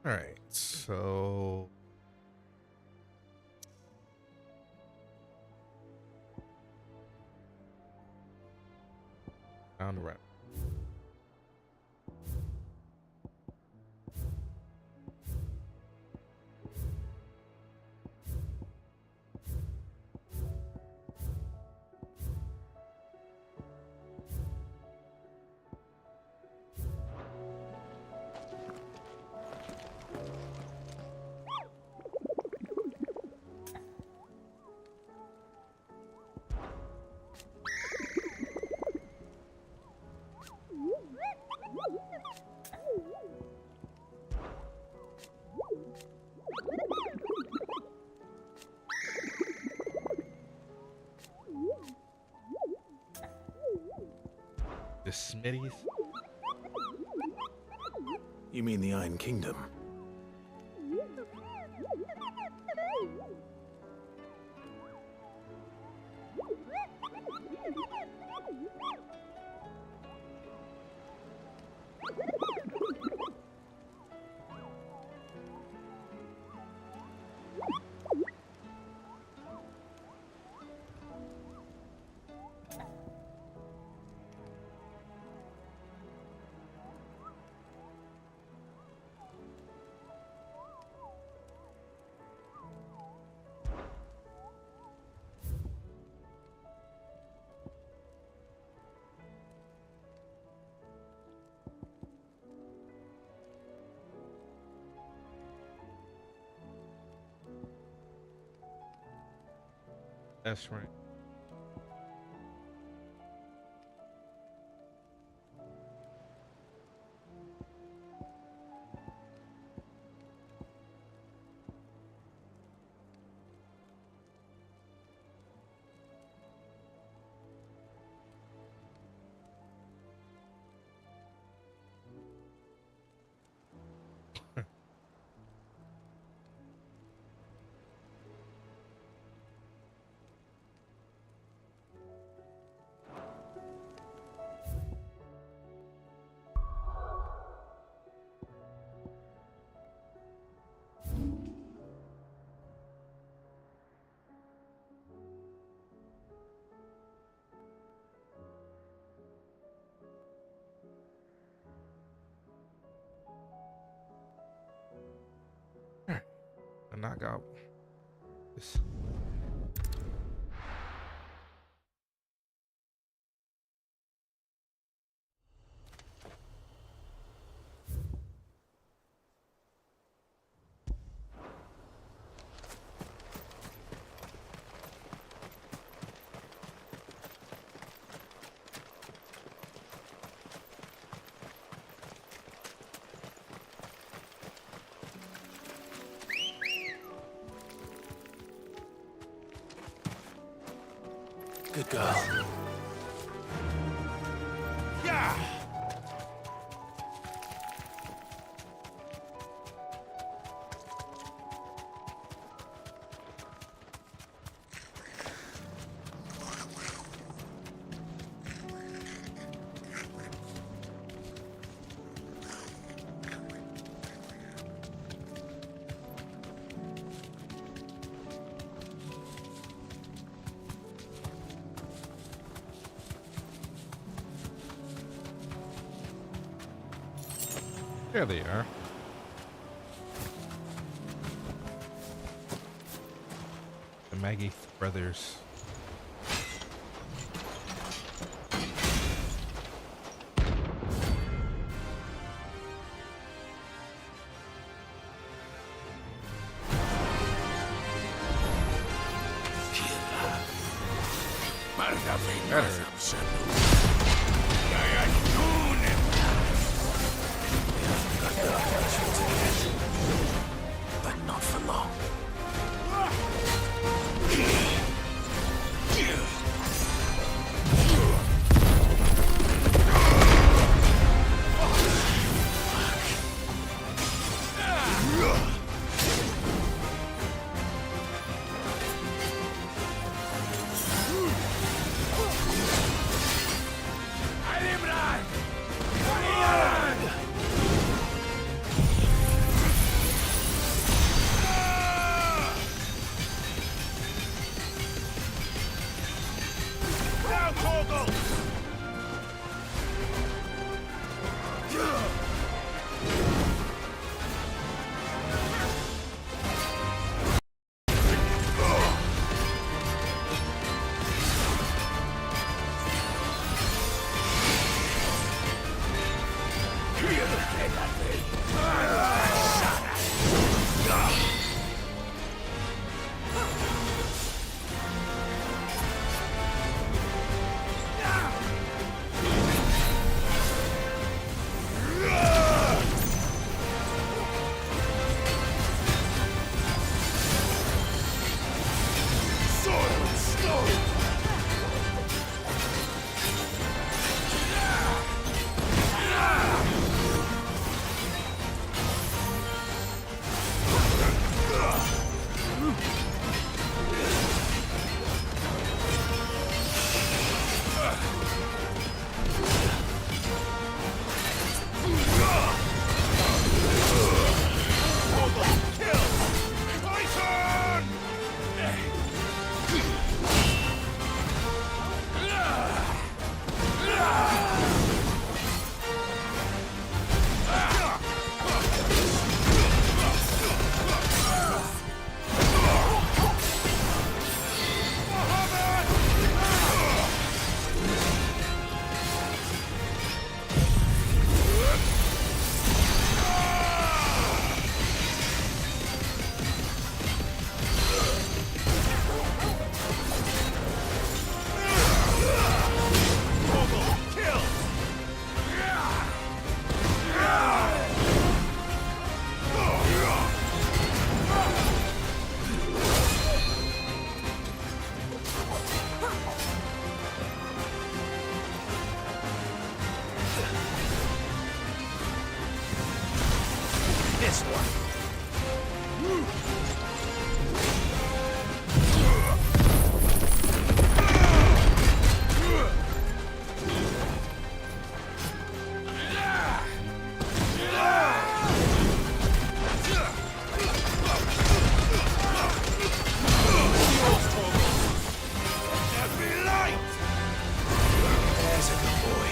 All right, so down the ramp. The Smitties? You mean the Iron Kingdom? That's right. A knockout. This. Good girl. Yeah! There they are. The Maggie brothers. But not for long. This one. There's a good boy.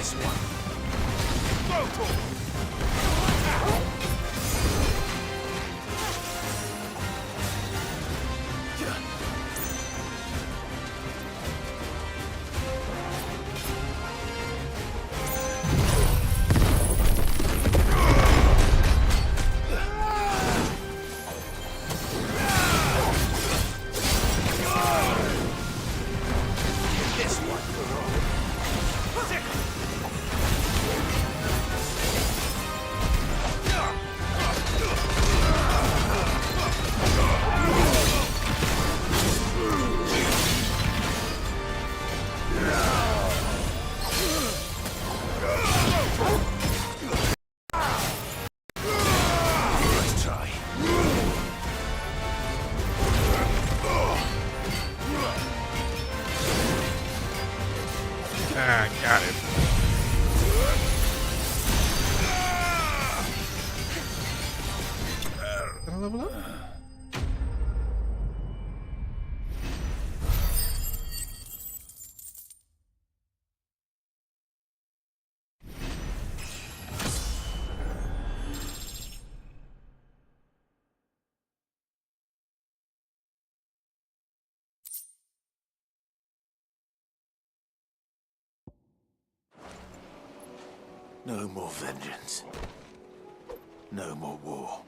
This one. Go, Ah, got it. Did I level up? No more vengeance. No more war.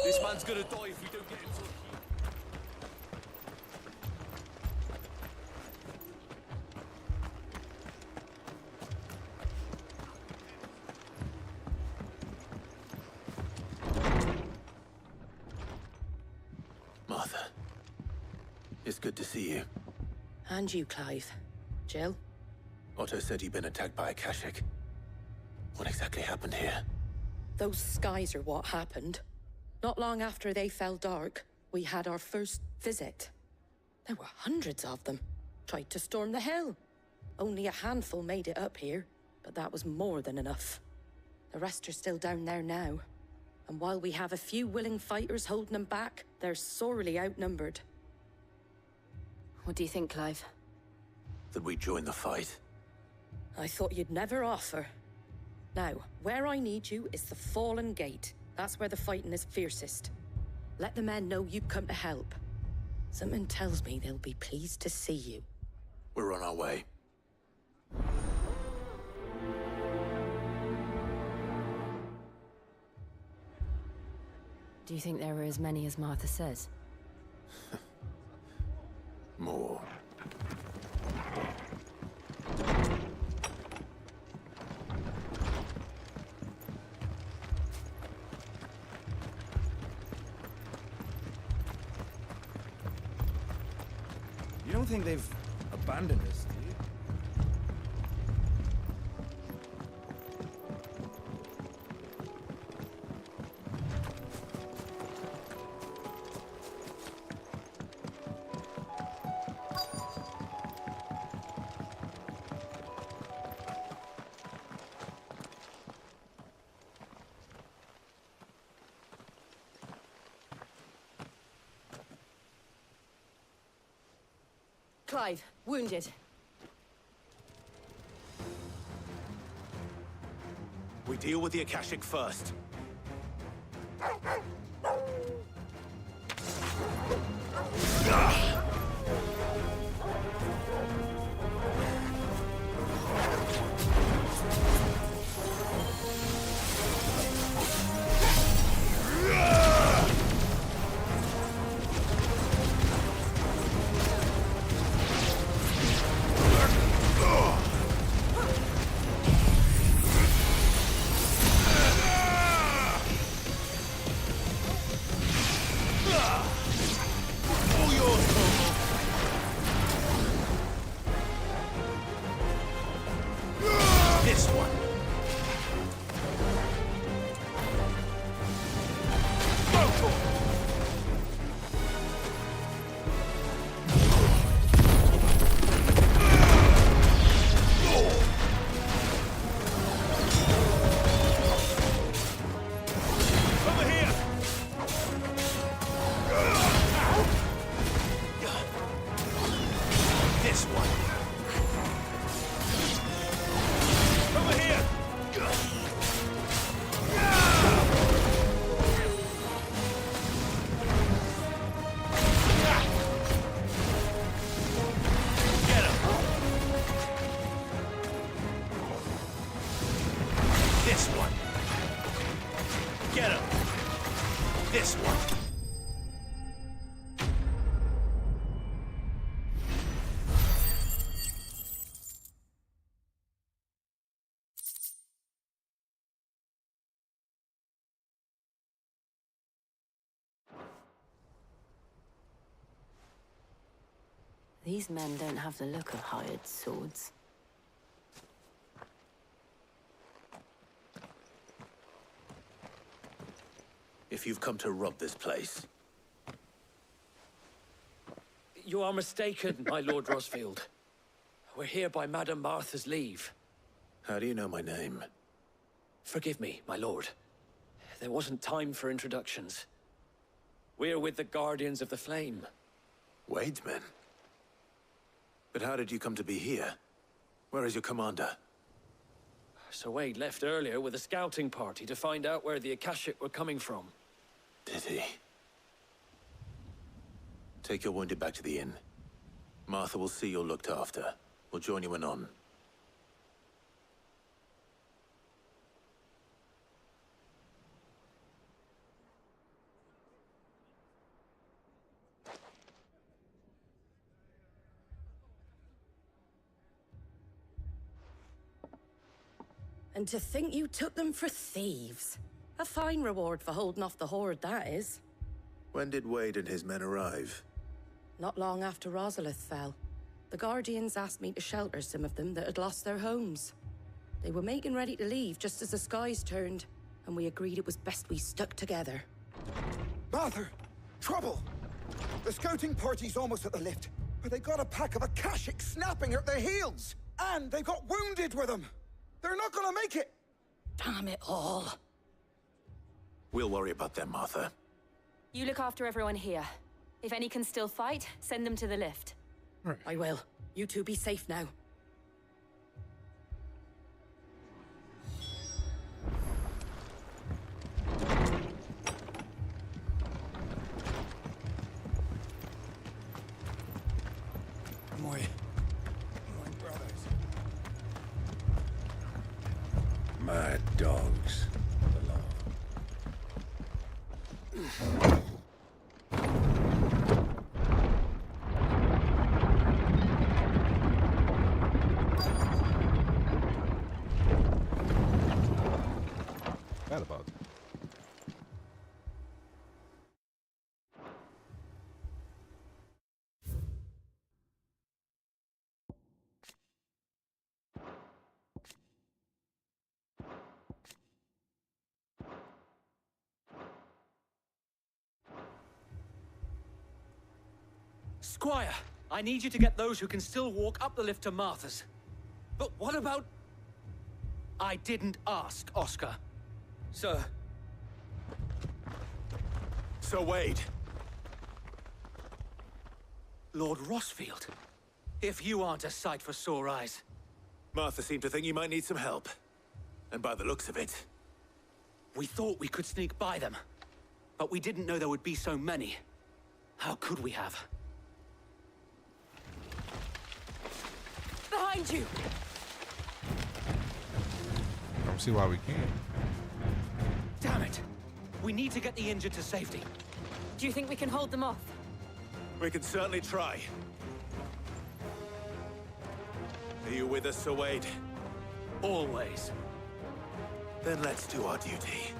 This man's gonna die if we don't get him to... Martha, it's good to see you. And you, Clive. Jill? Otto said you'd been attacked by a Kashik. What exactly happened here? Those skies are what happened. Not long after they fell dark, we had our first visit. There were hundreds of them. Tried to storm the hill. Only a handful made it up here, but that was more than enough. The rest are still down there now. And while we have a few willing fighters holding them back, they're sorely outnumbered. What do you think, Clive? That we join the fight? I thought you'd never offer. Now, where I need you is the Fallen Gate. That's where the fighting is fiercest. Let the men know you've come to help. Something tells me they'll be pleased to see you. We're on our way. Do you think there are as many as Martha says? More. You don't think they've abandoned us, do you? Clive, wounded. We deal with the Akashic first. These men don't have the look of hired swords. If you've come to rob this place, You are mistaken, my Lord Rosfield. We're here by Madame Martha's leave. how do you know my name? Forgive me, my lord. There wasn't time for introductions. We're with the Guardians of the Flame. Wade's men? But how did you come to be here? Where is your commander? Sir Wade left earlier with a scouting party to find out where the Akashic were coming from. Did he? Take your wounded back to the inn. Martha will see you're looked after. We'll join you anon. And to think you took them for thieves. A fine reward for holding off the horde, that is. When did Wade and his men arrive? Not long after Rosalith fell. The Guardians asked me to shelter some of them that had lost their homes. They were making ready to leave just as the skies turned, and we agreed it was best we stuck together. Martha! Trouble! The scouting party's almost at the lift, but they got a pack of Akashic snapping at their heels! And they've got wounded with them! They're not gonna make it! Damn it all. We'll worry about them, Martha. You look after everyone here. If any can still fight, send them to the lift. Right. I will. You two be safe now. My brothers. Mad dogs. That about. Squire, I need you to get those who can still walk up the lift to Martha's. But what about... I didn't ask, Oscar. Sir. Sir Wade. Lord Rosfield. If you aren't a sight for sore eyes. Martha seemed to think you might need some help. And by the looks of it... We thought we could sneak by them. But we didn't know there would be so many. How could we have? Behind you! I don't see why we can't. Damn it! We need to get the injured to safety. Do you think we can hold them off? We can certainly try. Are you with us, Sir Wade? Always. Then let's do our duty.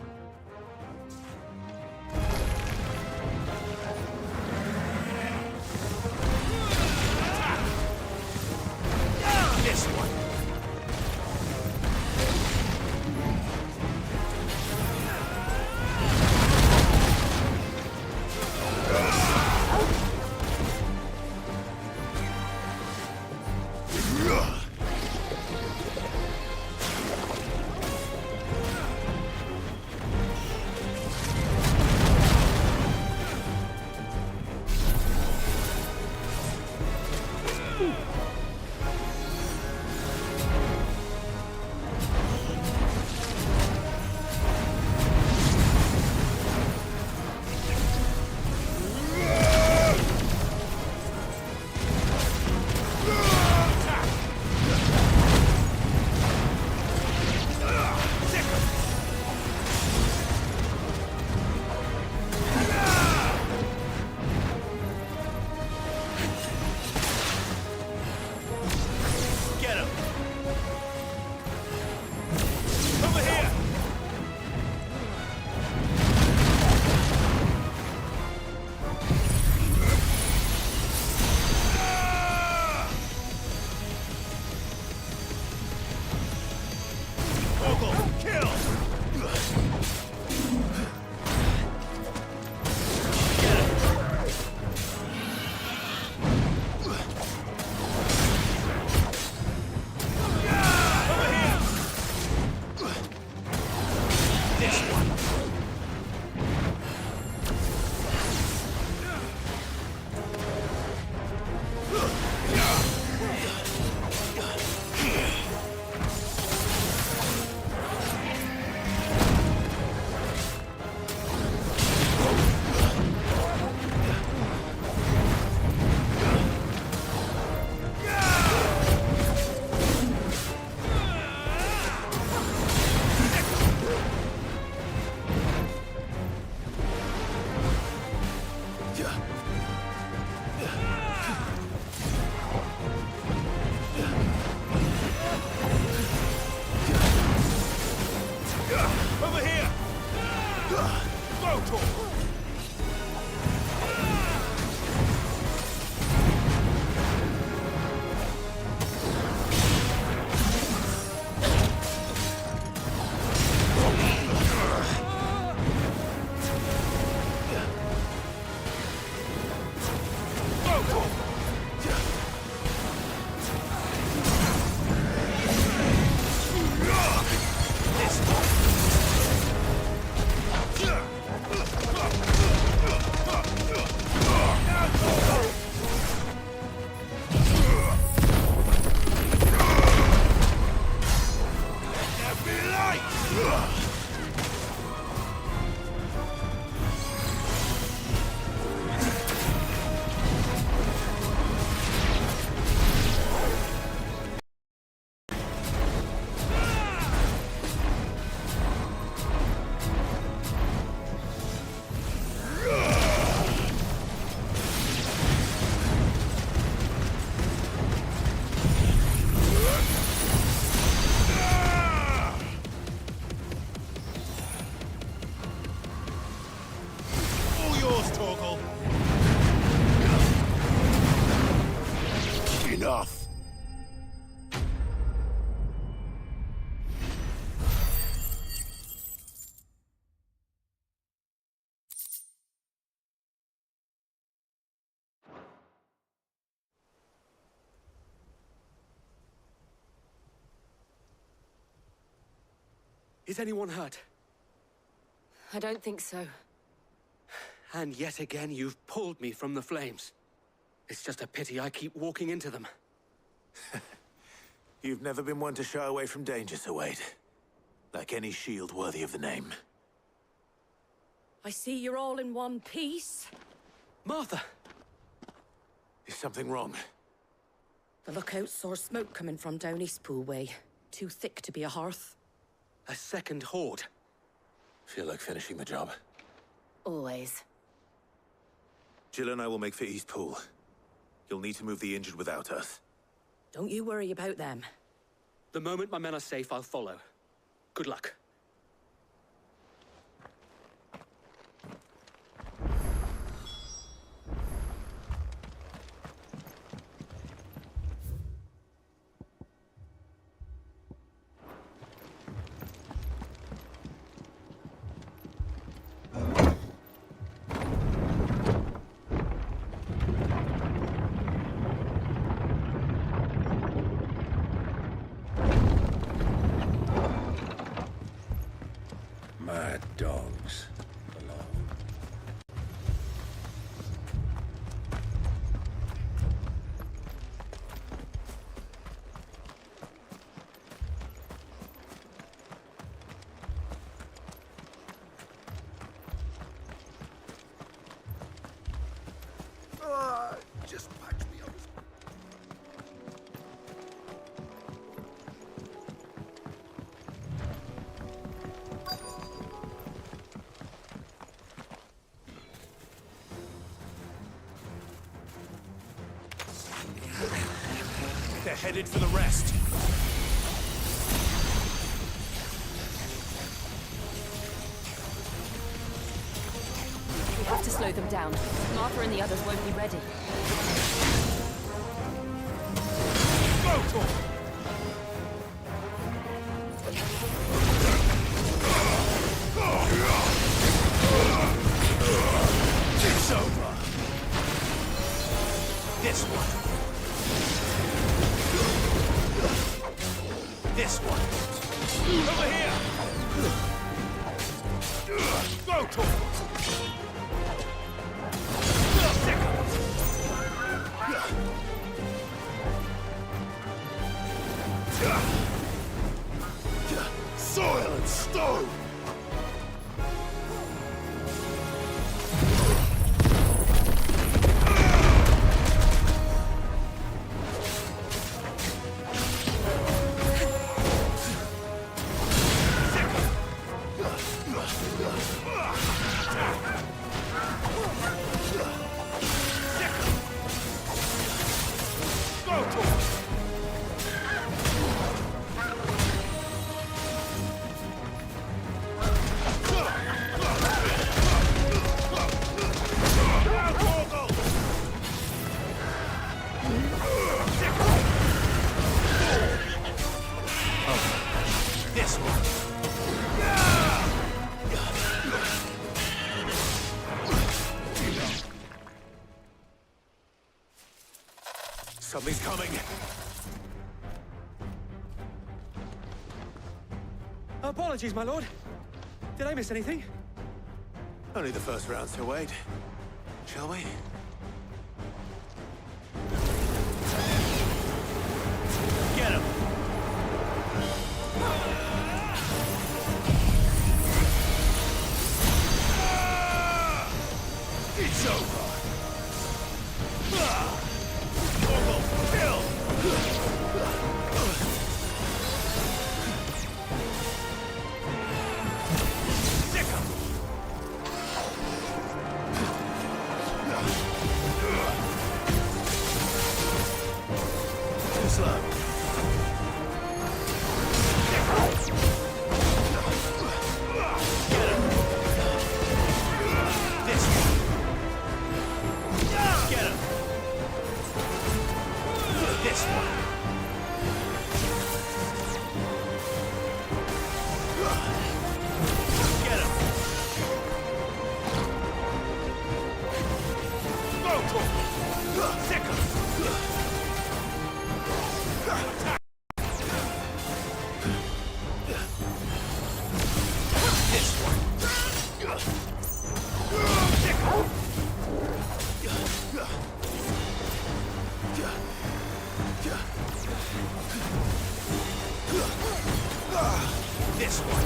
This one. else, Torgal. Enough. Is anyone hurt? I don't think so. And yet again, you've pulled me from the flames. It's just a pity I keep walking into them. You've never been one to shy away from danger, Sir Wade. Like any shield worthy of the name. I see you're all in one piece. Martha! Is something wrong? The lookout saw smoke coming from down Eastpool way. Too thick to be a hearth. A second horde. Feel like finishing the job. Always. Jill and I will make for Eastpool. You'll need to move the injured without us. Don't you worry about them. The moment my men are safe, I'll follow. Good luck. Mad dogs. Just patch me up. They're headed for the rest. We have to slow them down. Martha and the others won't be ready. Go, Tor! It's over. This one. This one. Over here. Go, Tor! Soil and stone! This one. Something's coming. Apologies, my lord. Did I miss anything? Only the first round, Sir Wade. Shall we? Get him! It's over! Kill! Sick him! Too slow. Get him! This one. This one.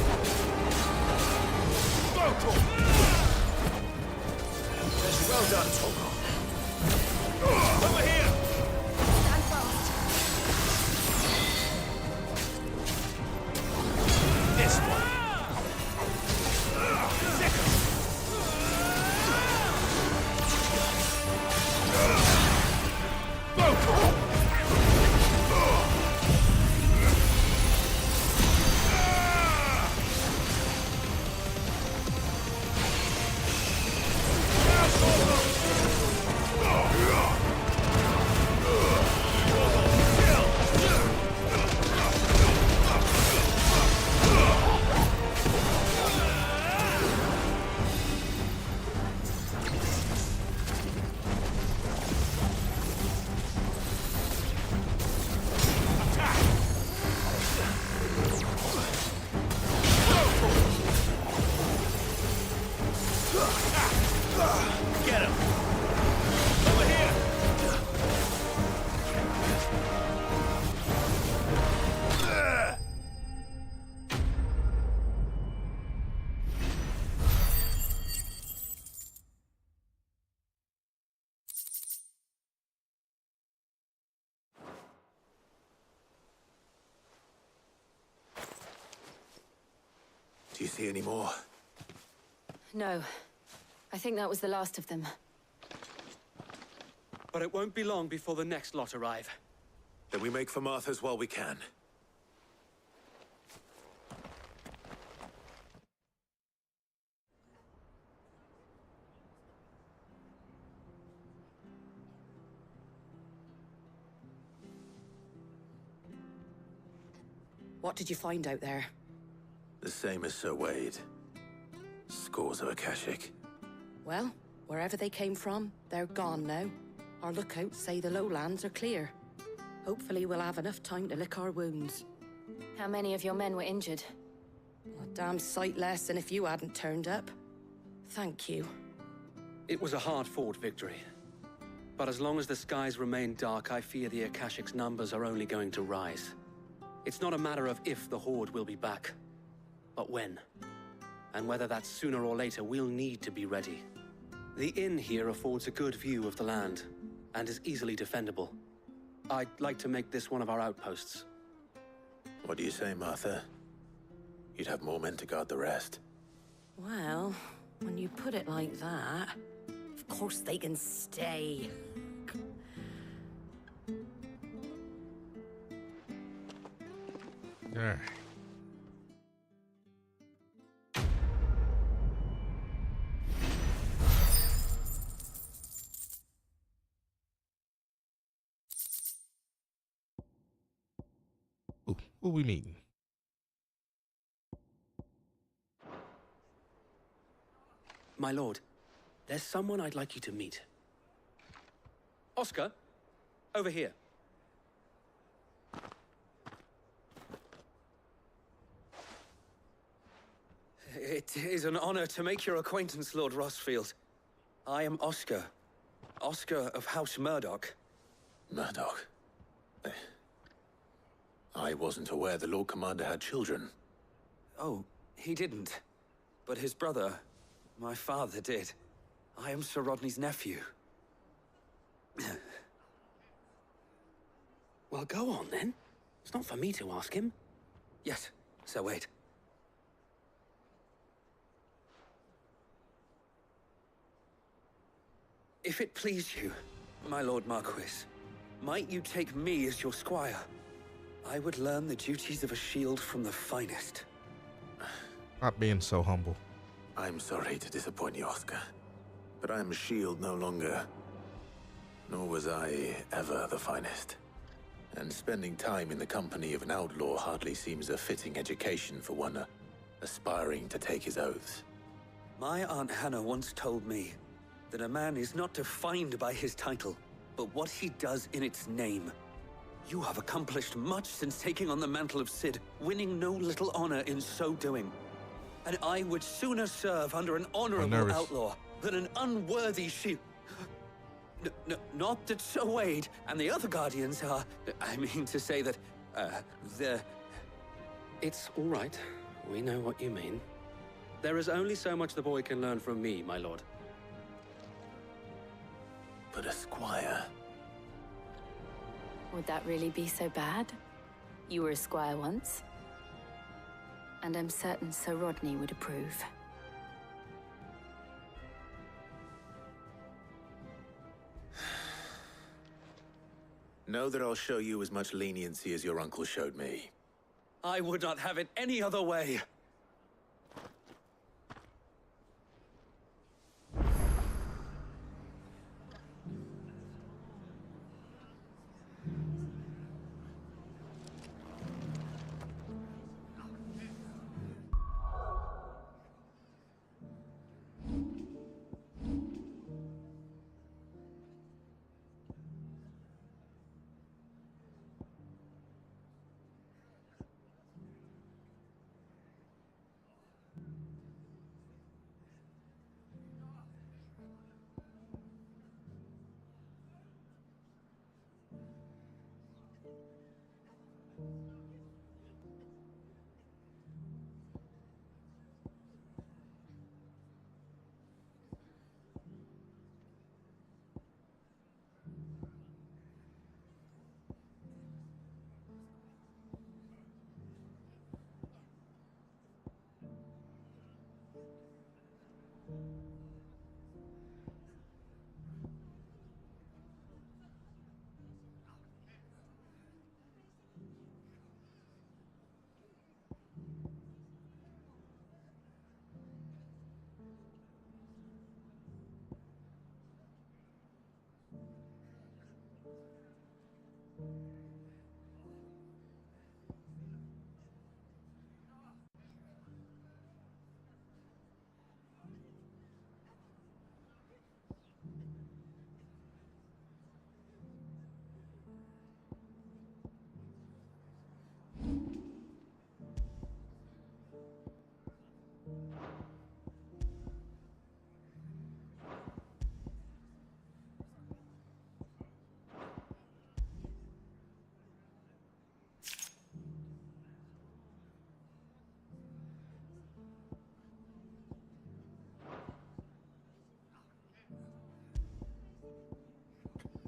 Well done, Togo. Over here! Stand fast. This one. Get him! Over here! Do you see any more? No. I think that was the last of them. But it won't be long before the next lot arrive. Then we make for Martha's while we can. What did you find out there? The same as Sir Wade. Scores of Akashic. Well, wherever they came from, they're gone now. Our lookouts say the lowlands are clear. Hopefully we'll have enough time to lick our wounds. How many of your men were injured? A damn sight less than if you hadn't turned up. Thank you. It was a hard-fought victory. But as long as the skies remain dark, I fear the Akashic's numbers are only going to rise. It's not a matter of if the Horde will be back, but when. And whether that's sooner or later, we'll need to be ready. The inn here affords a good view of the land, and is easily defendable. I'd like to make this one of our outposts. What do you say, Martha? You'd have more men to guard the rest. Well, when you put it like that, of course they can stay. All right. Ooh, who we meeting? My lord, there's someone I'd like you to meet. Oscar, over here. It is an honor to make your acquaintance, Lord Rossfield. I am Oscar. Oscar of House Murdoch. Murdoch? I wasn't aware the Lord Commander had children. Oh, he didn't. But his brother, my father, did. I am Sir Rodney's nephew. Well, go on, then. It's not for me to ask him. Yes, Sir Wade. If it please you, my Lord Marquis, might you take me as your squire? I would learn the duties of a shield from the finest. Not being so humble. I'm sorry to disappoint you, Oscar. But I am a shield no longer. Nor was I ever the finest. And spending time in the company of an outlaw hardly seems a fitting education for one aspiring to take his oaths. My Aunt Hannah once told me, that a man is not defined by his title, but what he does in its name. You have accomplished much since taking on the mantle of Cid, winning no little honor in so doing. And I would sooner serve under an honorable outlaw than an unworthy shield. Not that Sir Wade and the other Guardians are... I mean to say that, they're... It's all right. We know what you mean. There is only so much the boy can learn from me, my lord. But a squire... Would that really be so bad? You were a squire once. And I'm certain Sir Rodney would approve. Know that I'll show you as much leniency as your uncle showed me. I would not have it any other way.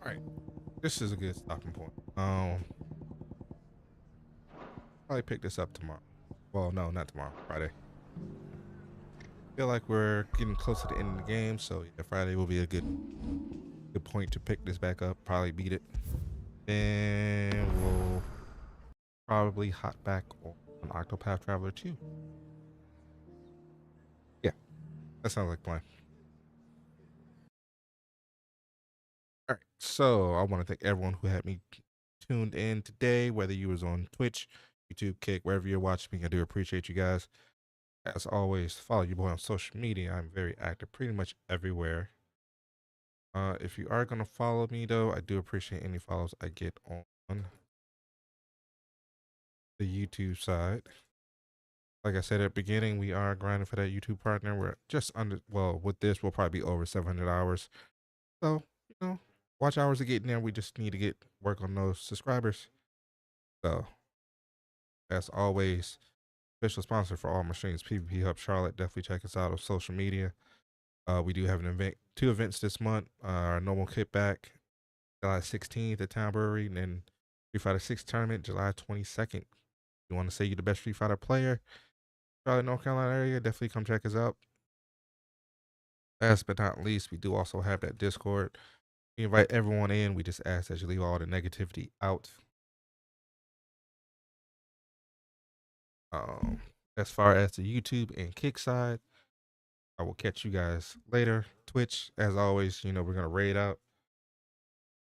All right, this is a good stopping point. Probably pick this up tomorrow. Well, no, not tomorrow. Friday. Feel like we're getting close to the end of the game, so yeah, Friday will be a good point to pick this back up. Probably beat it, and we'll probably hop back on Octopath Traveler 2. Yeah, that sounds like a plan. All right, so I want to thank everyone who had me tuned in today, whether you was on Twitch, YouTube, Kick, wherever you're watching me. I do appreciate you guys. As always, follow your boy on social media. I'm very active pretty much everywhere. If you are going to follow me, though, I do appreciate any follows I get on the YouTube side. Like I said at the beginning, we are grinding for that YouTube partner. We're just under, well, with this, we'll probably be over 700 hours. So, you know, watch hours are getting there. We just need to work on those subscribers. So, as always, official sponsor for all my streams, PvP Hub Charlotte. Definitely check us out on social media. We do have an event, 2 events this month. Our normal kickback, July 16th at Town Brewery, and then Street Fighter 6 tournament, July 22nd. You want to say you're the best Street Fighter player, Charlotte, North Carolina area, definitely come check us out. Last but not least, we do also have that Discord. We invite everyone in. We just ask that you leave all the negativity out. As far as the YouTube and Kick side, I will catch you guys later. Twitch, as always, you know, we're going to raid out.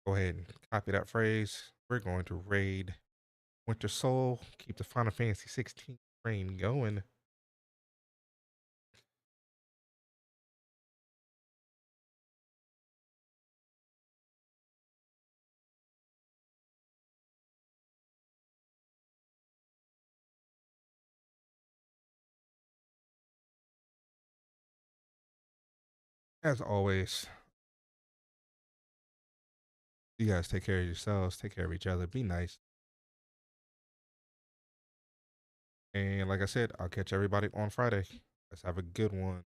Go ahead and copy that phrase. We're going to raid Winter Soul. Keep the Final Fantasy XVI train going. as always, you guys take care of yourselves, take care of each other, be nice. And like I said, I'll catch everybody on Friday. Let's have a good one.